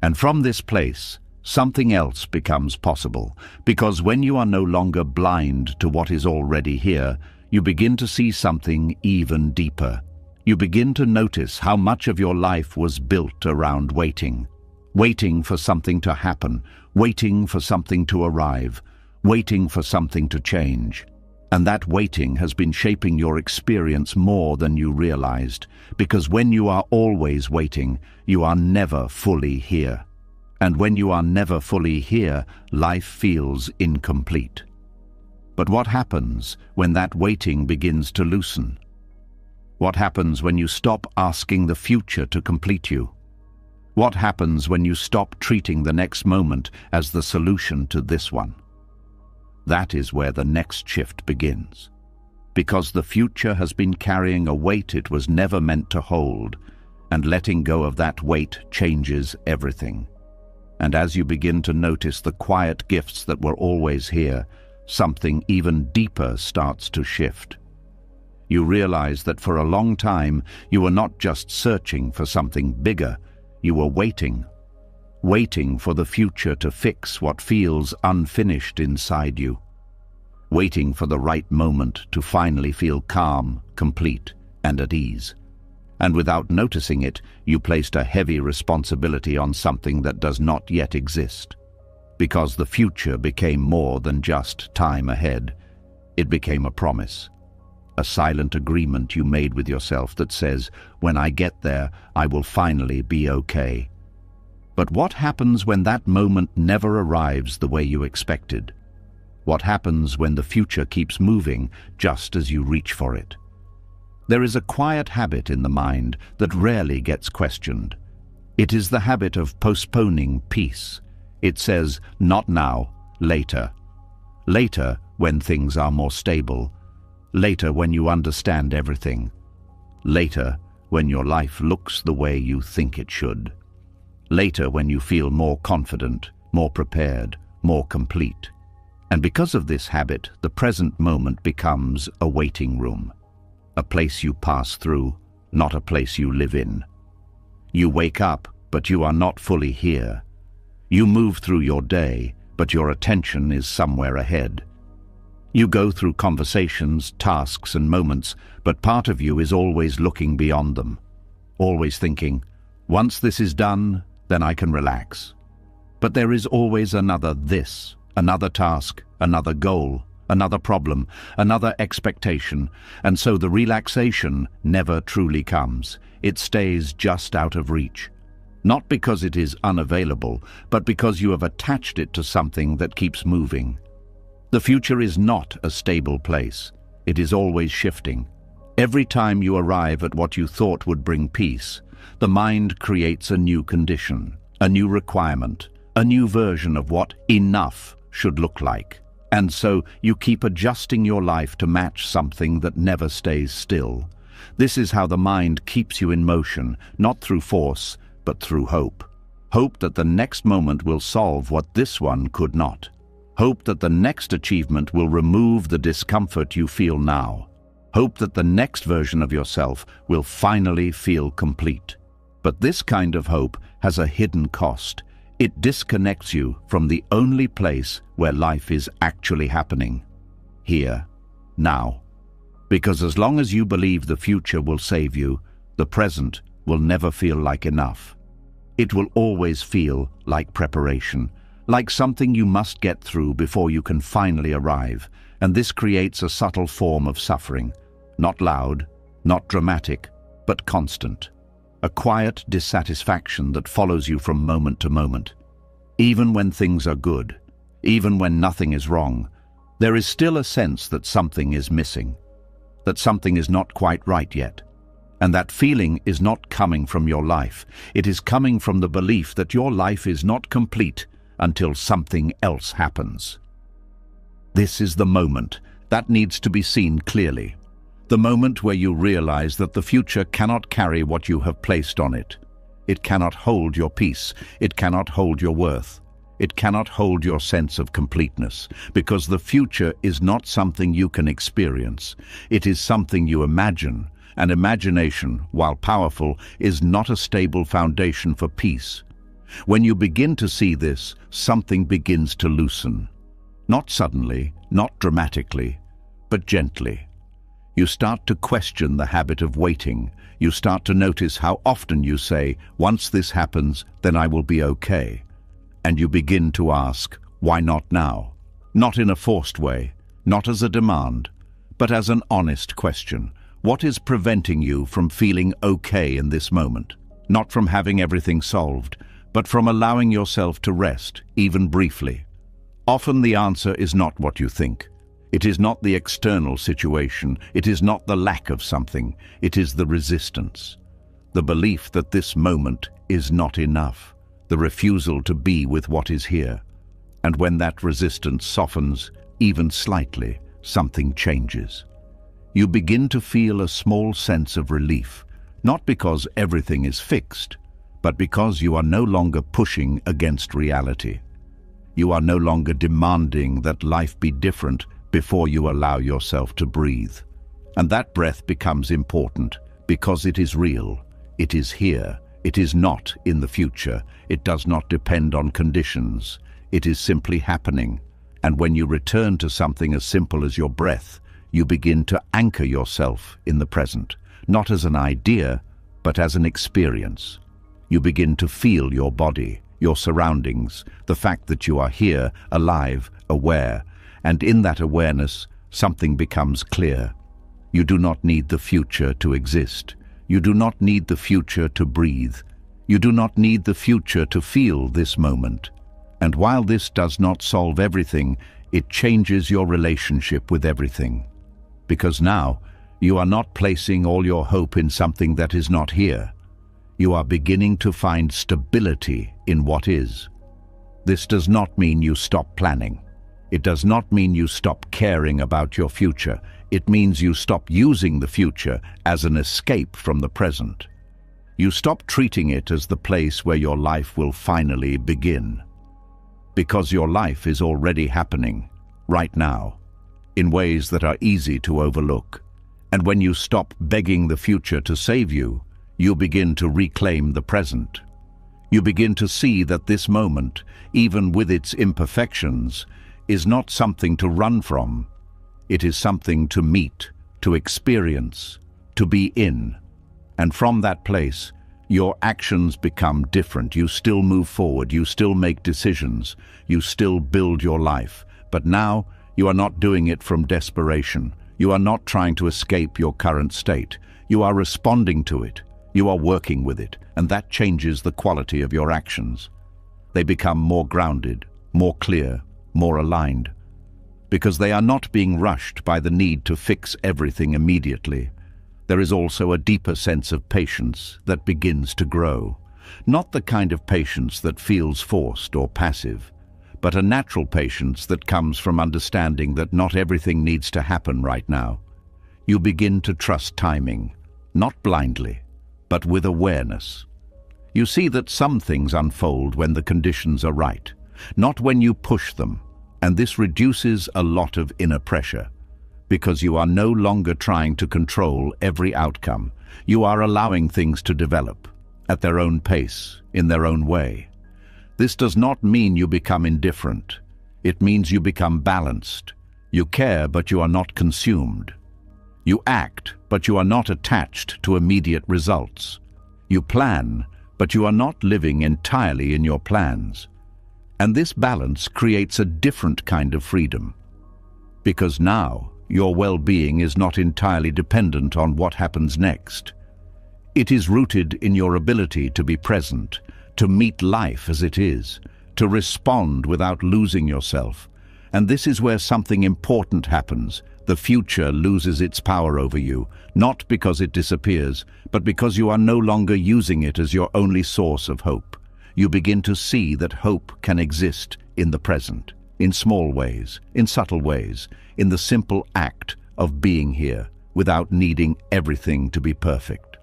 And from this place, something else becomes possible, because when you are no longer blind to what is already here, you begin to see something even deeper. You begin to notice how much of your life was built around waiting. Waiting for something to happen, waiting for something to arrive, waiting for something to change. And that waiting has been shaping your experience more than you realized, because when you are always waiting, you are never fully here. And when you are never fully here, life feels incomplete. But what happens when that waiting begins to loosen? What happens when you stop asking the future to complete you? What happens when you stop treating the next moment as the solution to this one? That is where the next shift begins. Because the future has been carrying a weight it was never meant to hold, and letting go of that weight changes everything. And as you begin to notice the quiet gifts that were always here, something even deeper starts to shift. You realize that for a long time you were not just searching for something bigger, you were waiting for the future to fix what feels unfinished inside you. Waiting for the right moment to finally feel calm, complete, and at ease. And without noticing it, you placed a heavy responsibility on something that does not yet exist. Because the future became more than just time ahead. It became a promise. A silent agreement you made with yourself that says, when I get there, I will finally be okay. But what happens when that moment never arrives the way you expected? What happens when the future keeps moving just as you reach for it? There is a quiet habit in the mind that rarely gets questioned. It is the habit of postponing peace. It says, not now, later. Later, when things are more stable. Later, when you understand everything. Later, when your life looks the way you think it should. Later, when you feel more confident, more prepared, more complete. And because of this habit, the present moment becomes a waiting room. A place you pass through, not a place you live in. You wake up, but you are not fully here. You move through your day, but your attention is somewhere ahead. You go through conversations, tasks, and moments, but part of you is always looking beyond them. Always thinking, once this is done, then I can relax. But there is always another this, another task, another goal, another problem, another expectation, and so the relaxation never truly comes. It stays just out of reach. Not because it is unavailable, but because you have attached it to something that keeps moving. The future is not a stable place. It is always shifting. Every time you arrive at what you thought would bring peace, the mind creates a new condition, a new requirement, a new version of what enough should look like. And so you keep adjusting your life to match something that never stays still. This is how the mind keeps you in motion, not through force, but through hope. Hope that the next moment will solve what this one could not. Hope that the next achievement will remove the discomfort you feel now. Hope that the next version of yourself will finally feel complete. But this kind of hope has a hidden cost. It disconnects you from the only place where life is actually happening. Here, now. Because as long as you believe the future will save you, the present will never feel like enough. It will always feel like preparation, like something you must get through before you can finally arrive, and this creates a subtle form of suffering, not loud, not dramatic, but constant. A quiet dissatisfaction that follows you from moment to moment. Even when things are good, even when nothing is wrong, there is still a sense that something is missing, that something is not quite right yet. And that feeling is not coming from your life. It is coming from the belief that your life is not complete until something else happens. This is the moment that needs to be seen clearly. The moment where you realize that the future cannot carry what you have placed on it. It cannot hold your peace. It cannot hold your worth. It cannot hold your sense of completeness, because the future is not something you can experience. It is something you imagine, and imagination, while powerful, is not a stable foundation for peace. When you begin to see this, something begins to loosen. Not suddenly, not dramatically, but gently. You start to question the habit of waiting. You start to notice how often you say, once this happens, then I will be okay. And you begin to ask, why not now? Not in a forced way, not as a demand, but as an honest question. What is preventing you from feeling okay in this moment? Not from having everything solved, but from allowing yourself to rest, even briefly. Often the answer is not what you think. It is not the external situation, it is not the lack of something, it is the resistance. The belief that this moment is not enough, the refusal to be with what is here. And when that resistance softens, even slightly, something changes. You begin to feel a small sense of relief, not because everything is fixed, but because you are no longer pushing against reality. You are no longer demanding that life be different before you allow yourself to breathe. And that breath becomes important because it is real, it is here, it is not in the future, it does not depend on conditions, it is simply happening. And when you return to something as simple as your breath, you begin to anchor yourself in the present, not as an idea, but as an experience. You begin to feel your body, your surroundings, the fact that you are here, alive, aware, and in that awareness, something becomes clear. You do not need the future to exist. You do not need the future to breathe. You do not need the future to feel this moment. And while this does not solve everything, it changes your relationship with everything. Because now, you are not placing all your hope in something that is not here. You are beginning to find stability in what is. This does not mean you stop planning. It does not mean you stop caring about your future. It means you stop using the future as an escape from the present. You stop treating it as the place where your life will finally begin. Because your life is already happening, right now, in ways that are easy to overlook. And when you stop begging the future to save you, you begin to reclaim the present. You begin to see that this moment, even with its imperfections, is not something to run from. It is something to meet, to experience, to be in. And from that place, your actions become different. You still move forward, you still make decisions, you still build your life. But now, you are not doing it from desperation. You are not trying to escape your current state. You are responding to it. You are working with it, and that changes the quality of your actions. They become more grounded, more clear, more aligned, because they are not being rushed by the need to fix everything immediately. There is also a deeper sense of patience that begins to grow. Not the kind of patience that feels forced or passive, but a natural patience that comes from understanding that not everything needs to happen right now. You begin to trust timing, not blindly, but with awareness. You see that some things unfold when the conditions are right, not when you push them, and this reduces a lot of inner pressure, because you are no longer trying to control every outcome. You are allowing things to develop at their own pace, in their own way. This does not mean you become indifferent. It means you become balanced. You care, but you are not consumed. You act, but you are not attached to immediate results. You plan, but you are not living entirely in your plans. And this balance creates a different kind of freedom. Because now, your well-being is not entirely dependent on what happens next. It is rooted in your ability to be present, to meet life as it is, to respond without losing yourself. And this is where something important happens. The future loses its power over you, not because it disappears, but because you are no longer using it as your only source of hope. You begin to see that hope can exist in the present, in small ways, in subtle ways, in the simple act of being here, without needing everything to be perfect.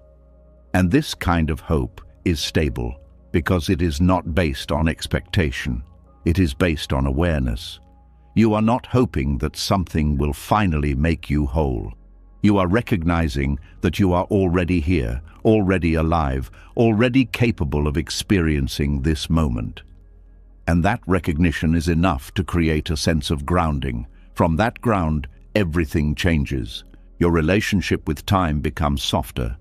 And this kind of hope is stable, because it is not based on expectation. It is based on awareness. You are not hoping that something will finally make you whole. You are recognizing that you are already here, already alive, already capable of experiencing this moment. And that recognition is enough to create a sense of grounding. From that ground, everything changes. Your relationship with time becomes softer.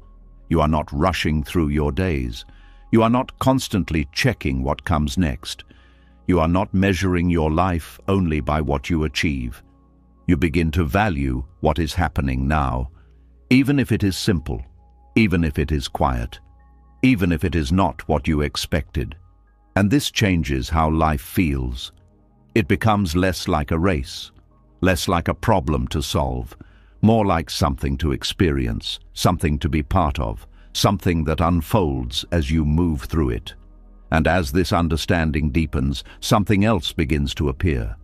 You are not rushing through your days. You are not constantly checking what comes next. You are not measuring your life only by what you achieve. You begin to value what is happening now, even if it is simple, even if it is quiet, even if it is not what you expected. And this changes how life feels. It becomes less like a race, less like a problem to solve, more like something to experience, something to be part of, something that unfolds as you move through it. And as this understanding deepens, something else begins to appear.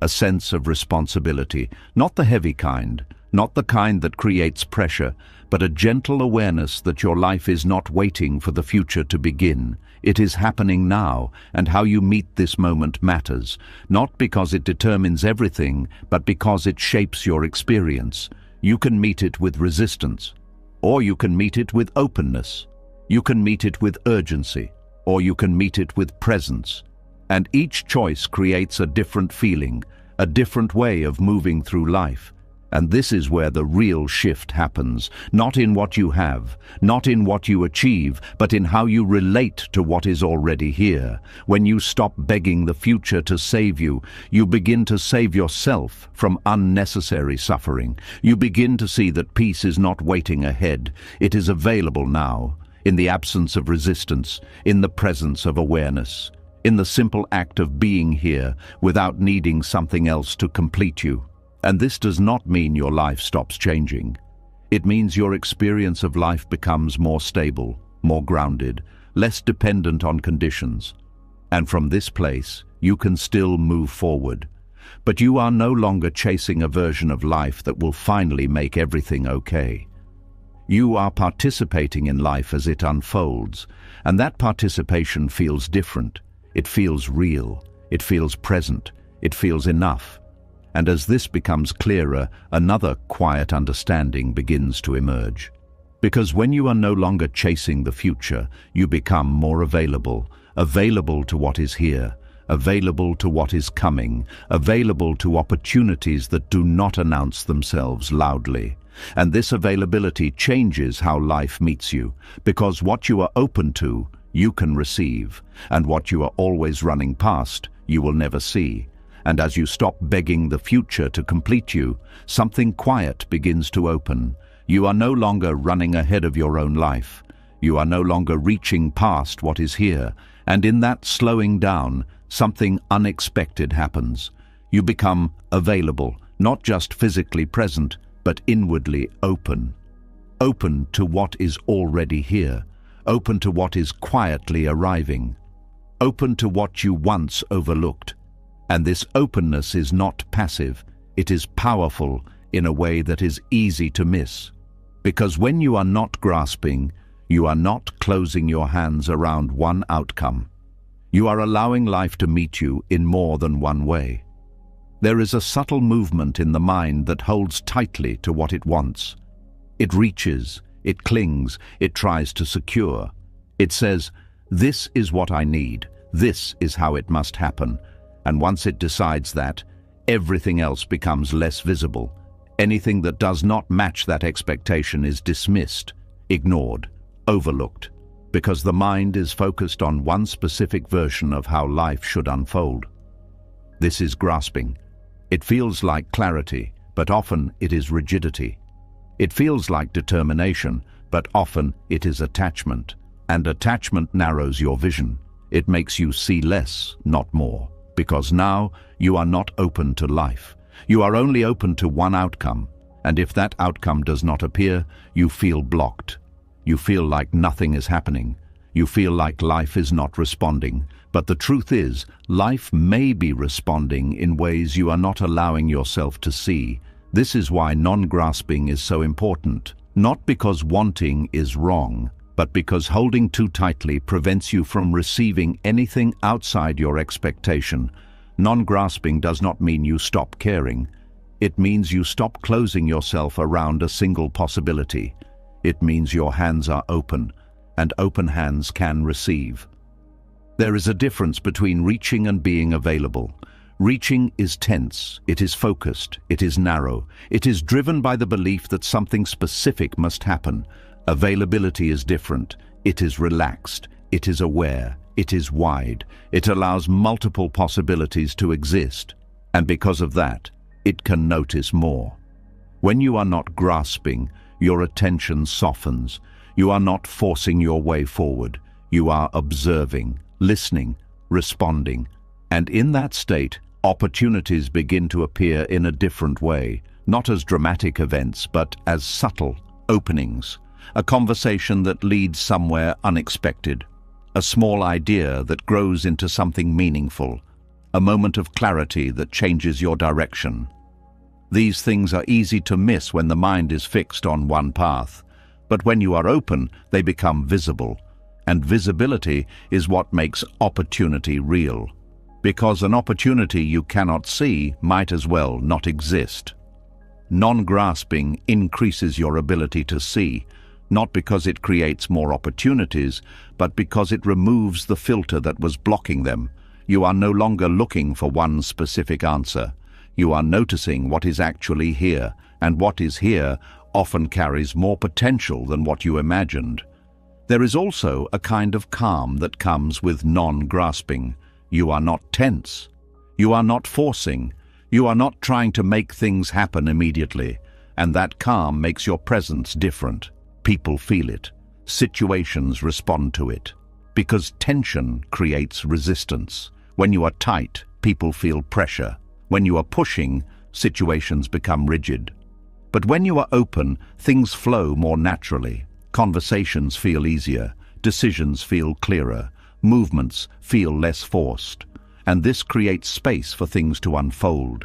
A sense of responsibility, not the heavy kind, not the kind that creates pressure, but a gentle awareness that your life is not waiting for the future to begin. It is happening now, and how you meet this moment matters, not because it determines everything, but because it shapes your experience. You can meet it with resistance, or you can meet it with openness. You can meet it with urgency, or you can meet it with presence. And each choice creates a different feeling, a different way of moving through life. And this is where the real shift happens, not in what you have, not in what you achieve, but in how you relate to what is already here. When you stop begging the future to save you, you begin to save yourself from unnecessary suffering. You begin to see that peace is not waiting ahead. It is available now, in the absence of resistance, in the presence of awareness, in the simple act of being here without needing something else to complete you. And this does not mean your life stops changing. It means your experience of life becomes more stable, more grounded, less dependent on conditions. And from this place, you can still move forward. But you are no longer chasing a version of life that will finally make everything okay. You are participating in life as it unfolds, and that participation feels different. It feels real, it feels present, it feels enough. And as this becomes clearer, another quiet understanding begins to emerge. Because when you are no longer chasing the future, you become more available, available to what is here, available to what is coming, available to opportunities that do not announce themselves loudly. And this availability changes how life meets you, because what you are open to, you can receive, and what you are always running past, you will never see. And as you stop begging the future to complete you, something quiet begins to open. You are no longer running ahead of your own life. You are no longer reaching past what is here. And in that slowing down, something unexpected happens. You become available, not just physically present, but inwardly open. Open to what is already here. Open to what is quietly arriving. Open to what you once overlooked. And this openness is not passive, it is powerful in a way that is easy to miss. Because when you are not grasping, you are not closing your hands around one outcome. You are allowing life to meet you in more than one way. There is a subtle movement in the mind that holds tightly to what it wants. It reaches, it clings, it tries to secure. It says, "This is what I need, this is how it must happen." And once it decides that, everything else becomes less visible. Anything that does not match that expectation is dismissed, ignored, overlooked, because the mind is focused on one specific version of how life should unfold. This is grasping. It feels like clarity, but often it is rigidity. It feels like determination, but often it is attachment. And attachment narrows your vision. It makes you see less, not more. Because now you are not open to life. You are only open to one outcome, and if that outcome does not appear, you feel blocked. You feel like nothing is happening. You feel like life is not responding. But the truth is, life may be responding in ways you are not allowing yourself to see. This is why non-grasping is so important. Not because wanting is wrong, but because holding too tightly prevents you from receiving anything outside your expectation. Non-grasping does not mean you stop caring. It means you stop closing yourself around a single possibility. It means your hands are open, and open hands can receive. There is a difference between reaching and being available. Reaching is tense, it is focused, it is narrow, it is driven by the belief that something specific must happen. Availability is different. It is relaxed. It is aware. It is wide. It allows multiple possibilities to exist. And because of that, it can notice more. When you are not grasping, your attention softens. You are not forcing your way forward. You are observing, listening, responding. And in that state, Opportunities begin to appear in a different way, not as dramatic events, but as subtle openings, a conversation that leads somewhere unexpected, a small idea that grows into something meaningful, a moment of clarity that changes your direction. These things are easy to miss when the mind is fixed on one path, but when you are open, they become visible, and visibility is what makes opportunity real. Because an opportunity you cannot see might as well not exist. Non-grasping increases your ability to see, not because it creates more opportunities, but because it removes the filter that was blocking them. You are no longer looking for one specific answer. You are noticing what is actually here, and what is here often carries more potential than what you imagined. There is also a kind of calm that comes with non-grasping. You are not tense. You are not forcing. You are not trying to make things happen immediately, and that calm makes your presence different. People feel it. Situations respond to it. Because tension creates resistance. When you are tight, people feel pressure. When you are pushing, situations become rigid. But when you are open, things flow more naturally. Conversations feel easier. Decisions feel clearer. Movements feel less forced. And this creates space for things to unfold.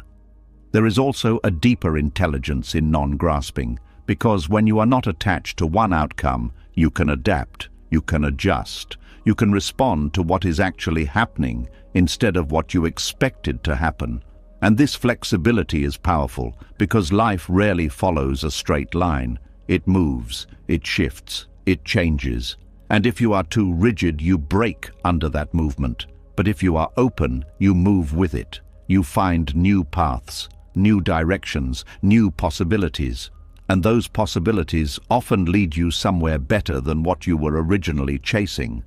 There is also a deeper intelligence in non-grasping, because when you are not attached to one outcome, you can adapt, you can adjust, you can respond to what is actually happening instead of what you expected to happen. And this flexibility is powerful because life rarely follows a straight line. It moves, it shifts, it changes. And if you are too rigid, you break under that movement. But if you are open, you move with it. You find new paths, new directions, new possibilities. And those possibilities often lead you somewhere better than what you were originally chasing.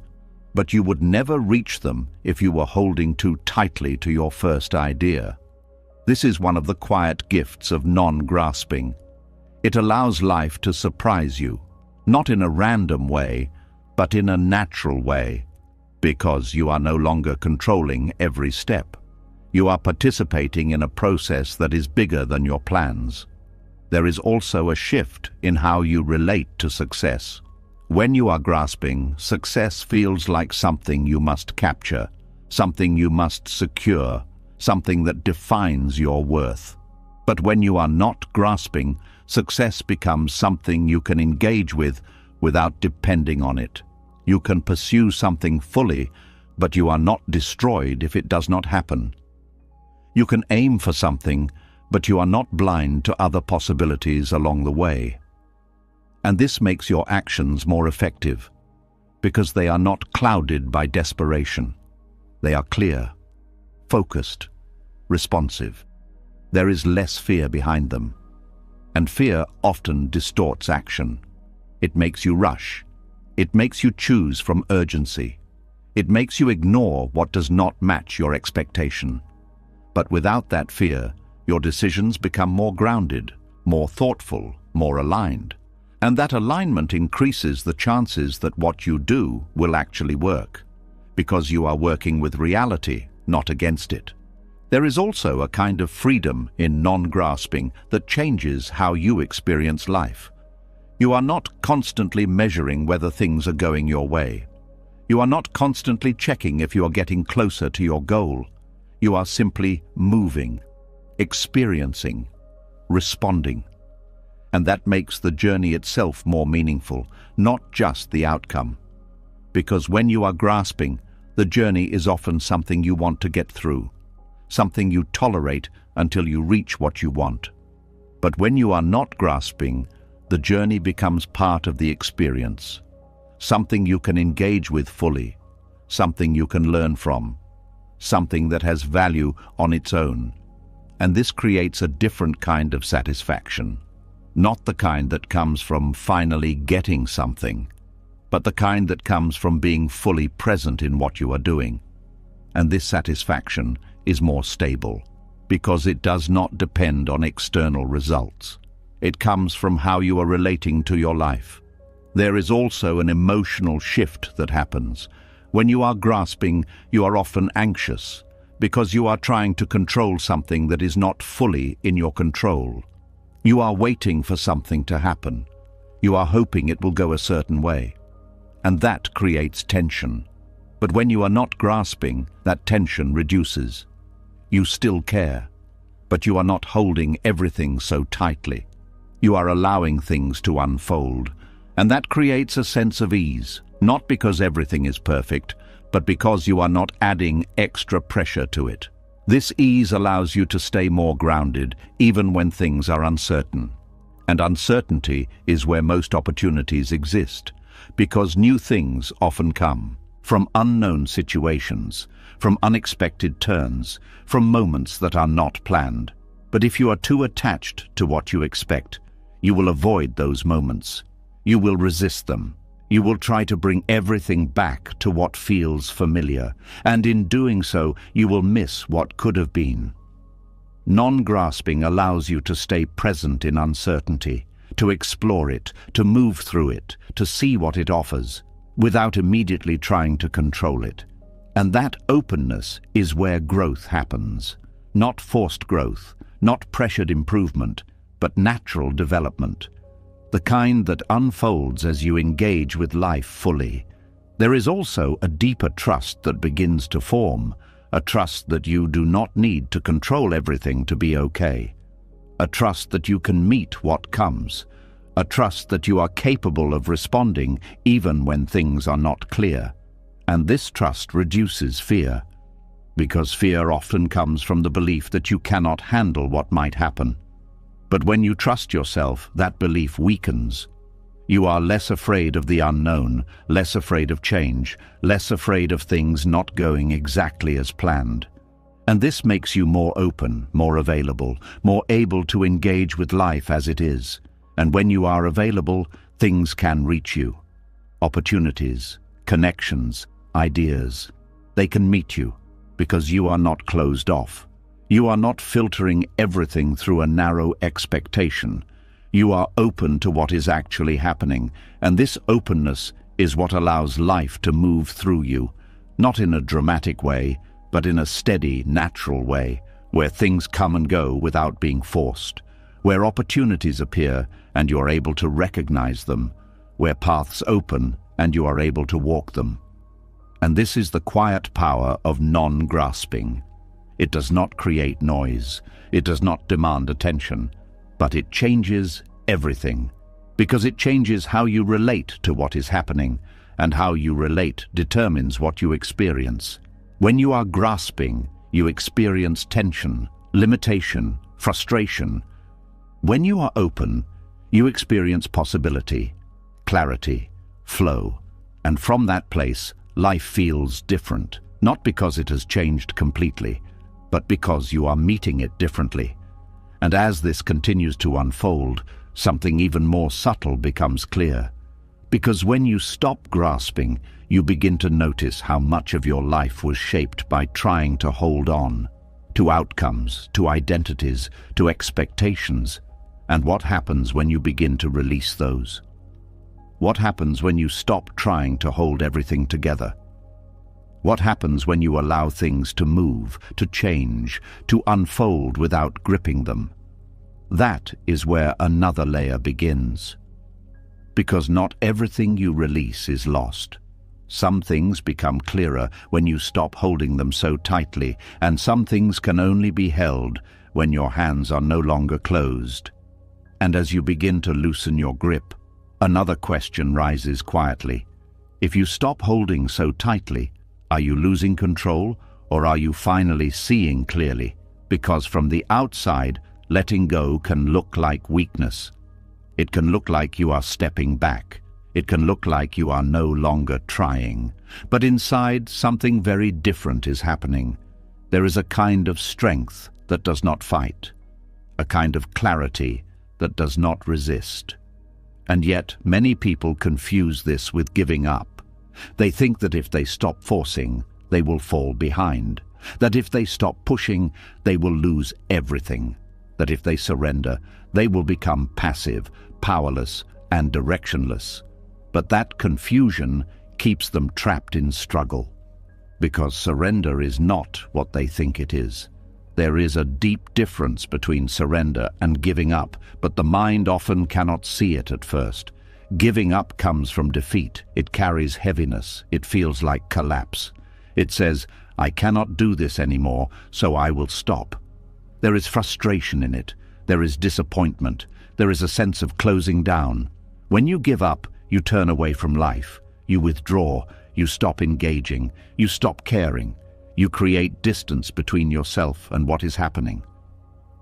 But you would never reach them if you were holding too tightly to your first idea. This is one of the quiet gifts of non-grasping. It allows life to surprise you, not in a random way, but in a natural way, because you are no longer controlling every step. You are participating in a process that is bigger than your plans. There is also a shift in how you relate to success. When you are grasping, success feels like something you must capture, something you must secure, something that defines your worth. But when you are not grasping, success becomes something you can engage with without depending on it. You can pursue something fully, but you are not destroyed if it does not happen. You can aim for something, but you are not blind to other possibilities along the way. And this makes your actions more effective, because they are not clouded by desperation. They are clear, focused, responsive. There is less fear behind them. And fear often distorts action. It makes you rush. It makes you choose from urgency. It makes you ignore what does not match your expectation. But without that fear, your decisions become more grounded, more thoughtful, more aligned. And that alignment increases the chances that what you do will actually work, because you are working with reality, not against it. There is also a kind of freedom in non-grasping that changes how you experience life. You are not constantly measuring whether things are going your way. You are not constantly checking if you are getting closer to your goal. You are simply moving, experiencing, responding. And that makes the journey itself more meaningful, not just the outcome. Because when you are grasping, the journey is often something you want to get through, something you tolerate until you reach what you want. But when you are not grasping, the journey becomes part of the experience, something you can engage with fully, something you can learn from, something that has value on its own. And this creates a different kind of satisfaction, not the kind that comes from finally getting something, but the kind that comes from being fully present in what you are doing. And this satisfaction is more stable, because it does not depend on external results. It comes from how you are relating to your life. There is also an emotional shift that happens. When you are grasping, you are often anxious, because you are trying to control something that is not fully in your control. You are waiting for something to happen. You are hoping it will go a certain way. And that creates tension. But when you are not grasping, that tension reduces. You still care, but you are not holding everything so tightly. You are allowing things to unfold, and that creates a sense of ease, not because everything is perfect, but because you are not adding extra pressure to it. This ease allows you to stay more grounded, even when things are uncertain. And uncertainty is where most opportunities exist, because new things often come from unknown situations, from unexpected turns, from moments that are not planned. But if you are too attached to what you expect, you will avoid those moments. You will resist them. You will try to bring everything back to what feels familiar, and in doing so, you will miss what could have been. Non-grasping allows you to stay present in uncertainty, to explore it, to move through it, to see what it offers, without immediately trying to control it. And that openness is where growth happens. Not forced growth, not pressured improvement, but natural development. The kind that unfolds as you engage with life fully. There is also a deeper trust that begins to form, a trust that you do not need to control everything to be okay. A trust that you can meet what comes. A trust that you are capable of responding even when things are not clear. And this trust reduces fear, because fear often comes from the belief that you cannot handle what might happen. But when you trust yourself, that belief weakens. You are less afraid of the unknown, less afraid of change, less afraid of things not going exactly as planned. And this makes you more open, more available, more able to engage with life as it is. And when you are available, things can reach you. Opportunities, connections, ideas. They can meet you because you are not closed off. You are not filtering everything through a narrow expectation. You are open to what is actually happening, and this openness is what allows life to move through you, not in a dramatic way, but in a steady, natural way, where things come and go without being forced, where opportunities appear and you are able to recognize them, where paths open and you are able to walk them. And this is the quiet power of non-grasping. It does not create noise, it does not demand attention, but it changes everything, because it changes how you relate to what is happening, and how you relate determines what you experience. When you are grasping, you experience tension, limitation, frustration. When you are open, you experience possibility, clarity, flow, and from that place, life feels different, not because it has changed completely, but because you are meeting it differently. And as this continues to unfold, something even more subtle becomes clear. Because when you stop grasping, you begin to notice how much of your life was shaped by trying to hold on, to outcomes, to identities, to expectations. And what happens when you begin to release those? What happens when you stop trying to hold everything together? What happens when you allow things to move, to change, to unfold without gripping them? That is where another layer begins. Because not everything you release is lost. Some things become clearer when you stop holding them so tightly, and some things can only be held when your hands are no longer closed. And as you begin to loosen your grip, another question rises quietly. If you stop holding so tightly, are you losing control, or are you finally seeing clearly? Because from the outside, letting go can look like weakness. It can look like you are stepping back. It can look like you are no longer trying. But inside, something very different is happening. There is a kind of strength that does not fight, a kind of clarity that does not resist. And yet, many people confuse this with giving up. They think that if they stop forcing, they will fall behind. That if they stop pushing, they will lose everything. That if they surrender, they will become passive, powerless, and directionless. But that confusion keeps them trapped in struggle. Because surrender is not what they think it is. There is a deep difference between surrender and giving up, but the mind often cannot see it at first. Giving up comes from defeat. It carries heaviness. It feels like collapse. It says, "I cannot do this anymore, so I will stop." There is frustration in it. There is disappointment. There is a sense of closing down. When you give up, you turn away from life. You withdraw. You stop engaging. You stop caring. You create distance between yourself and what is happening.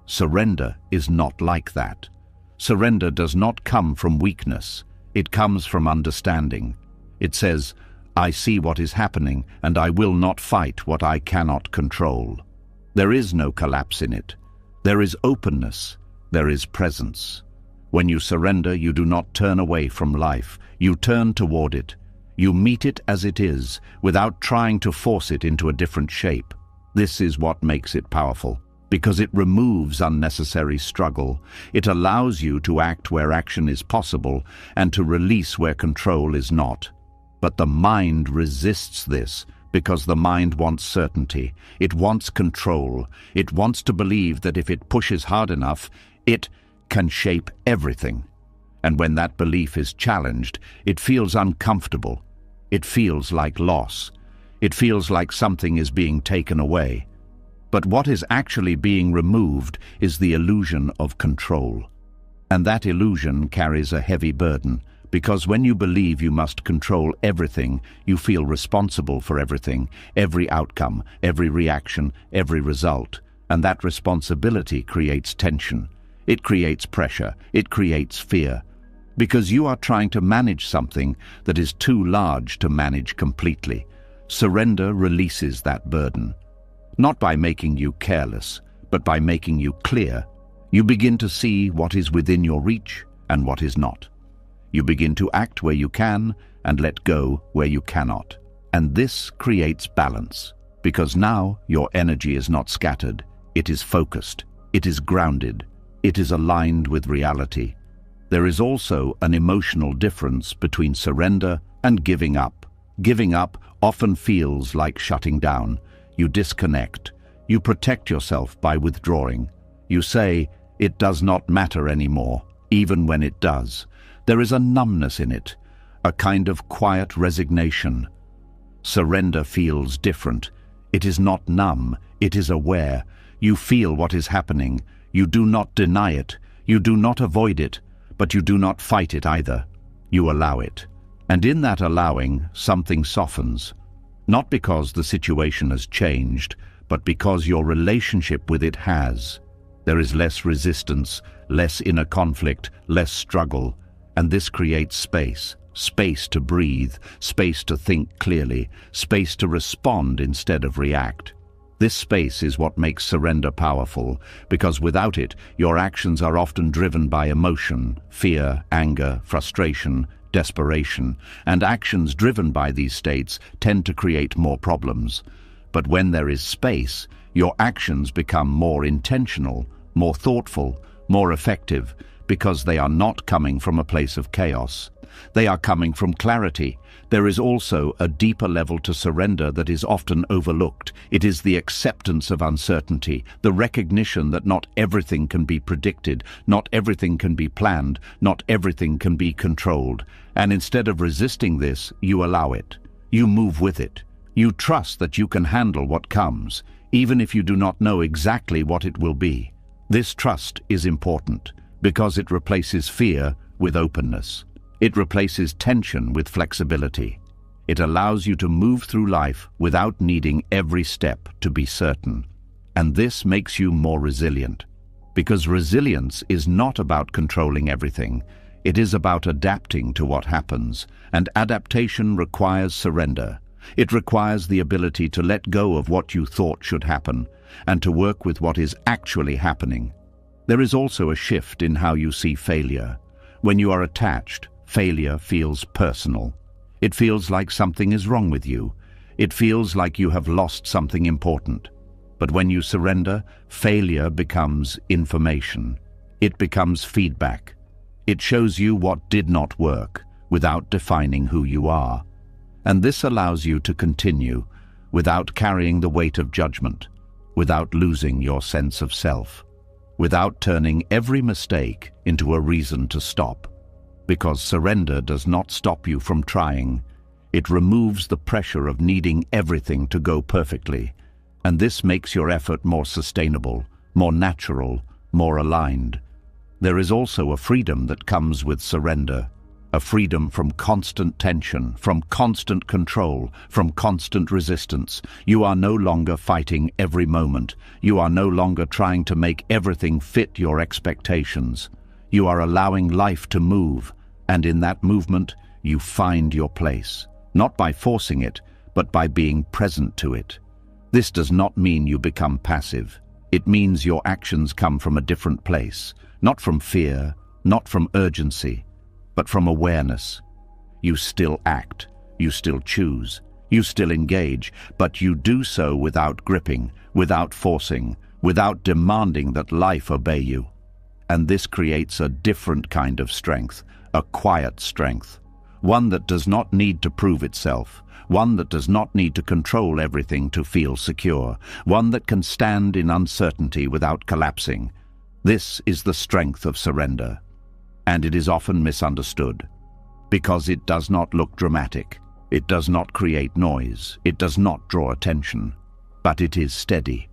Surrender is not like that. Surrender does not come from weakness. It comes from understanding. It says, "I see what is happening, and I will not fight what I cannot control." There is no collapse in it. There is openness. There is presence. When you surrender, you do not turn away from life. You turn toward it. You meet it as it is, without trying to force it into a different shape. This is what makes it powerful, because it removes unnecessary struggle. It allows you to act where action is possible and to release where control is not. But the mind resists this because the mind wants certainty. It wants control. It wants to believe that if it pushes hard enough, it can shape everything. And when that belief is challenged, it feels uncomfortable. It feels like loss. It feels like something is being taken away. But what is actually being removed is the illusion of control. And that illusion carries a heavy burden, because when you believe you must control everything, you feel responsible for everything, every outcome, every reaction, every result. And that responsibility creates tension. It creates pressure. It creates fear. Because you are trying to manage something that is too large to manage completely. Surrender releases that burden. Not by making you careless, but by making you clear. You begin to see what is within your reach and what is not. You begin to act where you can and let go where you cannot. And this creates balance, because now your energy is not scattered. It is focused. It is grounded. It is aligned with reality. There is also an emotional difference between surrender and giving up. Giving up often feels like shutting down. You disconnect. You protect yourself by withdrawing. You say, "It does not matter anymore," even when it does. There is a numbness in it, a kind of quiet resignation. Surrender feels different. It is not numb. It is aware. You feel what is happening. You do not deny it. You do not avoid it. But you do not fight it either. You allow it. And in that allowing, something softens. Not because the situation has changed, but because your relationship with it has. There is less resistance, less inner conflict, less struggle. And this creates space. Space to breathe, space to think clearly, space to respond instead of react. This space is what makes surrender powerful, because without it, your actions are often driven by emotion, fear, anger, frustration, desperation, and actions driven by these states tend to create more problems. But when there is space, your actions become more intentional, more thoughtful, more effective, because they are not coming from a place of chaos. They are coming from clarity. There is also a deeper level to surrender that is often overlooked. It is the acceptance of uncertainty, the recognition that not everything can be predicted, not everything can be planned, not everything can be controlled. And instead of resisting this, you allow it. You move with it. You trust that you can handle what comes, even if you do not know exactly what it will be. This trust is important because it replaces fear with openness. It replaces tension with flexibility. It allows you to move through life without needing every step to be certain. And this makes you more resilient. Because resilience is not about controlling everything. It is about adapting to what happens. And adaptation requires surrender. It requires the ability to let go of what you thought should happen and to work with what is actually happening. There is also a shift in how you see failure. When you are attached, failure feels personal. It feels like something is wrong with you. It feels like you have lost something important. But when you surrender, failure becomes information. It becomes feedback. It shows you what did not work without defining who you are. And this allows you to continue, without carrying the weight of judgment, without losing your sense of self, without turning every mistake into a reason to stop. Because surrender does not stop you from trying. It removes the pressure of needing everything to go perfectly, and this makes your effort more sustainable, more natural, more aligned. There is also a freedom that comes with surrender, a freedom from constant tension, from constant control, from constant resistance. You are no longer fighting every moment. You are no longer trying to make everything fit your expectations. You are allowing life to move, and in that movement, you find your place, not by forcing it, but by being present to it. This does not mean you become passive. It means your actions come from a different place, not from fear, not from urgency, but from awareness. You still act, you still choose, you still engage, but you do so without gripping, without forcing, without demanding that life obey you. And this creates a different kind of strength, a quiet strength, one that does not need to prove itself, one that does not need to control everything to feel secure, one that can stand in uncertainty without collapsing. This is the strength of surrender, and it is often misunderstood, because it does not look dramatic, it does not create noise, it does not draw attention, but it is steady.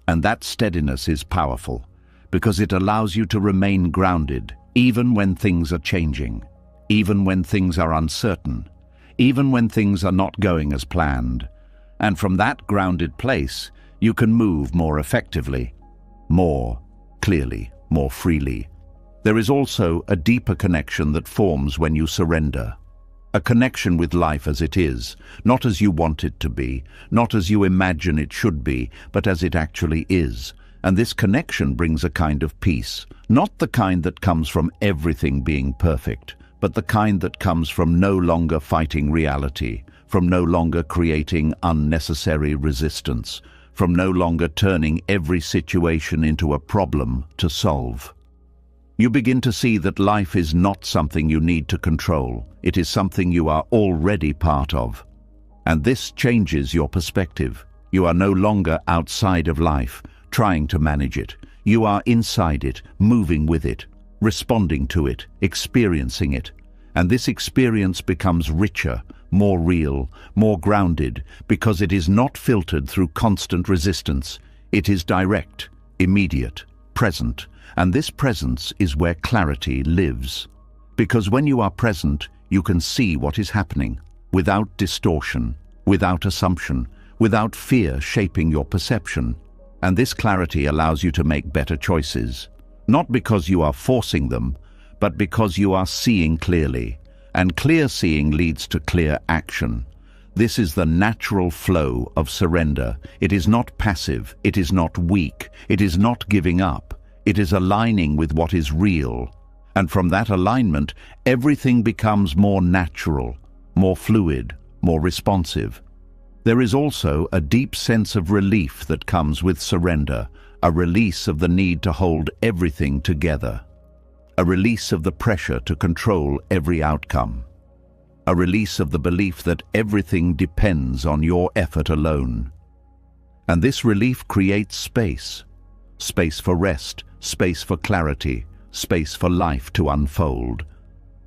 And that steadiness is powerful, because it allows you to remain grounded, even when things are changing, even when things are uncertain, even when things are not going as planned. And from that grounded place, you can move more effectively, more clearly, more freely. There is also a deeper connection that forms when you surrender. A connection with life as it is, not as you want it to be, not as you imagine it should be, but as it actually is. And this connection brings a kind of peace, not the kind that comes from everything being perfect, but the kind that comes from no longer fighting reality, from no longer creating unnecessary resistance, from no longer turning every situation into a problem to solve. You begin to see that life is not something you need to control. It is something you are already part of. And this changes your perspective. You are no longer outside of life, trying to manage it. You are inside it, moving with it, responding to it, experiencing it. And this experience becomes richer, more real, more grounded, because it is not filtered through constant resistance. It is direct, immediate, present. And this presence is where clarity lives. Because when you are present, you can see what is happening, without distortion, without assumption, without fear shaping your perception. And this clarity allows you to make better choices, not because you are forcing them, but because you are seeing clearly. And clear seeing leads to clear action. This is the natural flow of surrender. It is not passive, it is not weak, it is not giving up. It is aligning with what is real. And from that alignment, everything becomes more natural, more fluid, more responsive. There is also a deep sense of relief that comes with surrender, a release of the need to hold everything together, a release of the pressure to control every outcome, a release of the belief that everything depends on your effort alone. And this relief creates space. Space for rest, space for clarity, space for life to unfold,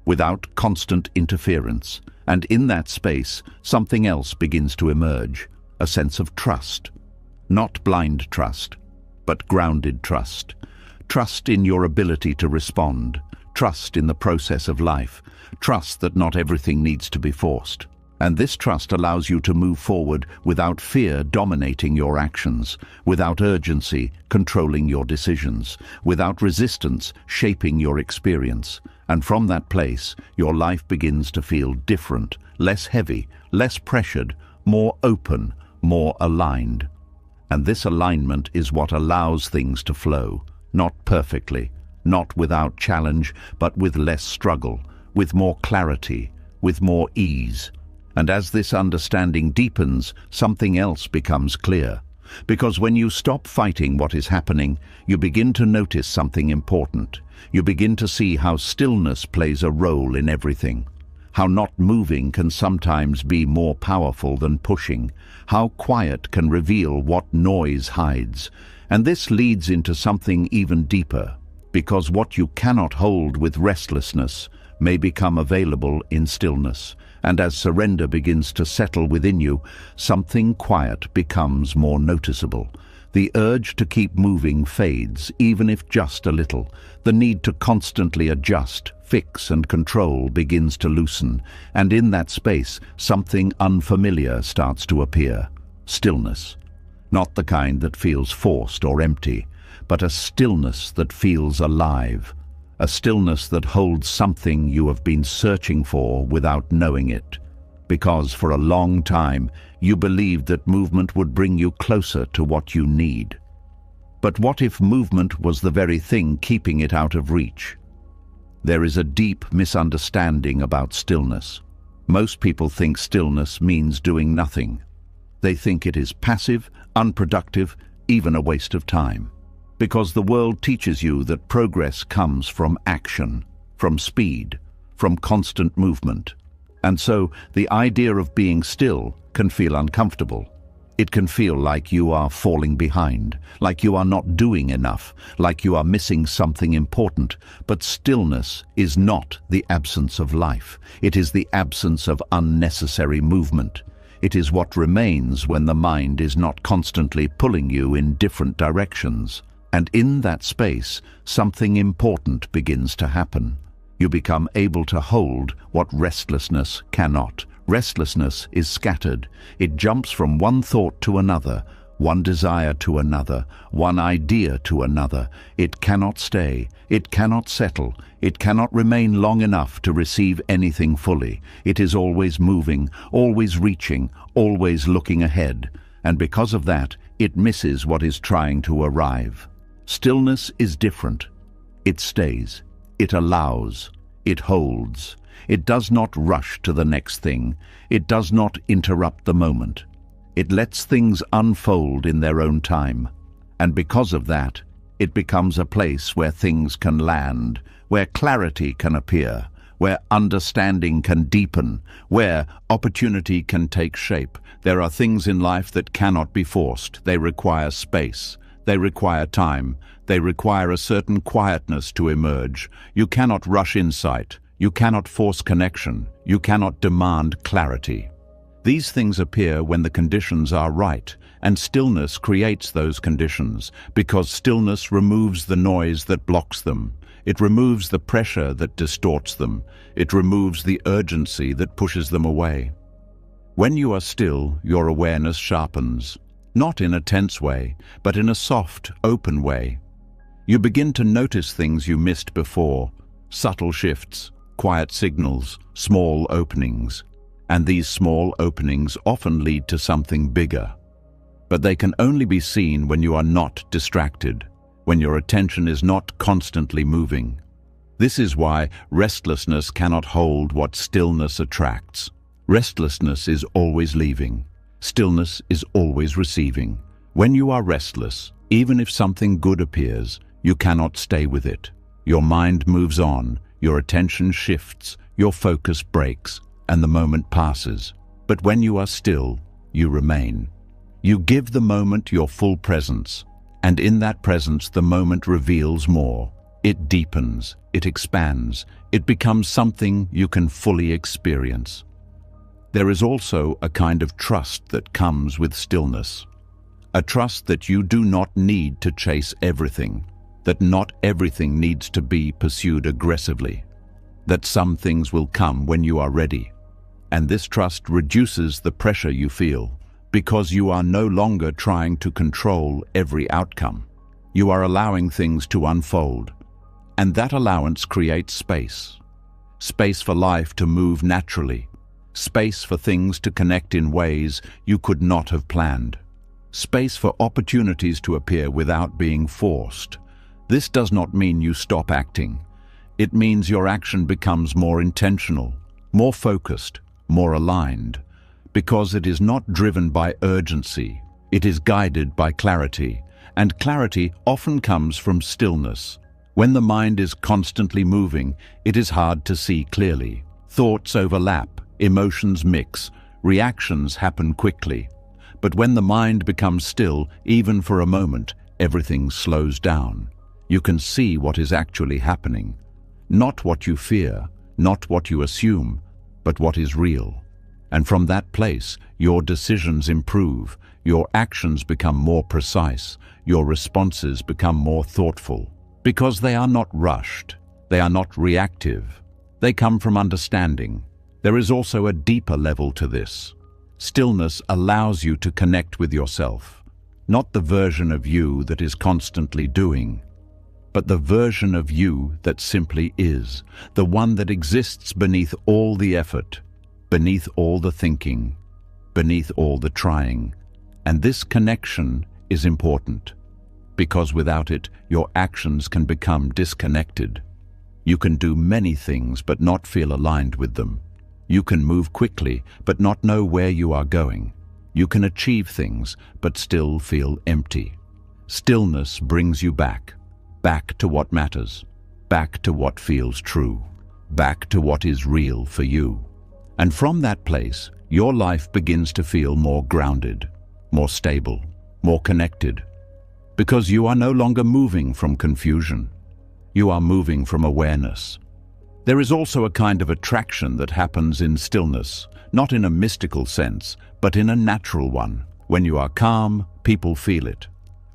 without constant interference. And in that space, something else begins to emerge, a sense of trust. Not blind trust, but grounded trust. Trust in your ability to respond, trust in the process of life, trust that not everything needs to be forced. And this trust allows you to move forward without fear dominating your actions, without urgency controlling your decisions, without resistance shaping your experience. And from that place, your life begins to feel different, less heavy, less pressured, more open, more aligned. And this alignment is what allows things to flow, not perfectly, not without challenge, but with less struggle, with more clarity, with more ease. And as this understanding deepens, something else becomes clear. Because when you stop fighting what is happening, you begin to notice something important. You begin to see how stillness plays a role in everything, how not moving can sometimes be more powerful than pushing, how quiet can reveal what noise hides. And this leads into something even deeper, because what you cannot hold with restlessness may become available in stillness. And as surrender begins to settle within you, something quiet becomes more noticeable. The urge to keep moving fades, even if just a little. The need to constantly adjust, fix, and control begins to loosen. And in that space, something unfamiliar starts to appear. Stillness. Not the kind that feels forced or empty, but a stillness that feels alive. A stillness that holds something you have been searching for without knowing it. Because for a long time, you believed that movement would bring you closer to what you need. But what if movement was the very thing keeping it out of reach? There is a deep misunderstanding about stillness. Most people think stillness means doing nothing. They think it is passive, unproductive, even a waste of time. Because the world teaches you that progress comes from action, from speed, from constant movement. And so the idea of being still can feel uncomfortable. It can feel like you are falling behind, like you are not doing enough, like you are missing something important. But stillness is not the absence of life. It is the absence of unnecessary movement. It is what remains when the mind is not constantly pulling you in different directions. And in that space, something important begins to happen. You become able to hold what restlessness cannot. Restlessness is scattered. It jumps from one thought to another, one desire to another, one idea to another. It cannot stay. It cannot settle. It cannot remain long enough to receive anything fully. It is always moving, always reaching, always looking ahead. And because of that, it misses what is trying to arrive. Stillness is different. It stays. It allows. It holds. It does not rush to the next thing. It does not interrupt the moment. It lets things unfold in their own time. And because of that, it becomes a place where things can land, where clarity can appear, where understanding can deepen, where opportunity can take shape. There are things in life that cannot be forced. They require space. They require time. They require a certain quietness to emerge. You cannot rush insight. You cannot force connection. You cannot demand clarity. These things appear when the conditions are right, and stillness creates those conditions, because stillness removes the noise that blocks them. It removes the pressure that distorts them. It removes the urgency that pushes them away. When you are still, your awareness sharpens. Not in a tense way, but in a soft, open way. You begin to notice things you missed before, subtle shifts, quiet signals, small openings. And these small openings often lead to something bigger. But they can only be seen when you are not distracted, when your attention is not constantly moving. This is why restlessness cannot hold what stillness attracts. Restlessness is always leaving. Stillness is always receiving. When you are restless, even if something good appears, you cannot stay with it. Your mind moves on, your attention shifts, your focus breaks, and the moment passes. But when you are still, you remain. You give the moment your full presence, and in that presence the moment reveals more. It deepens, it expands, it becomes something you can fully experience. There is also a kind of trust that comes with stillness. A trust that you do not need to chase everything, that not everything needs to be pursued aggressively, that some things will come when you are ready. And this trust reduces the pressure you feel, because you are no longer trying to control every outcome. You are allowing things to unfold, and that allowance creates space. Space for life to move naturally. Space for things to connect in ways you could not have planned. Space for opportunities to appear without being forced. This does not mean you stop acting. It means your action becomes more intentional, more focused, more aligned, because it is not driven by urgency. It is guided by clarity, and clarity often comes from stillness. When the mind is constantly moving, it is hard to see clearly. Thoughts overlap, emotions mix, reactions happen quickly. But when the mind becomes still, even for a moment, everything slows down. You can see what is actually happening. Not what you fear, not what you assume, but what is real. And from that place, your decisions improve, your actions become more precise, your responses become more thoughtful. Because they are not rushed, they are not reactive. They come from understanding. There is also a deeper level to this. Stillness allows you to connect with yourself, not the version of you that is constantly doing, but the version of you that simply is, the one that exists beneath all the effort, beneath all the thinking, beneath all the trying. And this connection is important, because without it, your actions can become disconnected. You can do many things but not feel aligned with them. You can move quickly but not know where you are going. You can achieve things but still feel empty. Stillness brings you back to what matters, back to what feels true, back to what is real for you. And from that place, your life begins to feel more grounded, more stable, more connected, because you are no longer moving from confusion. You are moving from awareness. There is also a kind of attraction that happens in stillness, not in a mystical sense, but in a natural one. When you are calm, people feel it.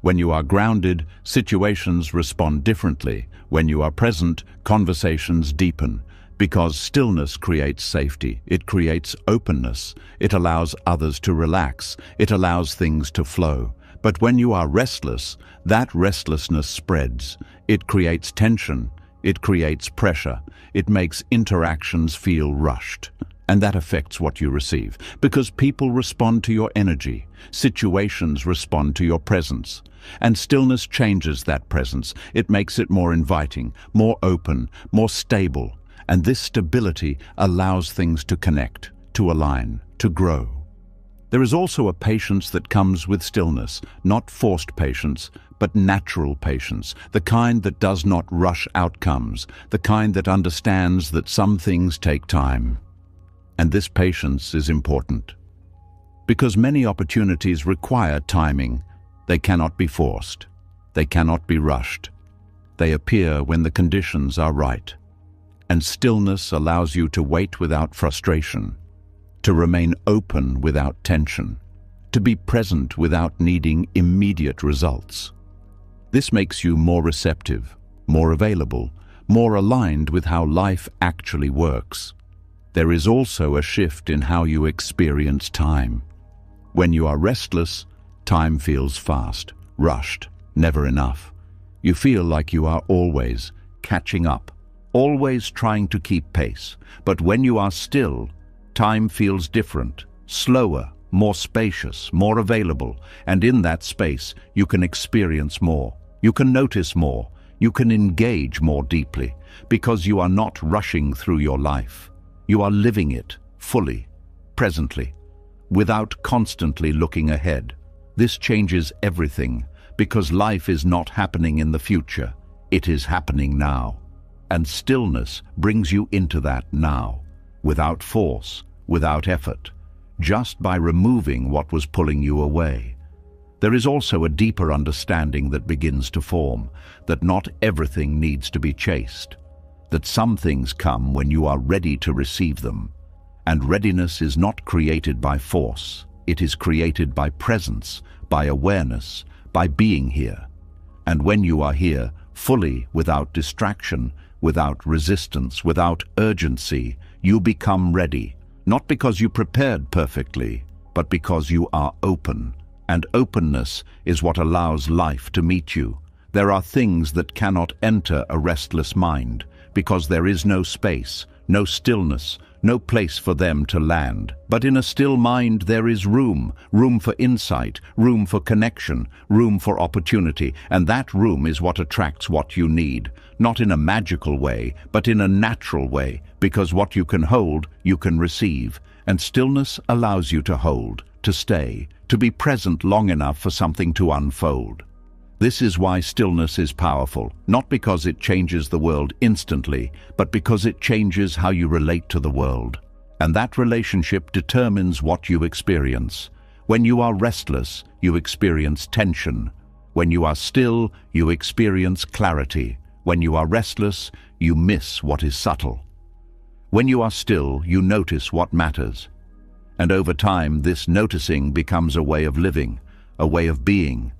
When you are grounded, situations respond differently. When you are present, conversations deepen. Because stillness creates safety, it creates openness, it allows others to relax, it allows things to flow. But when you are restless, that restlessness spreads. It creates tension, it creates pressure, it makes interactions feel rushed. And that affects what you receive, because people respond to your energy, situations respond to your presence. And stillness changes that presence. It makes it more inviting, more open, more stable. And this stability allows things to connect, to align, to grow. There is also a patience that comes with stillness, not forced patience, but natural patience, the kind that does not rush outcomes, the kind that understands that some things take time. And this patience is important, because many opportunities require timing. They cannot be forced. They cannot be rushed. They appear when the conditions are right. And stillness allows you to wait without frustration, to remain open without tension, to be present without needing immediate results. This makes you more receptive, more available, more aligned with how life actually works. There is also a shift in how you experience time. When you are restless, time feels fast, rushed, never enough. You feel like you are always catching up, always trying to keep pace. But when you are still, time feels different, slower, more spacious, more available. And in that space, you can experience more. You can notice more. You can engage more deeply, because you are not rushing through your life. You are living it fully, presently, without constantly looking ahead. This changes everything, because life is not happening in the future. It is happening now. And stillness brings you into that now, without force, without effort, just by removing what was pulling you away. There is also a deeper understanding that begins to form, that not everything needs to be chased, that some things come when you are ready to receive them. And readiness is not created by force. It is created by presence, by awareness, by being here. And when you are here, fully, without distraction, without resistance, without urgency, you become ready, not because you prepared perfectly, but because you are open. And openness is what allows life to meet you. There are things that cannot enter a restless mind, because there is no space, no stillness, no place for them to land. But in a still mind there is room for insight, room for connection, room for opportunity, and that room is what attracts what you need, not in a magical way, but in a natural way, because what you can hold, you can receive, and stillness allows you to hold, to stay, to be present long enough for something to unfold. This is why stillness is powerful, not because it changes the world instantly, but because it changes how you relate to the world. And that relationship determines what you experience. When you are restless, you experience tension. When you are still, you experience clarity. When you are restless, you miss what is subtle. When you are still, you notice what matters. And over time, this noticing becomes a way of living, a way of being,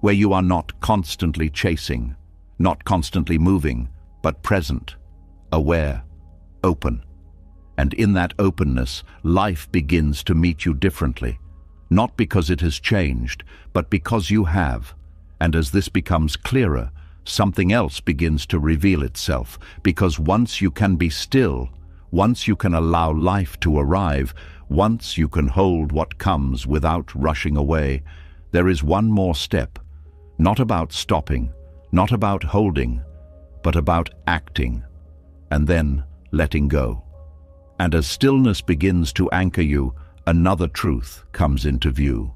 where you are not constantly chasing, not constantly moving, but present, aware, open. And in that openness, life begins to meet you differently, not because it has changed, but because you have. And as this becomes clearer, something else begins to reveal itself, because once you can be still, once you can allow life to arrive, once you can hold what comes without rushing away, there is one more step. Not about stopping, not about holding, but about acting, and then letting go. And as stillness begins to anchor you, another truth comes into view.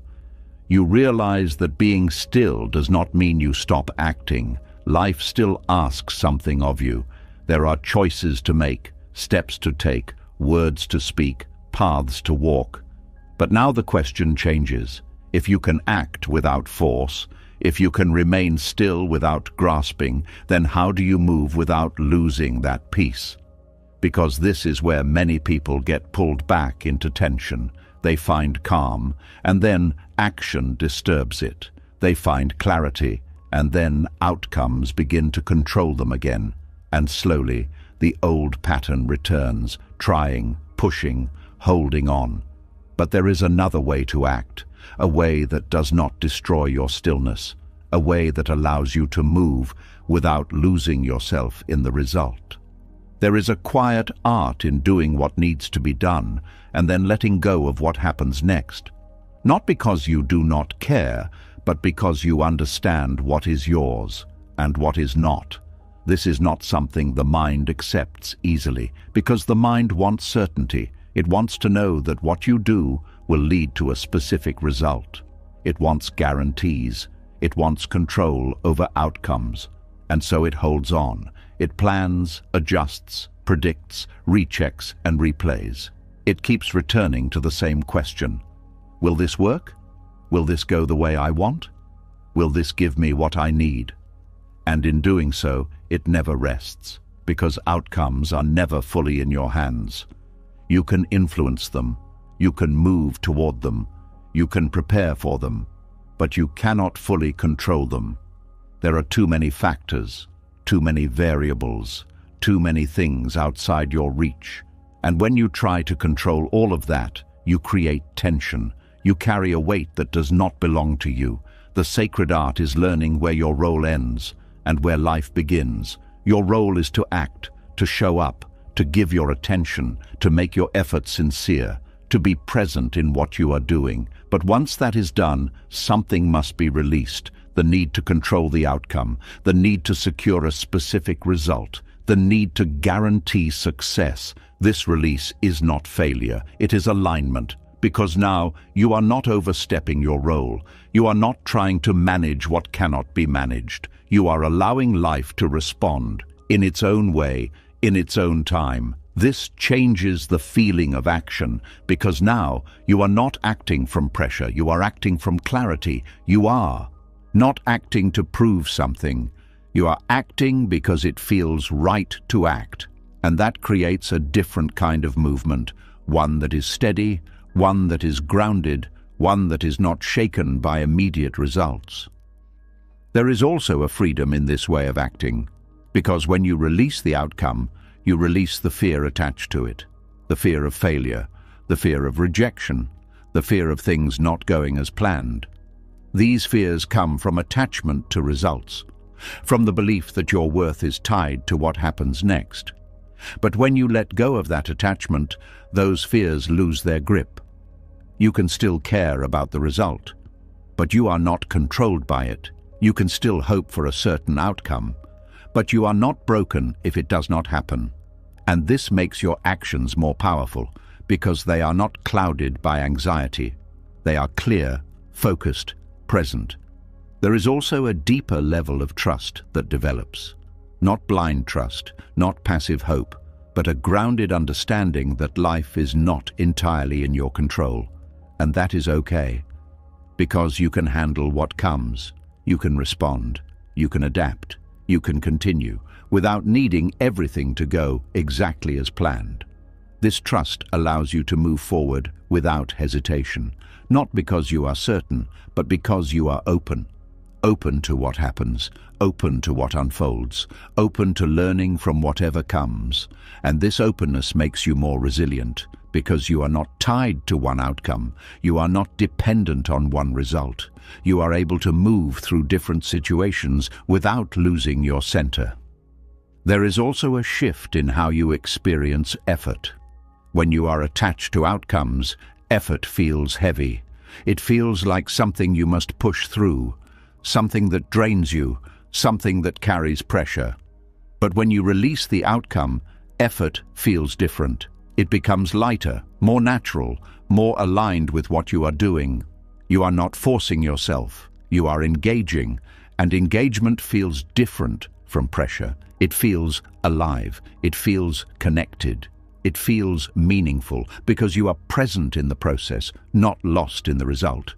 You realize that being still does not mean you stop acting. Life still asks something of you. There are choices to make, steps to take, words to speak, paths to walk. But now the question changes. If you can act without force, if you can remain still without grasping, then how do you move without losing that peace? Because this is where many people get pulled back into tension. They find calm, and then action disturbs it. They find clarity, and then outcomes begin to control them again. And slowly, the old pattern returns, trying, pushing, holding on. But there is another way to act, a way that does not destroy your stillness, a way that allows you to move without losing yourself in the result. There is a quiet art in doing what needs to be done and then letting go of what happens next. Not because you do not care, but because you understand what is yours and what is not. This is not something the mind accepts easily, because the mind wants certainty. It wants to know that what you do will lead to a specific result. It wants guarantees. It wants control over outcomes. And so it holds on. It plans, adjusts, predicts, rechecks, and replays. It keeps returning to the same question. Will this work? Will this go the way I want? Will this give me what I need? And in doing so, it never rests, because outcomes are never fully in your hands. You can influence them. You can move toward them. You can prepare for them. But you cannot fully control them. There are too many factors, too many variables, too many things outside your reach. And when you try to control all of that, you create tension. You carry a weight that does not belong to you. The sacred art is learning where your role ends and where life begins. Your role is to act, to show up, to give your attention, to make your effort sincere, to be present in what you are doing. But once that is done, something must be released. The need to control the outcome, the need to secure a specific result, the need to guarantee success. This release is not failure, it is alignment. Because now you are not overstepping your role. You are not trying to manage what cannot be managed. You are allowing life to respond in its own way, in its own time. This changes the feeling of action, because now you are not acting from pressure. You are acting from clarity. You are not acting to prove something. You are acting because it feels right to act. And that creates a different kind of movement, one that is steady, one that is grounded, one that is not shaken by immediate results. There is also a freedom in this way of acting, because when you release the outcome, you release the fear attached to it, the fear of failure, the fear of rejection, the fear of things not going as planned. These fears come from attachment to results, from the belief that your worth is tied to what happens next. But when you let go of that attachment, those fears lose their grip. You can still care about the result, but you are not controlled by it. You can still hope for a certain outcome, but you are not broken if it does not happen. And this makes your actions more powerful, because they are not clouded by anxiety. They are clear, focused, present. There is also a deeper level of trust that develops. Not blind trust, not passive hope, but a grounded understanding that life is not entirely in your control. And that is okay, because you can handle what comes, you can respond, you can adapt, you can continue, without needing everything to go exactly as planned. This trust allows you to move forward without hesitation, not because you are certain, but because you are open. Open to what happens, open to what unfolds, open to learning from whatever comes. And this openness makes you more resilient, because you are not tied to one outcome, you are not dependent on one result. You are able to move through different situations without losing your center. There is also a shift in how you experience effort. When you are attached to outcomes, effort feels heavy. It feels like something you must push through, something that drains you, something that carries pressure. But when you release the outcome, effort feels different. It becomes lighter, more natural, more aligned with what you are doing. You are not forcing yourself, you are engaging, and engagement feels different from pressure. It feels alive, it feels connected, it feels meaningful, because you are present in the process, not lost in the result.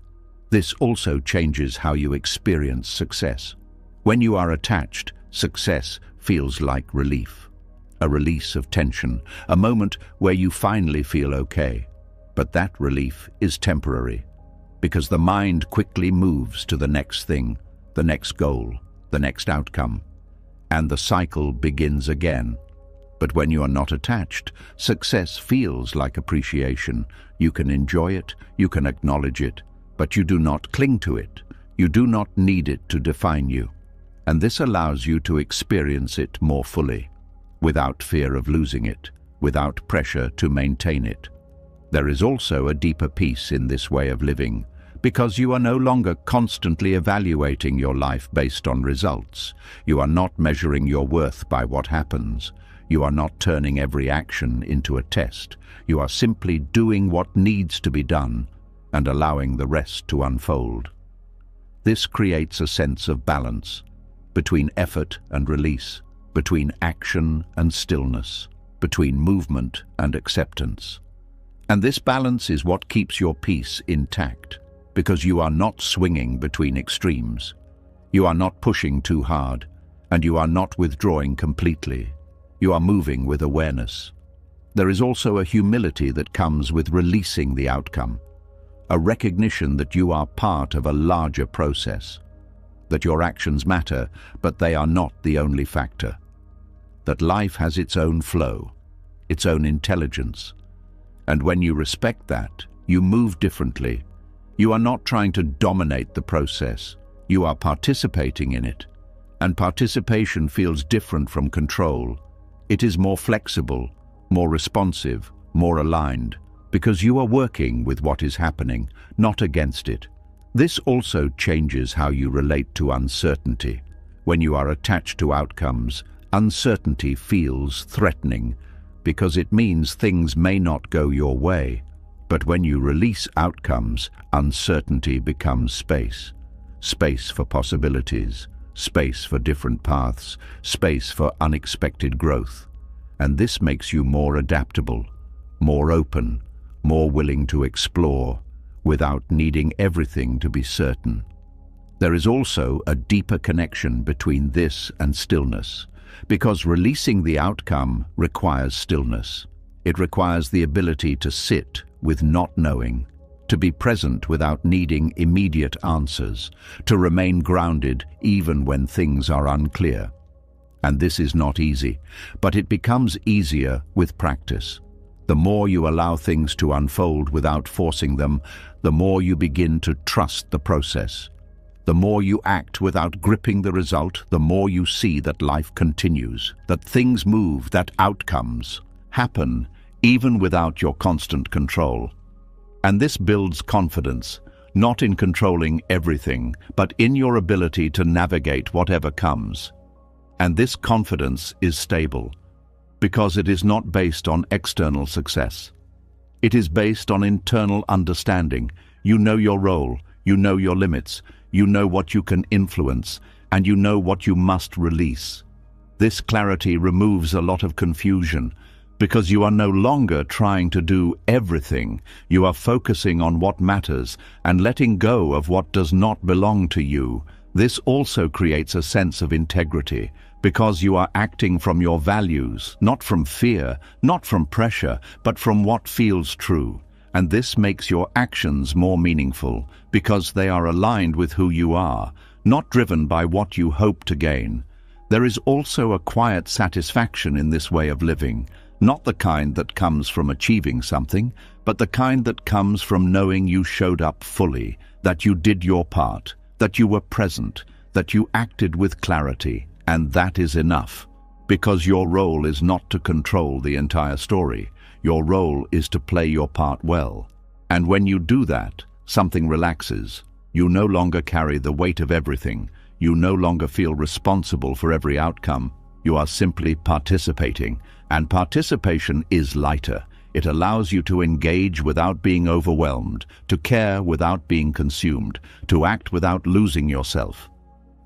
This also changes how you experience success. When you are attached, success feels like relief. A release of tension, a moment where you finally feel okay. But that relief is temporary, because the mind quickly moves to the next thing, the next goal, the next outcome, and the cycle begins again. But when you are not attached, success feels like appreciation. You can enjoy it, you can acknowledge it, but you do not cling to it. You do not need it to define you. And this allows you to experience it more fully, without fear of losing it, without pressure to maintain it. There is also a deeper peace in this way of living, because you are no longer constantly evaluating your life based on results. You are not measuring your worth by what happens. You are not turning every action into a test. You are simply doing what needs to be done and allowing the rest to unfold. This creates a sense of balance between effort and release, between action and stillness, between movement and acceptance. And this balance is what keeps your peace intact, because you are not swinging between extremes. You are not pushing too hard, and you are not withdrawing completely. You are moving with awareness. There is also a humility that comes with releasing the outcome, a recognition that you are part of a larger process, that your actions matter, but they are not the only factor, that life has its own flow, its own intelligence. And when you respect that, you move differently. You are not trying to dominate the process. You are participating in it. And participation feels different from control. It is more flexible, more responsive, more aligned, because you are working with what is happening, not against it. This also changes how you relate to uncertainty. When you are attached to outcomes, uncertainty feels threatening, because it means things may not go your way. But when you release outcomes, uncertainty becomes space. Space for possibilities, space for different paths, space for unexpected growth. And this makes you more adaptable, more open, more willing to explore, without needing everything to be certain. There is also a deeper connection between this and stillness, because releasing the outcome requires stillness. It requires the ability to sit with not knowing, to be present without needing immediate answers, to remain grounded even when things are unclear. And this is not easy, but it becomes easier with practice. The more you allow things to unfold without forcing them, the more you begin to trust the process. The more you act without gripping the result, the more you see that life continues, that things move, that outcomes happen, even without your constant control. And this builds confidence, not in controlling everything, but in your ability to navigate whatever comes. And this confidence is stable, because it is not based on external success. It is based on internal understanding. You know your role, you know your limits, you know what you can influence, and you know what you must release. This clarity removes a lot of confusion, because you are no longer trying to do everything. You are focusing on what matters and letting go of what does not belong to you. This also creates a sense of integrity, because you are acting from your values, not from fear, not from pressure, but from what feels true. And this makes your actions more meaningful, because they are aligned with who you are, not driven by what you hope to gain. There is also a quiet satisfaction in this way of living, not the kind that comes from achieving something, but the kind that comes from knowing you showed up fully, that you did your part, that you were present, that you acted with clarity. And that is enough, because your role is not to control the entire story. Your role is to play your part well. And when you do that, something relaxes. You no longer carry the weight of everything. You no longer feel responsible for every outcome. You are simply participating, and participation is lighter. It allows you to engage without being overwhelmed, to care without being consumed, to act without losing yourself.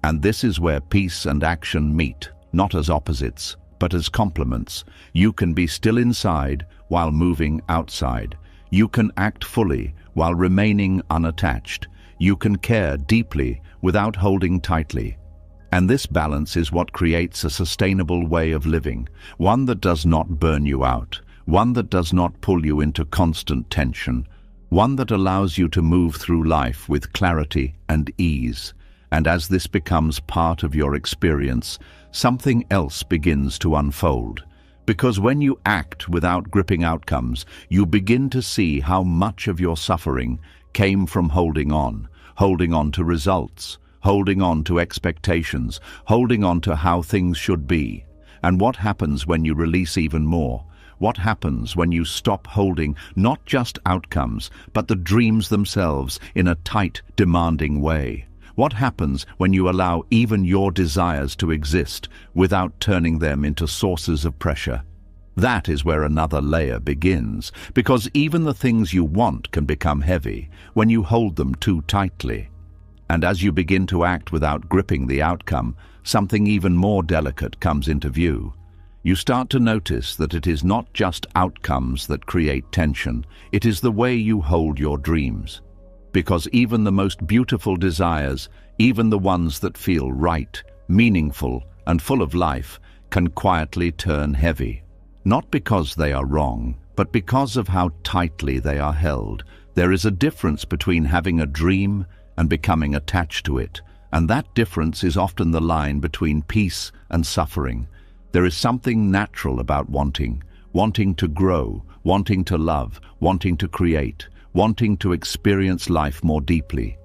And this is where peace and action meet, not as opposites, but as complements. You can be still inside while moving outside. You can act fully while remaining unattached. You can care deeply without holding tightly. And this balance is what creates a sustainable way of living, one that does not burn you out, one that does not pull you into constant tension, one that allows you to move through life with clarity and ease. And as this becomes part of your experience, something else begins to unfold. Because when you act without gripping outcomes, you begin to see how much of your suffering came from holding on to results, holding on to expectations, holding on to how things should be. And what happens when you release even more? What happens when you stop holding not just outcomes, but the dreams themselves in a tight, demanding way? What happens when you allow even your desires to exist without turning them into sources of pressure? That is where another layer begins, because even the things you want can become heavy when you hold them too tightly. And as you begin to act without gripping the outcome, something even more delicate comes into view. You start to notice that it is not just outcomes that create tension, it is the way you hold your dreams. Because even the most beautiful desires, even the ones that feel right, meaningful, and full of life, can quietly turn heavy. Not because they are wrong, but because of how tightly they are held. There is a difference between having a dream and becoming attached to it, and that difference is often the line between peace and suffering. There is something natural about wanting to grow, wanting to love, wanting to create, wanting to experience life more deeply.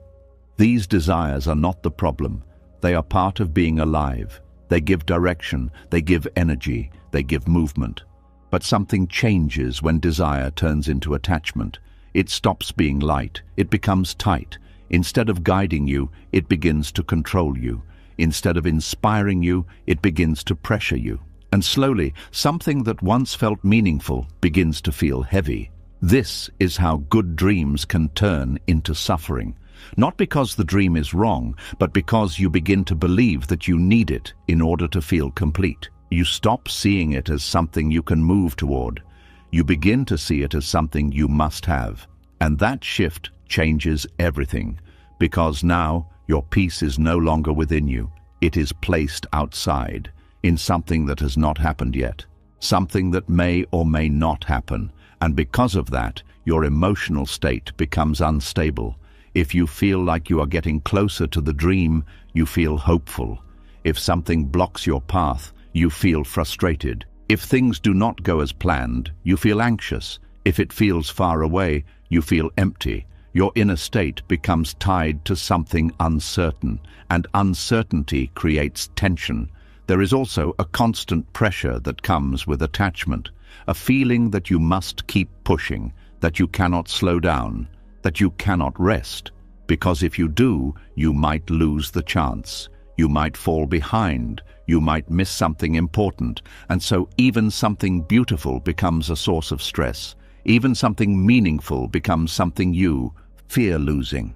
These desires are not the problem. They are part of being alive. They give direction, they give energy, they give movement. But something changes when desire turns into attachment. It stops being light, it becomes tight. Instead of guiding you, it begins to control you. Instead of inspiring you, it begins to pressure you. And slowly, something that once felt meaningful begins to feel heavy. This is how good dreams can turn into suffering. Not because the dream is wrong, but because you begin to believe that you need it in order to feel complete. You stop seeing it as something you can move toward. You begin to see it as something you must have. And that shift changes everything, because now your peace is no longer within you. It is placed outside, in something that has not happened yet, something that may or may not happen. And because of that, your emotional state becomes unstable. If you feel like you are getting closer to the dream, you feel hopeful. If something blocks your path, you feel frustrated. If things do not go as planned, you feel anxious. If it feels far away, you feel empty. Your inner state becomes tied to something uncertain, and uncertainty creates tension. There is also a constant pressure that comes with attachment, a feeling that you must keep pushing, that you cannot slow down, that you cannot rest, because if you do, you might lose the chance. You might fall behind, you might miss something important, and so even something beautiful becomes a source of stress. Even something meaningful becomes something you fear losing.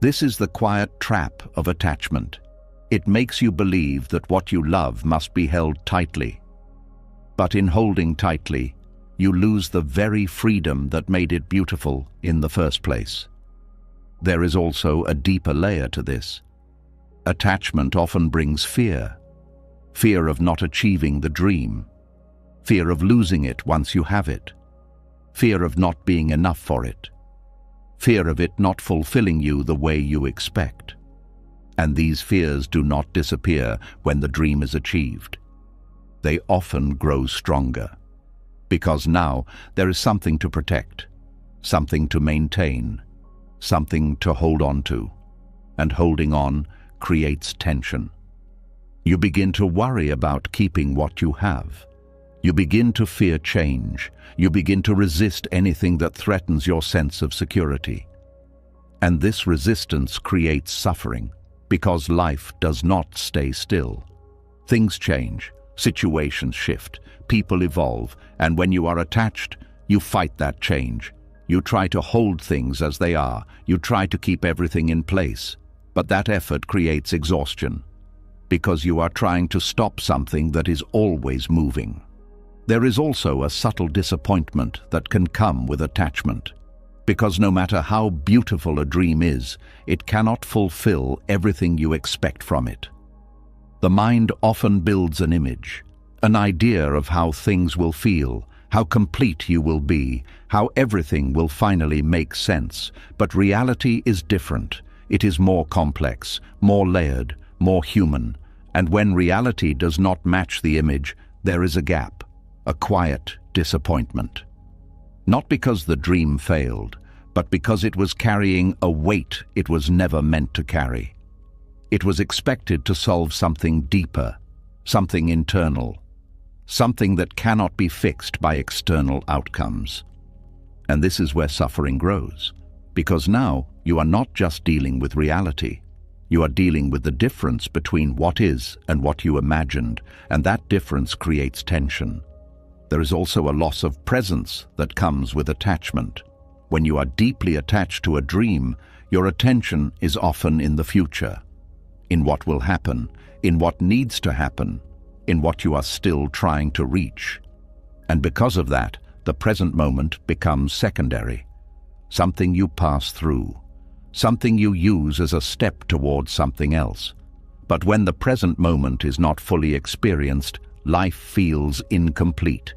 This is the quiet trap of attachment. It makes you believe that what you love must be held tightly. But in holding tightly, you lose the very freedom that made it beautiful in the first place. There is also a deeper layer to this. Attachment often brings fear. Fear of not achieving the dream. Fear of losing it once you have it. Fear of not being enough for it. Fear of it not fulfilling you the way you expect. And these fears do not disappear when the dream is achieved. They often grow stronger. Because now there is something to protect, something to maintain, something to hold on to. And holding on creates tension. You begin to worry about keeping what you have. You begin to fear change. You begin to resist anything that threatens your sense of security. And this resistance creates suffering, because life does not stay still. Things change, situations shift, people evolve, and when you are attached, you fight that change. You try to hold things as they are. You try to keep everything in place. But that effort creates exhaustion, because you are trying to stop something that is always moving. There is also a subtle disappointment that can come with attachment, because no matter how beautiful a dream is, it cannot fulfill everything you expect from it. The mind often builds an image, an idea of how things will feel, how complete you will be, how everything will finally make sense. But reality is different. It is more complex, more layered, more human. And when reality does not match the image, there is a gap, a quiet disappointment. Not because the dream failed, but because it was carrying a weight it was never meant to carry. It was expected to solve something deeper, something internal, something that cannot be fixed by external outcomes. And this is where suffering grows, because now you are not just dealing with reality. You are dealing with the difference between what is and what you imagined, and that difference creates tension. There is also a loss of presence that comes with attachment. When you are deeply attached to a dream, your attention is often in the future, in what will happen, in what needs to happen, in what you are still trying to reach. And because of that, the present moment becomes secondary, something you pass through, something you use as a step towards something else. But when the present moment is not fully experienced, life feels incomplete,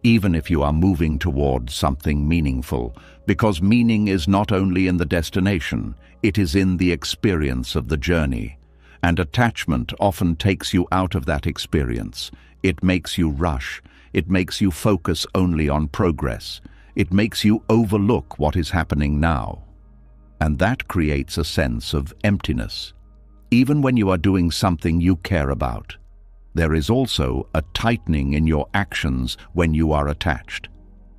even if you are moving towards something meaningful, because meaning is not only in the destination, it is in the experience of the journey. And attachment often takes you out of that experience. It makes you rush. It makes you focus only on progress. It makes you overlook what is happening now. And that creates a sense of emptiness. Even when you are doing something you care about, there is also a tightening in your actions when you are attached.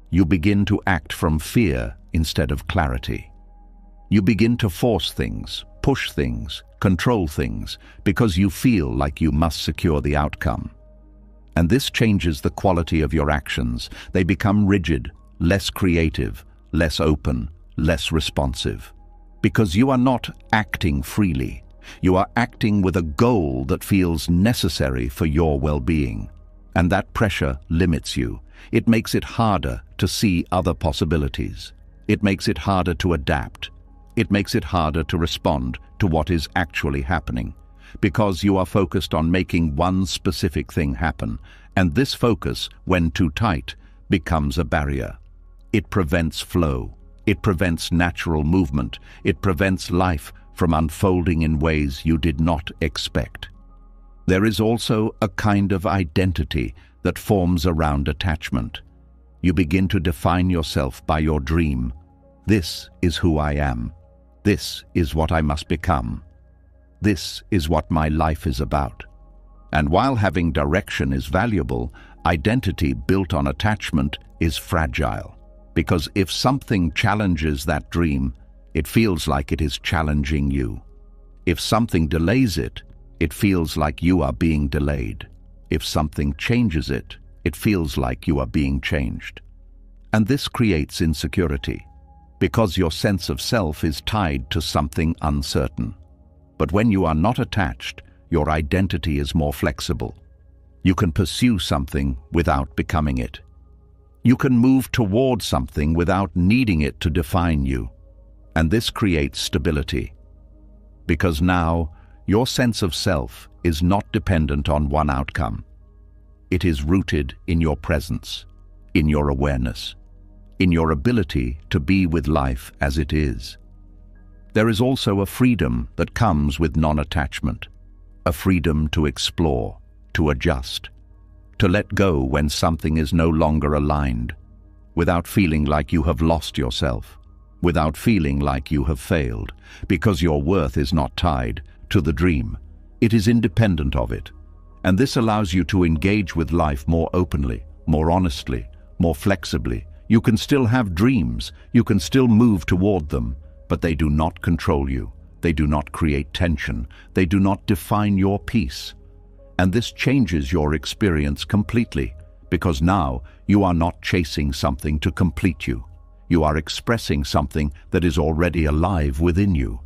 You begin to act from fear instead of clarity. You begin to force things, push things, control things, because you feel like you must secure the outcome. And this changes the quality of your actions. They become rigid, less creative, less open, less responsive. Because you are not acting freely. You are acting with a goal that feels necessary for your well-being. And that pressure limits you. It makes it harder to see other possibilities. It makes it harder to adapt. It makes it harder to respond to what is actually happening, because you are focused on making one specific thing happen, and this focus, when too tight, becomes a barrier. It prevents flow. It prevents natural movement. It prevents life from unfolding in ways you did not expect. There is also a kind of identity that forms around attachment. You begin to define yourself by your dream. This is who I am. This is what I must become. This is what my life is about. And while having direction is valuable, identity built on attachment is fragile. Because if something challenges that dream, it feels like it is challenging you. If something delays it, it feels like you are being delayed. If something changes it, it feels like you are being changed. And this creates insecurity. because your sense of self is tied to something uncertain. But when you are not attached, your identity is more flexible. You can pursue something without becoming it. You can move toward something without needing it to define you. And this creates stability. Because now, your sense of self is not dependent on one outcome. It is rooted in your presence, in your awareness, in your ability to be with life as it is. There is also a freedom that comes with non-attachment, a freedom to explore, to adjust, to let go when something is no longer aligned, without feeling like you have lost yourself, without feeling like you have failed, because your worth is not tied to the dream. It is independent of it. And this allows you to engage with life more openly, more honestly, more flexibly. You can still have dreams, you can still move toward them, but they do not control you. They do not create tension. They do not define your peace. And this changes your experience completely, because now you are not chasing something to complete you. You are expressing something that is already alive within you.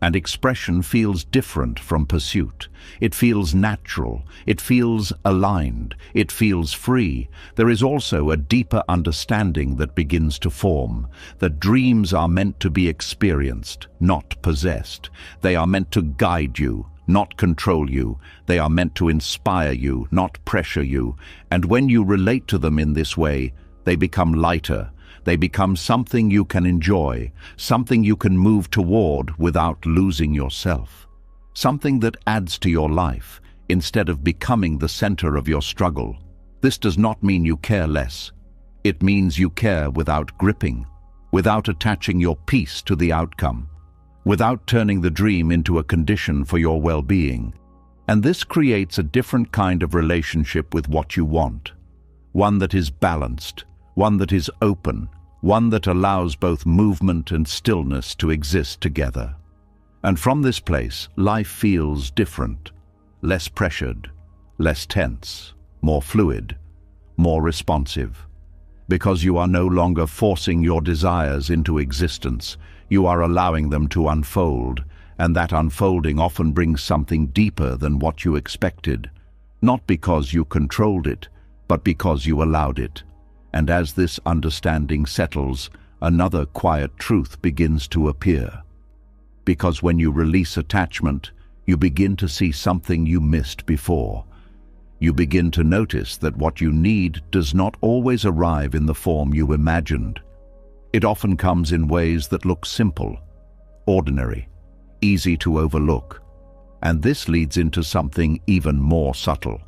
And expression feels different from pursuit. It feels natural. It feels aligned. It feels free. There is also a deeper understanding that begins to form, that dreams are meant to be experienced, not possessed. They are meant to guide you, not control you. They are meant to inspire you, not pressure you. And when you relate to them in this way, they become lighter. They become something you can enjoy, something you can move toward without losing yourself. Something that adds to your life, instead of becoming the center of your struggle. This does not mean you care less. It means you care without gripping, without attaching your peace to the outcome, without turning the dream into a condition for your well-being. And this creates a different kind of relationship with what you want. One that is balanced, one that is open, one that allows both movement and stillness to exist together. And from this place, life feels different, less pressured, less tense, more fluid, more responsive. Because you are no longer forcing your desires into existence, you are allowing them to unfold, and that unfolding often brings something deeper than what you expected, not because you controlled it, but because you allowed it. And as this understanding settles, another quiet truth begins to appear. Because when you release attachment, you begin to see something you missed before. You begin to notice that what you need does not always arrive in the form you imagined. It often comes in ways that look simple, ordinary, easy to overlook. And this leads into something even more subtle.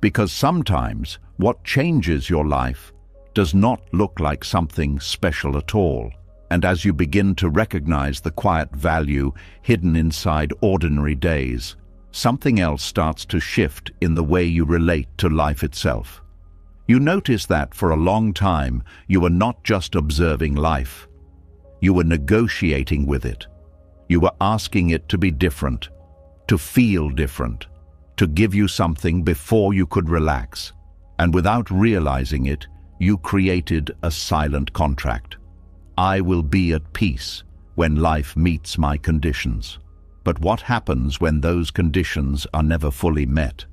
Because sometimes what changes your life does not look like something special at all. And as you begin to recognize the quiet value hidden inside ordinary days, something else starts to shift in the way you relate to life itself. You notice that for a long time, you were not just observing life. You were negotiating with it. You were asking it to be different, to feel different, to give you something before you could relax. And without realizing it, you created a silent contract. I will be at peace when life meets my conditions. But what happens when those conditions are never fully met?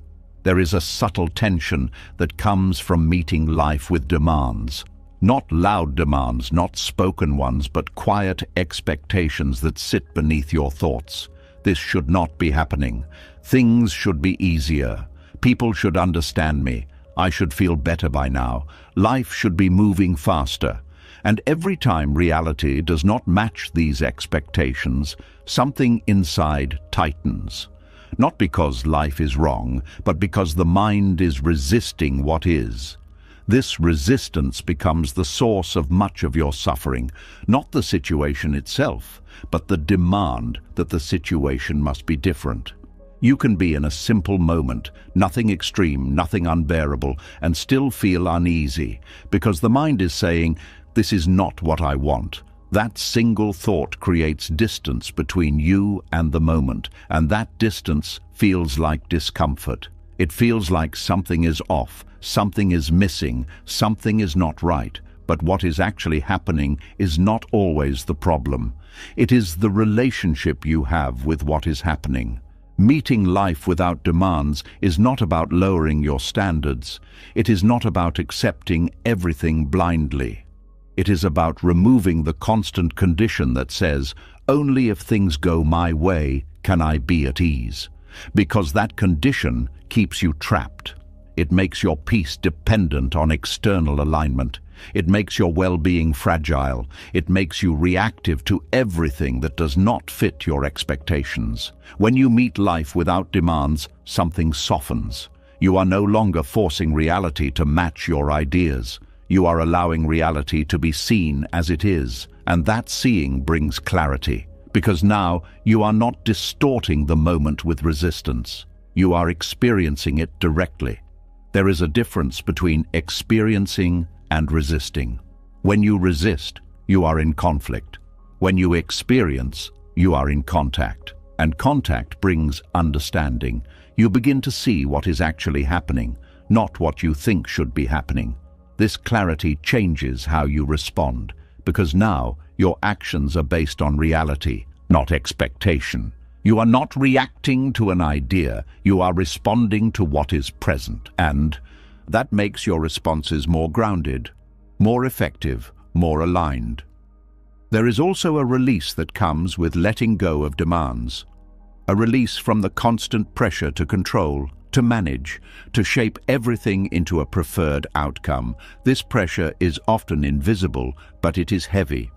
There is a subtle tension that comes from meeting life with demands. Not loud demands, not spoken ones, but quiet expectations that sit beneath your thoughts. This should not be happening. Things should be easier. People should understand me. I should feel better by now. Life should be moving faster. And every time reality does not match these expectations, something inside tightens. Not because life is wrong, but because the mind is resisting what is. This resistance becomes the source of much of your suffering, not the situation itself, but the demand that the situation must be different. You can be in a simple moment, nothing extreme, nothing unbearable, and still feel uneasy, because the mind is saying, "This is not what I want." That single thought creates distance between you and the moment, and that distance feels like discomfort. It feels like something is off, something is missing, something is not right. But what is actually happening is not always the problem. It is the relationship you have with what is happening. Meeting life without demands is not about lowering your standards. It is not about accepting everything blindly. It is about removing the constant condition that says, only if things go my way can I be at ease. Because that condition keeps you trapped. It makes your peace dependent on external alignment. It makes your well-being fragile. It makes you reactive to everything that does not fit your expectations. When you meet life without demands, something softens. You are no longer forcing reality to match your ideas. You are allowing reality to be seen as it is, and that seeing brings clarity. Because now you are not distorting the moment with resistance. You are experiencing it directly. There is a difference between experiencing and resisting. When you resist, you are in conflict. When you experience, you are in contact. And contact brings understanding. You begin to see what is actually happening, not what you think should be happening. This clarity changes how you respond, because now your actions are based on reality, not expectation. You are not reacting to an idea, you are responding to what is present, and that makes your responses more grounded, more effective, more aligned. There is also a release that comes with letting go of demands, a release from the constant pressure to control, to manage, to shape everything into a preferred outcome. This pressure is often invisible, but it is heavy.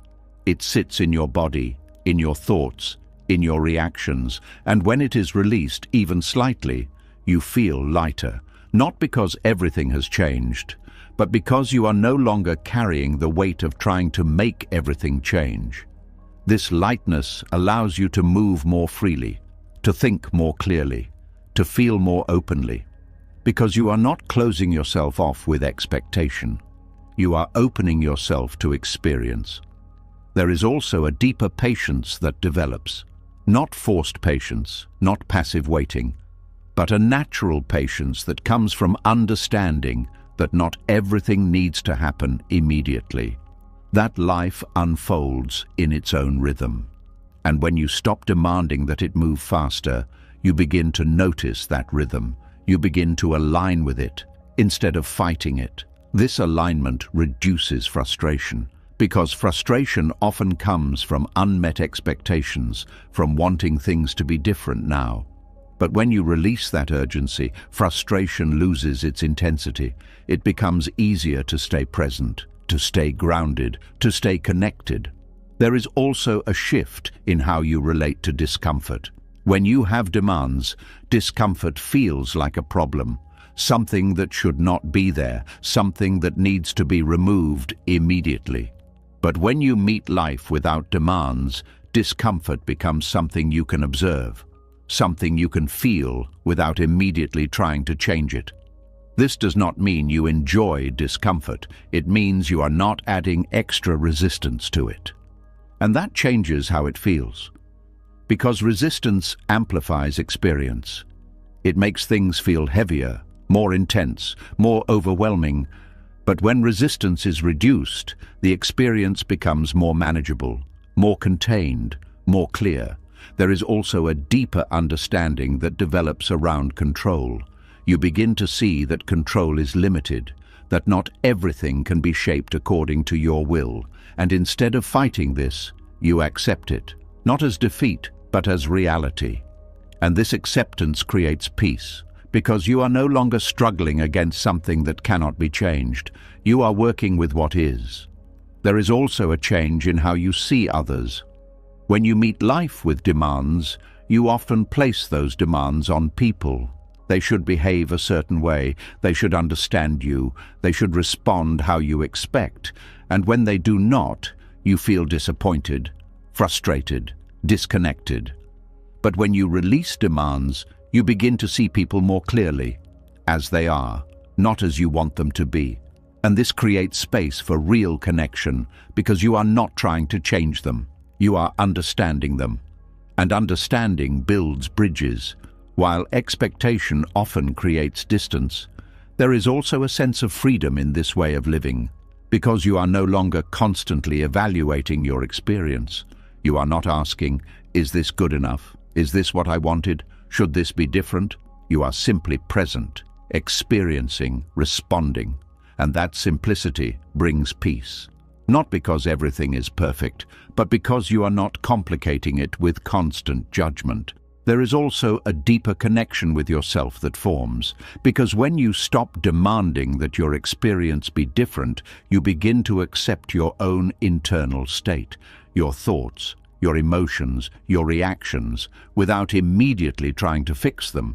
It sits in your body, in your thoughts, in your reactions, and when it is released, even slightly, you feel lighter. Not because everything has changed, but because you are no longer carrying the weight of trying to make everything change. This lightness allows you to move more freely, to think more clearly, to feel more openly, because you are not closing yourself off with expectation. You are opening yourself to experience. There is also a deeper patience that develops, not forced patience, not passive waiting, but a natural patience that comes from understanding that not everything needs to happen immediately. That life unfolds in its own rhythm. And when you stop demanding that it move faster, you begin to notice that rhythm. You begin to align with it instead of fighting it. This alignment reduces frustration, because frustration often comes from unmet expectations, from wanting things to be different now. But when you release that urgency, frustration loses its intensity. It becomes easier to stay present, to stay grounded, to stay connected. There is also a shift in how you relate to discomfort. When you have demands, discomfort feels like a problem, something that should not be there, something that needs to be removed immediately. But when you meet life without demands, discomfort becomes something you can observe, something you can feel without immediately trying to change it. This does not mean you enjoy discomfort. It means you are not adding extra resistance to it. And that changes how it feels. Because resistance amplifies experience. It makes things feel heavier, more intense, more overwhelming. But when resistance is reduced, the experience becomes more manageable, more contained, more clear. There is also a deeper understanding that develops around control. You begin to see that control is limited, that not everything can be shaped according to your will, and instead of fighting this, you accept it, not as defeat, but as reality. And this acceptance creates peace, because you are no longer struggling against something that cannot be changed. You are working with what is. There is also a change in how you see others. When you meet life with demands, you often place those demands on people. They should behave a certain way, they should understand you, they should respond how you expect, and when they do not, you feel disappointed, frustrated, disconnected. But when you release demands, you begin to see people more clearly, as they are, not as you want them to be. And this creates space for real connection, because you are not trying to change them. You are understanding them. And understanding builds bridges. While expectation often creates distance, there is also a sense of freedom in this way of living. because you are no longer constantly evaluating your experience. You are not asking, is this good enough? Is this what I wanted? Should this be different? You are simply present, experiencing, responding. And that simplicity brings peace. Not because everything is perfect, but because you are not complicating it with constant judgment. There is also a deeper connection with yourself that forms, because when you stop demanding that your experience be different, you begin to accept your own internal state, your thoughts, your emotions, your reactions, without immediately trying to fix them.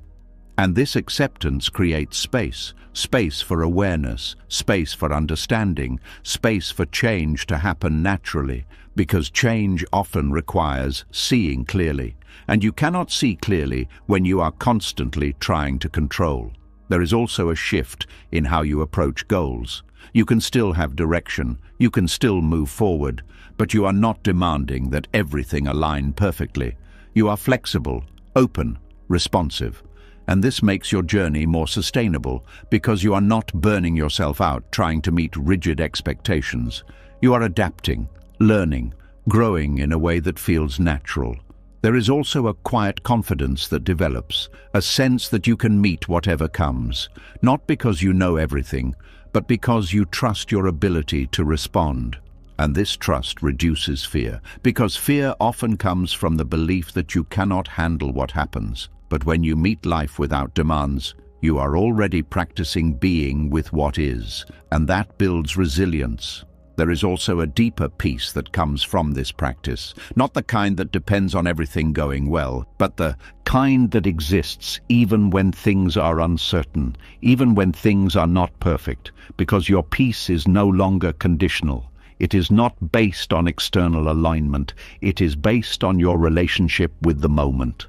And this acceptance creates space, space for awareness, space for understanding, space for change to happen naturally, because change often requires seeing clearly, and you cannot see clearly when you are constantly trying to control. There is also a shift in how you approach goals. You can still have direction, you can still move forward, but you are not demanding that everything align perfectly. You are flexible, open, responsive. And this makes your journey more sustainable because you are not burning yourself out trying to meet rigid expectations. You are adapting, learning, growing in a way that feels natural. There is also a quiet confidence that develops, a sense that you can meet whatever comes, not because you know everything, but because you trust your ability to respond. And this trust reduces fear, because fear often comes from the belief that you cannot handle what happens. But when you meet life without demands, you are already practicing being with what is, and that builds resilience. There is also a deeper peace that comes from this practice, not the kind that depends on everything going well, but the kind that exists even when things are uncertain, even when things are not perfect, because your peace is no longer conditional. It is not based on external alignment, it is based on your relationship with the moment.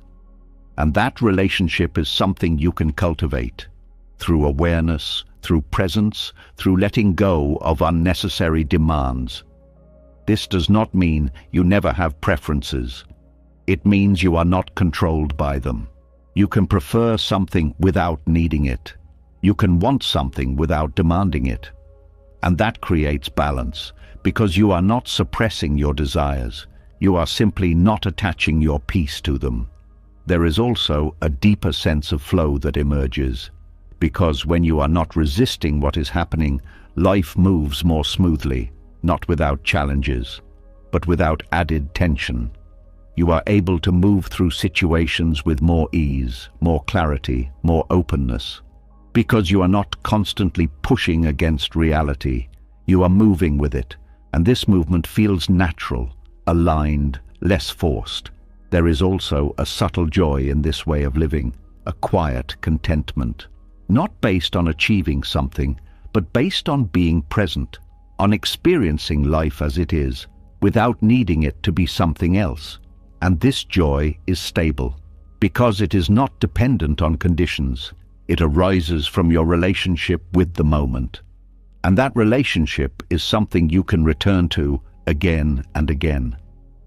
And that relationship is something you can cultivate through awareness, through presence, through letting go of unnecessary demands. This does not mean you never have preferences. It means you are not controlled by them. You can prefer something without needing it. You can want something without demanding it. And that creates balance, because you are not suppressing your desires. You are simply not attaching your peace to them. There is also a deeper sense of flow that emerges, because when you are not resisting what is happening, life moves more smoothly, not without challenges, but without added tension. You are able to move through situations with more ease, more clarity, more openness, because you are not constantly pushing against reality. You are moving with it, and this movement feels natural, aligned, less forced. There is also a subtle joy in this way of living, a quiet contentment, not based on achieving something, but based on being present, on experiencing life as it is, without needing it to be something else. And this joy is stable, because it is not dependent on conditions. It arises from your relationship with the moment. And that relationship is something you can return to again and again.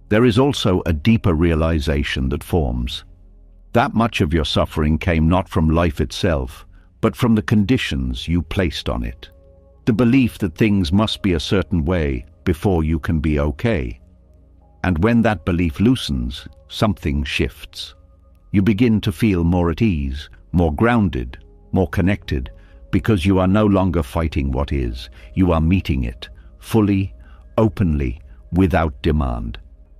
There is also a deeper realization that forms. That much of your suffering came not from life itself, but from the conditions you placed on it. The belief that things must be a certain way before you can be okay. And when that belief loosens, something shifts. You begin to feel more at ease, more grounded, more connected, because you are no longer fighting what is. You are meeting it, fully, openly, without demand.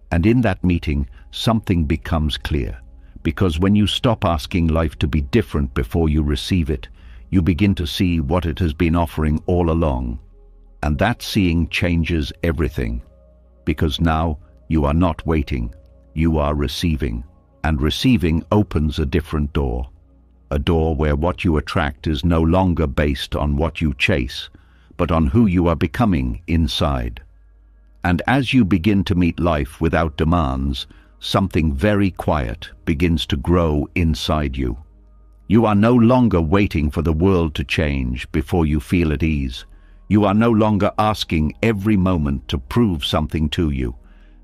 And in that meeting, something becomes clear, because when you stop asking life to be different before you receive it, you begin to see what it has been offering all along. And that seeing changes everything, because now you are not waiting, you are receiving, and receiving opens a different door. A door where what you attract is no longer based on what you chase, but on who you are becoming inside. And as you begin to meet life without demands, something very quiet begins to grow inside you. You are no longer waiting for the world to change before you feel at ease. You are no longer asking every moment to prove something to you.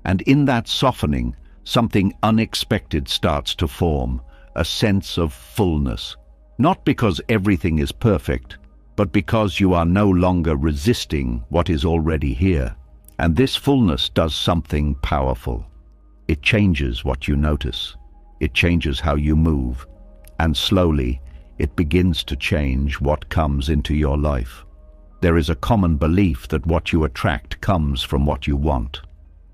And in that softening, something unexpected starts to form, a sense of fullness. Not because everything is perfect, but because you are no longer resisting what is already here. And this fullness does something powerful. It changes what you notice. It changes how you move. And slowly, it begins to change what comes into your life. There is a common belief that what you attract comes from what you want.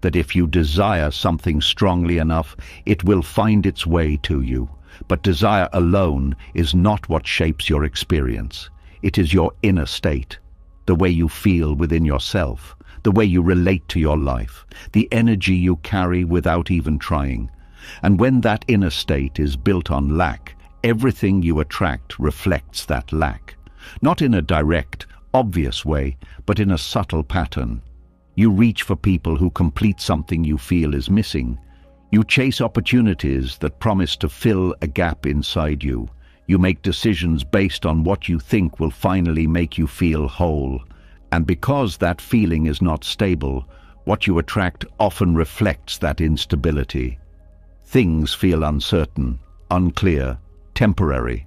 That if you desire something strongly enough, it will find its way to you. But desire alone is not what shapes your experience. It is your inner state, the way you feel within yourself, the way you relate to your life, the energy you carry without even trying. And when that inner state is built on lack, everything you attract reflects that lack. Not in a direct, obvious way, but in a subtle pattern. You reach for people who complete something you feel is missing. You chase opportunities that promise to fill a gap inside you. You make decisions based on what you think will finally make you feel whole. And because that feeling is not stable, what you attract often reflects that instability. Things feel uncertain, unclear, temporary,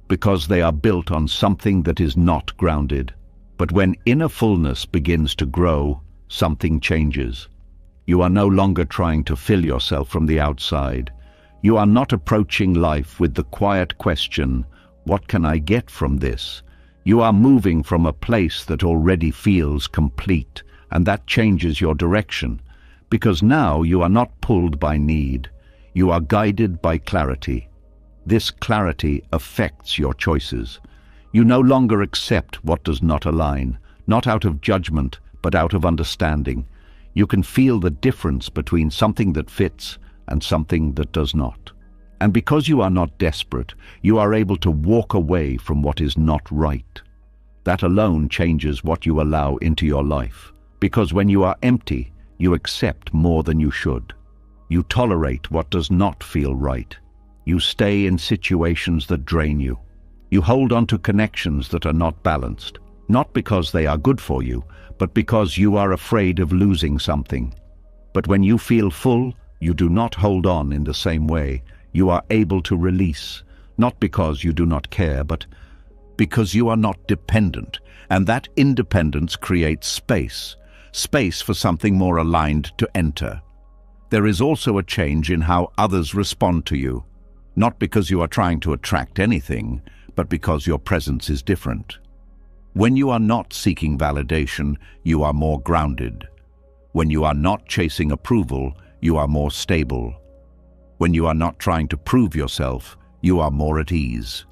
because they are built on something that is not grounded. But when inner fullness begins to grow, something changes. You are no longer trying to fill yourself from the outside. You are not approaching life with the quiet question, "What can I get from this?" You are moving from a place that already feels complete, and that changes your direction, because now you are not pulled by need. You are guided by clarity. This clarity affects your choices. You no longer accept what does not align, not out of judgment, but out of understanding. You can feel the difference between something that fits and something that does not. And because you are not desperate, you are able to walk away from what is not right. That alone changes what you allow into your life. Because when you are empty, you accept more than you should. You tolerate what does not feel right. You stay in situations that drain you. You hold on to connections that are not balanced, not because they are good for you, but because you are afraid of losing something. But when you feel full, you do not hold on in the same way. You are able to release, not because you do not care, but because you are not dependent. And that independence creates space for something more aligned to enter. There is also a change in how others respond to you, not because you are trying to attract anything, but because your presence is different. When you are not seeking validation, you are more grounded. When you are not chasing approval, you are more stable. When you are not trying to prove yourself, you are more at ease.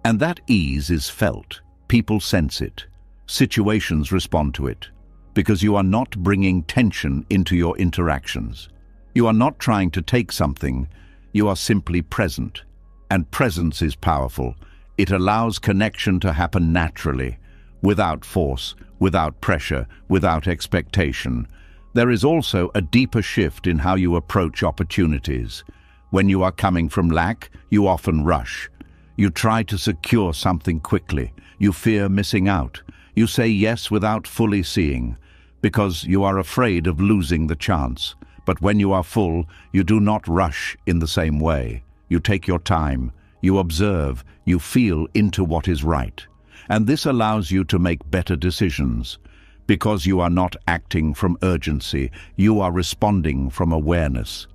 And that ease is felt. People sense it. Situations respond to it. Because you are not bringing tension into your interactions. You are not trying to take something. You are simply present. And presence is powerful. It allows connection to happen naturally, without force, without pressure, without expectation. There is also a deeper shift in how you approach opportunities. When you are coming from lack, you often rush. You try to secure something quickly. You fear missing out. You say yes without fully seeing, because you are afraid of losing the chance. But when you are full, you do not rush in the same way. You take your time. You observe. You feel into what is right. And this allows you to make better decisions. Because you are not acting from urgency, you are responding from awareness.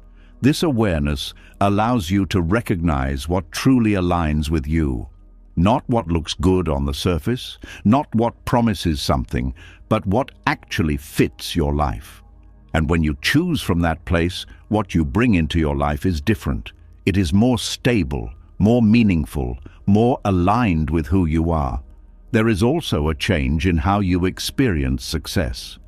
This awareness allows you to recognize what truly aligns with you. Not what looks good on the surface, not what promises something, but what actually fits your life. And when you choose from that place, what you bring into your life is different. It is more stable, more meaningful, more aligned with who you are. There is also a change in how you experience success.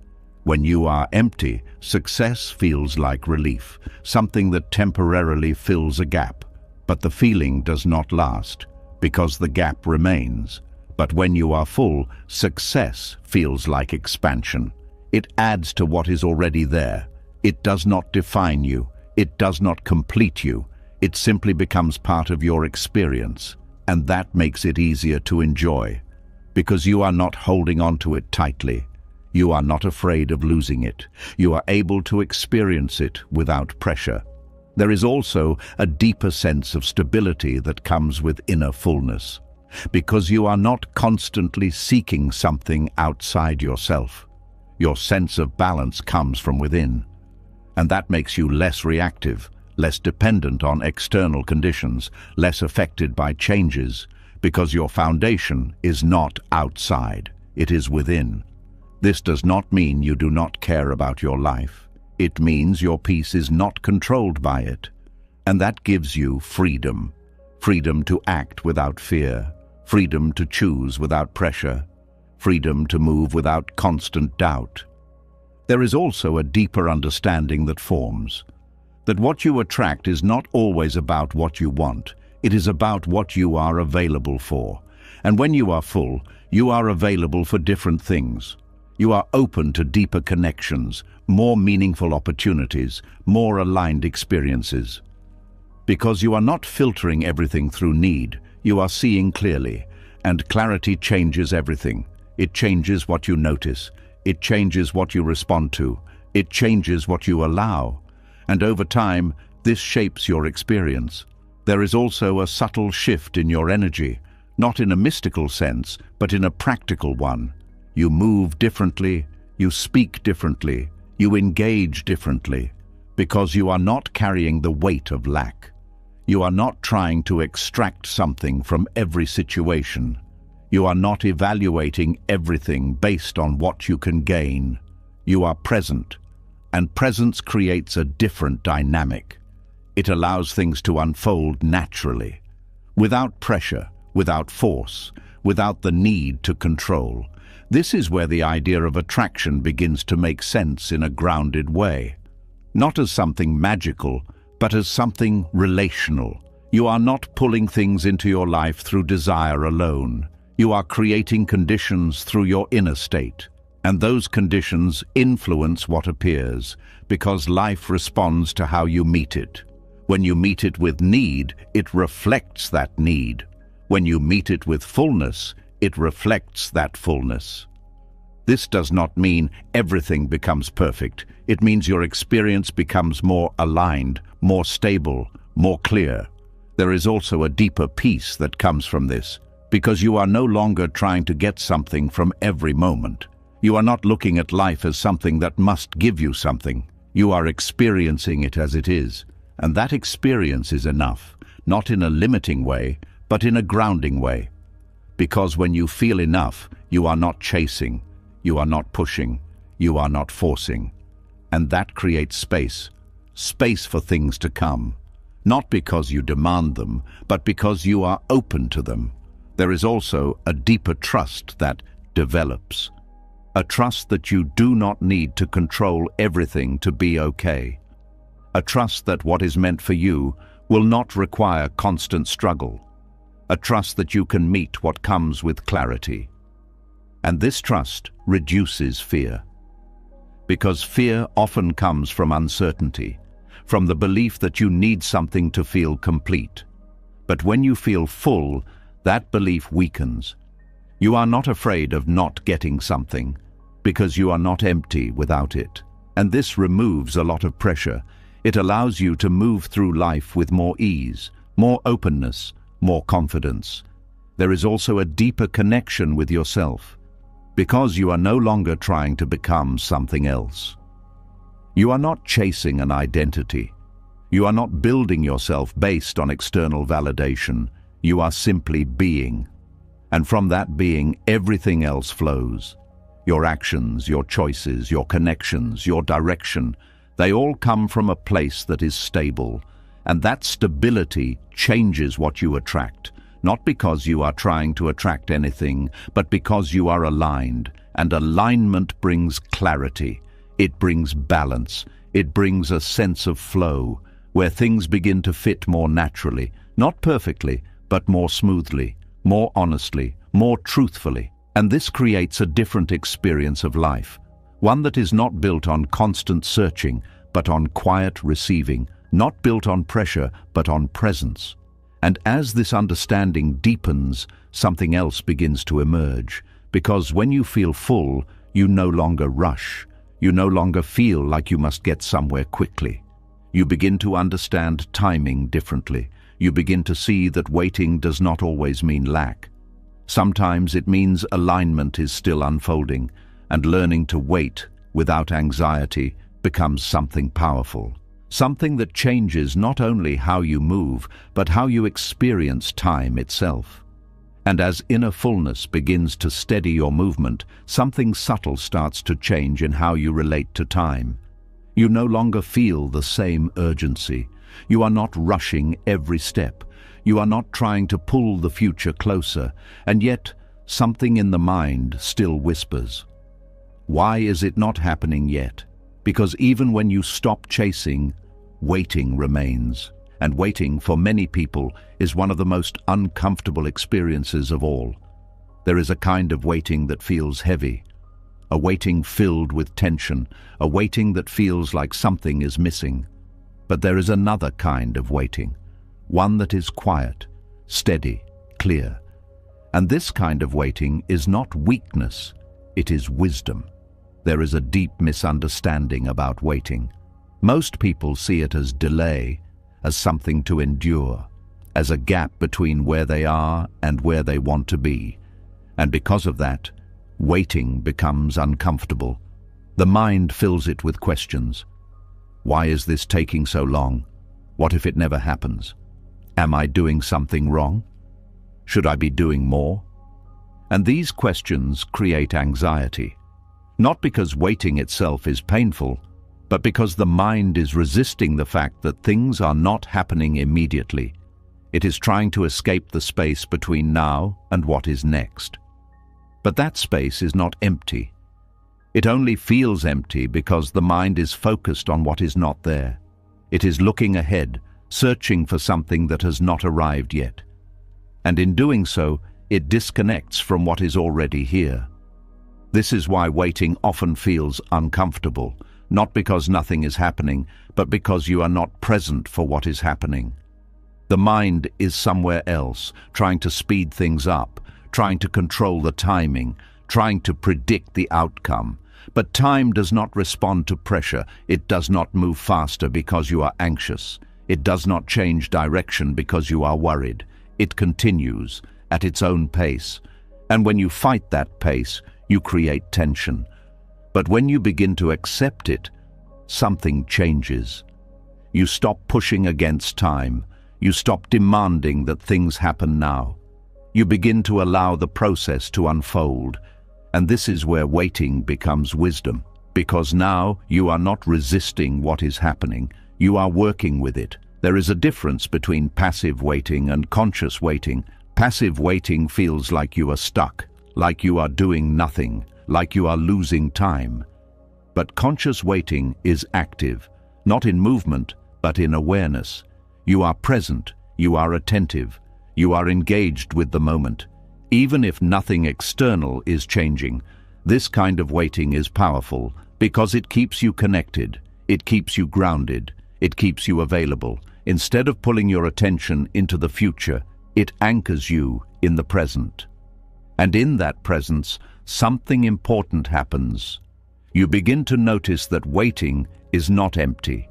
When you are empty, success feels like relief, something that temporarily fills a gap. But the feeling does not last, because the gap remains. But when you are full, success feels like expansion. It adds to what is already there. It does not define you. It does not complete you. It simply becomes part of your experience. And that makes it easier to enjoy. Because you are not holding on to it tightly. You are not afraid of losing it. You are able to experience it without pressure. There is also a deeper sense of stability that comes with inner fullness. because you are not constantly seeking something outside yourself. Your sense of balance comes from within, and that makes you less reactive, less dependent on external conditions, less affected by changes, because your foundation is not outside, it is within. This does not mean you do not care about your life. It means your peace is not controlled by it. And that gives you freedom. Freedom to act without fear. Freedom to choose without pressure. Freedom to move without constant doubt. There is also a deeper understanding that forms. That what you attract is not always about what you want. It is about what you are available for. And when you are full, you are available for different things. You are open to deeper connections, more meaningful opportunities, more aligned experiences. Because you are not filtering everything through need, you are seeing clearly, and clarity changes everything. It changes what you notice. It changes what you respond to. It changes what you allow. And over time, this shapes your experience. There is also a subtle shift in your energy, not in a mystical sense, but in a practical one. You move differently, you speak differently, you engage differently, because you are not carrying the weight of lack. You are not trying to extract something from every situation. You are not evaluating everything based on what you can gain. You are present, and presence creates a different dynamic. It allows things to unfold naturally, without pressure, without force, without the need to control. This is where the idea of attraction begins to make sense in a grounded way. Not as something magical, but as something relational. You are not pulling things into your life through desire alone. You are creating conditions through your inner state. And those conditions influence what appears, because life responds to how you meet it. When you meet it with need, it reflects that need. When you meet it with fullness, it reflects that fullness. This does not mean everything becomes perfect. It means your experience becomes more aligned, more stable, more clear. There is also a deeper peace that comes from this, because you are no longer trying to get something from every moment. You are not looking at life as something that must give you something. You are experiencing it as it is, and that experience is enough, not in a limiting way, but in a grounding way. Because when you feel enough, you are not chasing, you are not pushing, you are not forcing. And that creates space for things to come. Not because you demand them, but because you are open to them. There is also a deeper trust that develops. A trust that you do not need to control everything to be okay. A trust that what is meant for you will not require constant struggle. A trust that you can meet what comes with clarity. And this trust reduces fear. Because fear often comes from uncertainty, from the belief that you need something to feel complete. But when you feel full, that belief weakens. You are not afraid of not getting something, because you are not empty without it. And this removes a lot of pressure. It allows you to move through life with more ease, more openness, more confidence. There is also a deeper connection with yourself, because you are no longer trying to become something else. You are not chasing an identity. You are not building yourself based on external validation. You are simply being. And from that being, everything else flows. Your actions, your choices, your connections, your direction, they all come from a place that is stable. And that stability changes what you attract, not because you are trying to attract anything, but because you are aligned. And alignment brings clarity. It brings balance. It brings a sense of flow, where things begin to fit more naturally, not perfectly, but more smoothly, more honestly, more truthfully. And this creates a different experience of life, one that is not built on constant searching, but on quiet receiving, not built on pressure, but on presence. And as this understanding deepens, something else begins to emerge, because when you feel full, you no longer rush. You no longer feel like you must get somewhere quickly. You begin to understand timing differently. You begin to see that waiting does not always mean lack. Sometimes it means alignment is still unfolding, and learning to wait without anxiety becomes something powerful. Something that changes not only how you move, but how you experience time itself. And as inner fullness begins to steady your movement, something subtle starts to change in how you relate to time. You no longer feel the same urgency. You are not rushing every step. You are not trying to pull the future closer, and yet something in the mind still whispers. Why is it not happening yet? Because even when you stop chasing, waiting remains. And waiting, for many people, is one of the most uncomfortable experiences of all. There is a kind of waiting that feels heavy, a waiting filled with tension, a waiting that feels like something is missing. But there is another kind of waiting, one that is quiet, steady, clear. And this kind of waiting is not weakness, it is wisdom. There is a deep misunderstanding about waiting. Most people see it as delay, as something to endure, as a gap between where they are and where they want to be. And because of that, waiting becomes uncomfortable. The mind fills it with questions. Why is this taking so long? What if it never happens? Am I doing something wrong? Should I be doing more? And these questions create anxiety. Not because waiting itself is painful, but because the mind is resisting the fact that things are not happening immediately. It is trying to escape the space between now and what is next. But that space is not empty. It only feels empty because the mind is focused on what is not there. It is looking ahead, searching for something that has not arrived yet. And in doing so, it disconnects from what is already here. This is why waiting often feels uncomfortable, not because nothing is happening, but because you are not present for what is happening. The mind is somewhere else, trying to speed things up, trying to control the timing, trying to predict the outcome. But time does not respond to pressure. It does not move faster because you are anxious. It does not change direction because you are worried. It continues at its own pace. And when you fight that pace, you create tension. But when you begin to accept it, something changes. You stop pushing against time. You stop demanding that things happen now. You begin to allow the process to unfold. And this is where waiting becomes wisdom, because now you are not resisting what is happening. You are working with it. There is a difference between passive waiting and conscious waiting. Passive waiting feels like you are stuck, like you are doing nothing, like you are losing time. But conscious waiting is active, not in movement, but in awareness. You are present, you are attentive, you are engaged with the moment. Even if nothing external is changing, this kind of waiting is powerful because it keeps you connected, it keeps you grounded, it keeps you available. Instead of pulling your attention into the future, it anchors you in the present. And in that presence, something important happens. You begin to notice that waiting is not empty.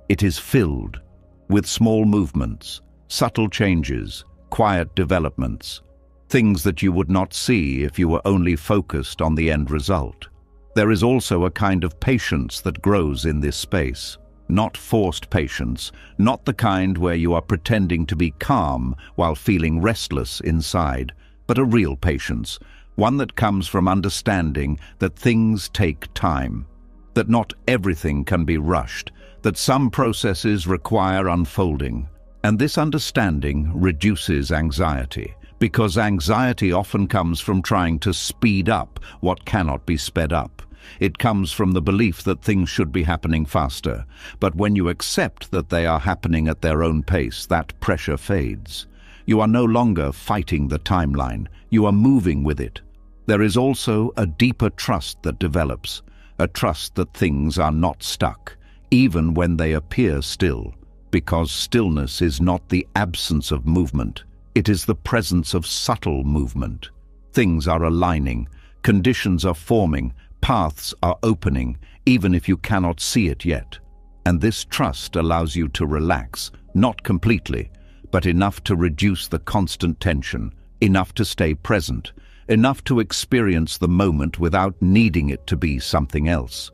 It is filled with small movements, subtle changes, quiet developments, things that you would not see if you were only focused on the end result. There is also a kind of patience that grows in this space. Not forced patience, not the kind where you are pretending to be calm while feeling restless inside, but a real patience, one that comes from understanding that things take time, that not everything can be rushed, that some processes require unfolding. And this understanding reduces anxiety, because anxiety often comes from trying to speed up what cannot be sped up. It comes from the belief that things should be happening faster. But when you accept that they are happening at their own pace, that pressure fades. You are no longer fighting the timeline. You are moving with it. There is also a deeper trust that develops, a trust that things are not stuck, even when they appear still, because stillness is not the absence of movement. It is the presence of subtle movement. Things are aligning, conditions are forming, paths are opening, even if you cannot see it yet. And this trust allows you to relax, not completely, but enough to reduce the constant tension, enough to stay present, enough to experience the moment without needing it to be something else.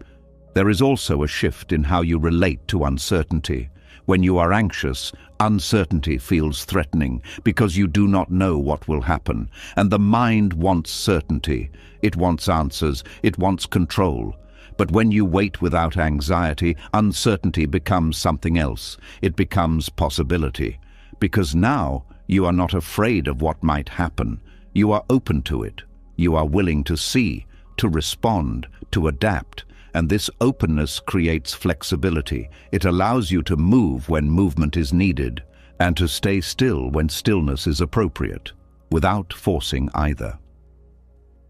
There is also a shift in how you relate to uncertainty. When you are anxious, uncertainty feels threatening because you do not know what will happen, and the mind wants certainty. It wants answers, it wants control. But when you wait without anxiety, uncertainty becomes something else. It becomes possibility. Because now you are not afraid of what might happen. You are open to it. You are willing to see, to respond, to adapt. And this openness creates flexibility. It allows you to move when movement is needed, and to stay still when stillness is appropriate, without forcing either.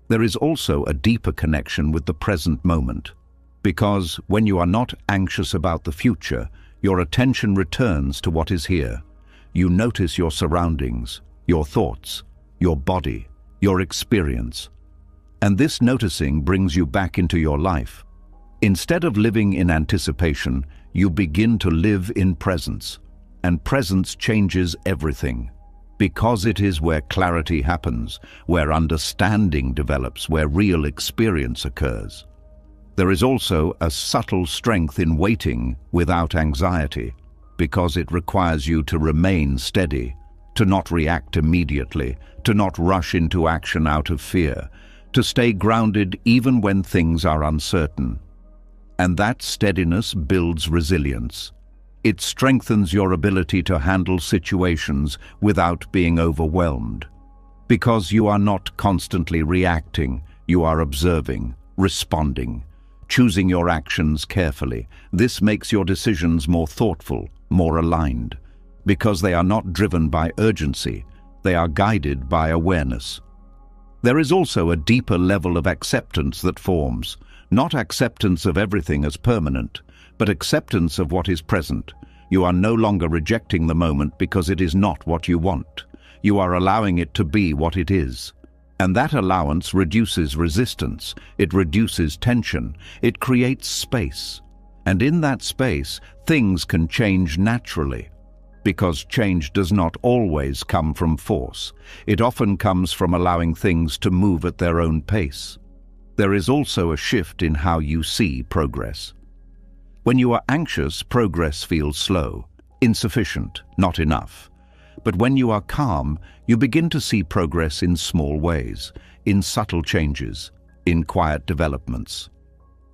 There is also a deeper connection with the present moment, because when you are not anxious about the future, your attention returns to what is here. You notice your surroundings, your thoughts, your body, your experience. And this noticing brings you back into your life. Instead of living in anticipation, you begin to live in presence. And presence changes everything. Because it is where clarity happens, where understanding develops, where real experience occurs. There is also a subtle strength in waiting without anxiety, because it requires you to remain steady, to not react immediately, to not rush into action out of fear, to stay grounded even when things are uncertain. And that steadiness builds resilience. It strengthens your ability to handle situations without being overwhelmed. Because you are not constantly reacting, you are observing, responding, choosing your actions carefully. This makes your decisions more thoughtful, more aligned. Because they are not driven by urgency, they are guided by awareness. There is also a deeper level of acceptance that forms. Not acceptance of everything as permanent, but acceptance of what is present. You are no longer rejecting the moment because it is not what you want. You are allowing it to be what it is. And that allowance reduces resistance, it reduces tension, it creates space. And in that space, things can change naturally. Because change does not always come from force. It often comes from allowing things to move at their own pace. There is also a shift in how you see progress. When you are anxious, progress feels slow, insufficient, not enough. But when you are calm, you begin to see progress in small ways, in subtle changes, in quiet developments.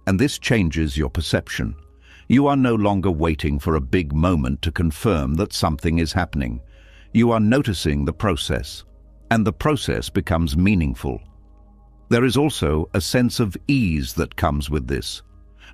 And this changes your perception. You are no longer waiting for a big moment to confirm that something is happening. You are noticing the process, and the process becomes meaningful. There is also a sense of ease that comes with this.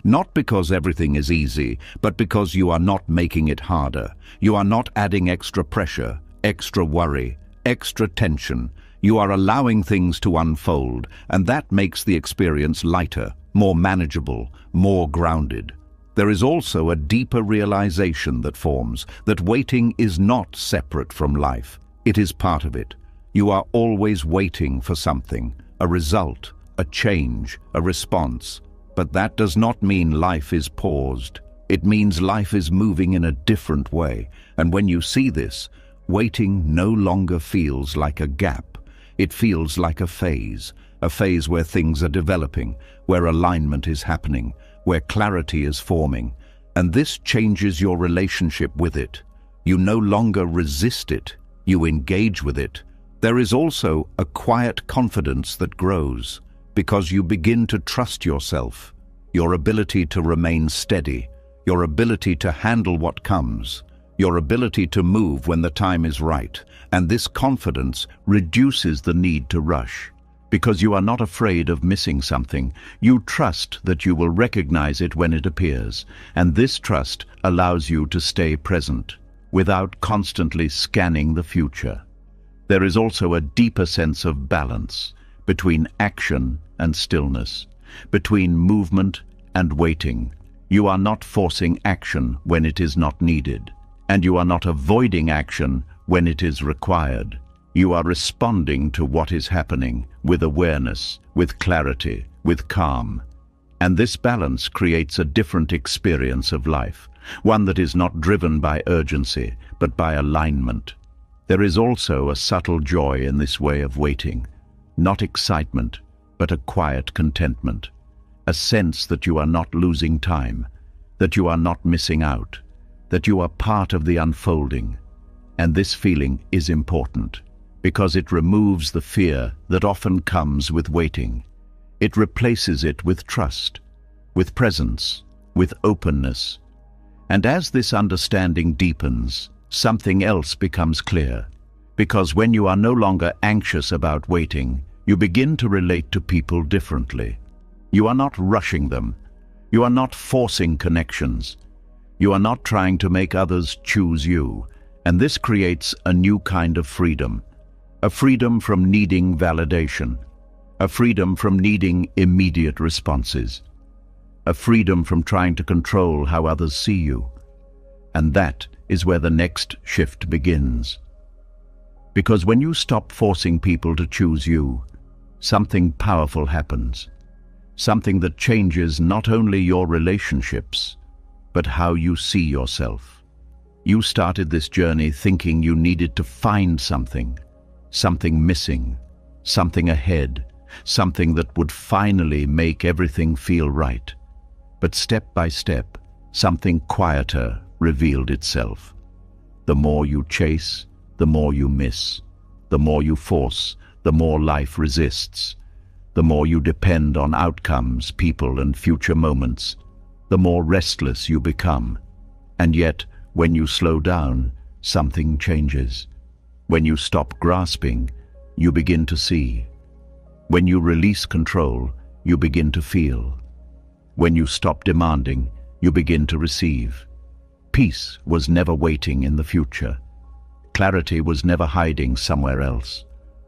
Not because everything is easy, but because you are not making it harder. You are not adding extra pressure, extra worry, extra tension. You are allowing things to unfold, and that makes the experience lighter, more manageable, more grounded. There is also a deeper realization that forms, that waiting is not separate from life. It is part of it. You are always waiting for something. A result, a change, a response. But that does not mean life is paused. It means life is moving in a different way. And when you see this, waiting no longer feels like a gap. It feels like a phase where things are developing, where alignment is happening, where clarity is forming. And this changes your relationship with it. You no longer resist it, you engage with it. There is also a quiet confidence that grows because you begin to trust yourself, your ability to remain steady, your ability to handle what comes, your ability to move when the time is right. And this confidence reduces the need to rush. Because you are not afraid of missing something, you trust that you will recognize it when it appears. And this trust allows you to stay present without constantly scanning the future. There is also a deeper sense of balance between action and stillness, between movement and waiting. You are not forcing action when it is not needed, and you are not avoiding action when it is required. You are responding to what is happening with awareness, with clarity, with calm. And this balance creates a different experience of life, one that is not driven by urgency, but by alignment. There is also a subtle joy in this way of waiting, not excitement, but a quiet contentment, a sense that you are not losing time, that you are not missing out, that you are part of the unfolding. And this feeling is important, because it removes the fear that often comes with waiting. It replaces it with trust, with presence, with openness. And as this understanding deepens, something else becomes clear. Because when you are no longer anxious about waiting, you begin to relate to people differently. You are not rushing them. You are not forcing connections. You are not trying to make others choose you. And this creates a new kind of freedom. A freedom from needing validation. A freedom from needing immediate responses. A freedom from trying to control how others see you. And that is where the next shift begins. Because when you stop forcing people to choose you, something powerful happens. Something that changes not only your relationships, but how you see yourself. You started this journey thinking you needed to find something missing, something ahead, something that would finally make everything feel right. But step by step, something quieter revealed itself. The more you chase, the more you miss. The more you force, the more life resists. The more you depend on outcomes, people, and future moments, the more restless you become. And yet, when you slow down, something changes. When you stop grasping, you begin to see. When you release control, you begin to feel. When you stop demanding, you begin to receive. Peace was never waiting in the future. Clarity was never hiding somewhere else.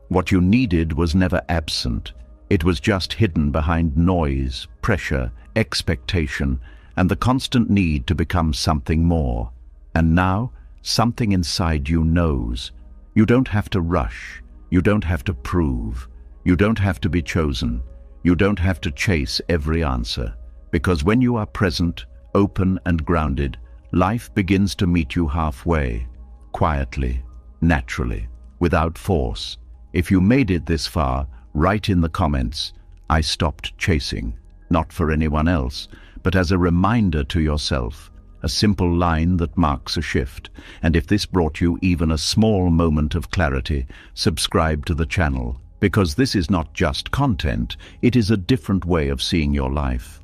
What you needed was never absent. It was just hidden behind noise, pressure, expectation, and the constant need to become something more. And now, something inside you knows. You don't have to rush. You don't have to prove. You don't have to be chosen. You don't have to chase every answer. Because when you are present, open and grounded, life begins to meet you halfway, quietly, naturally, without force. If you made it this far, write in the comments, "I stopped chasing," not for anyone else, but as a reminder to yourself, a simple line that marks a shift. And if this brought you even a small moment of clarity, subscribe to the channel, because this is not just content, it is a different way of seeing your life.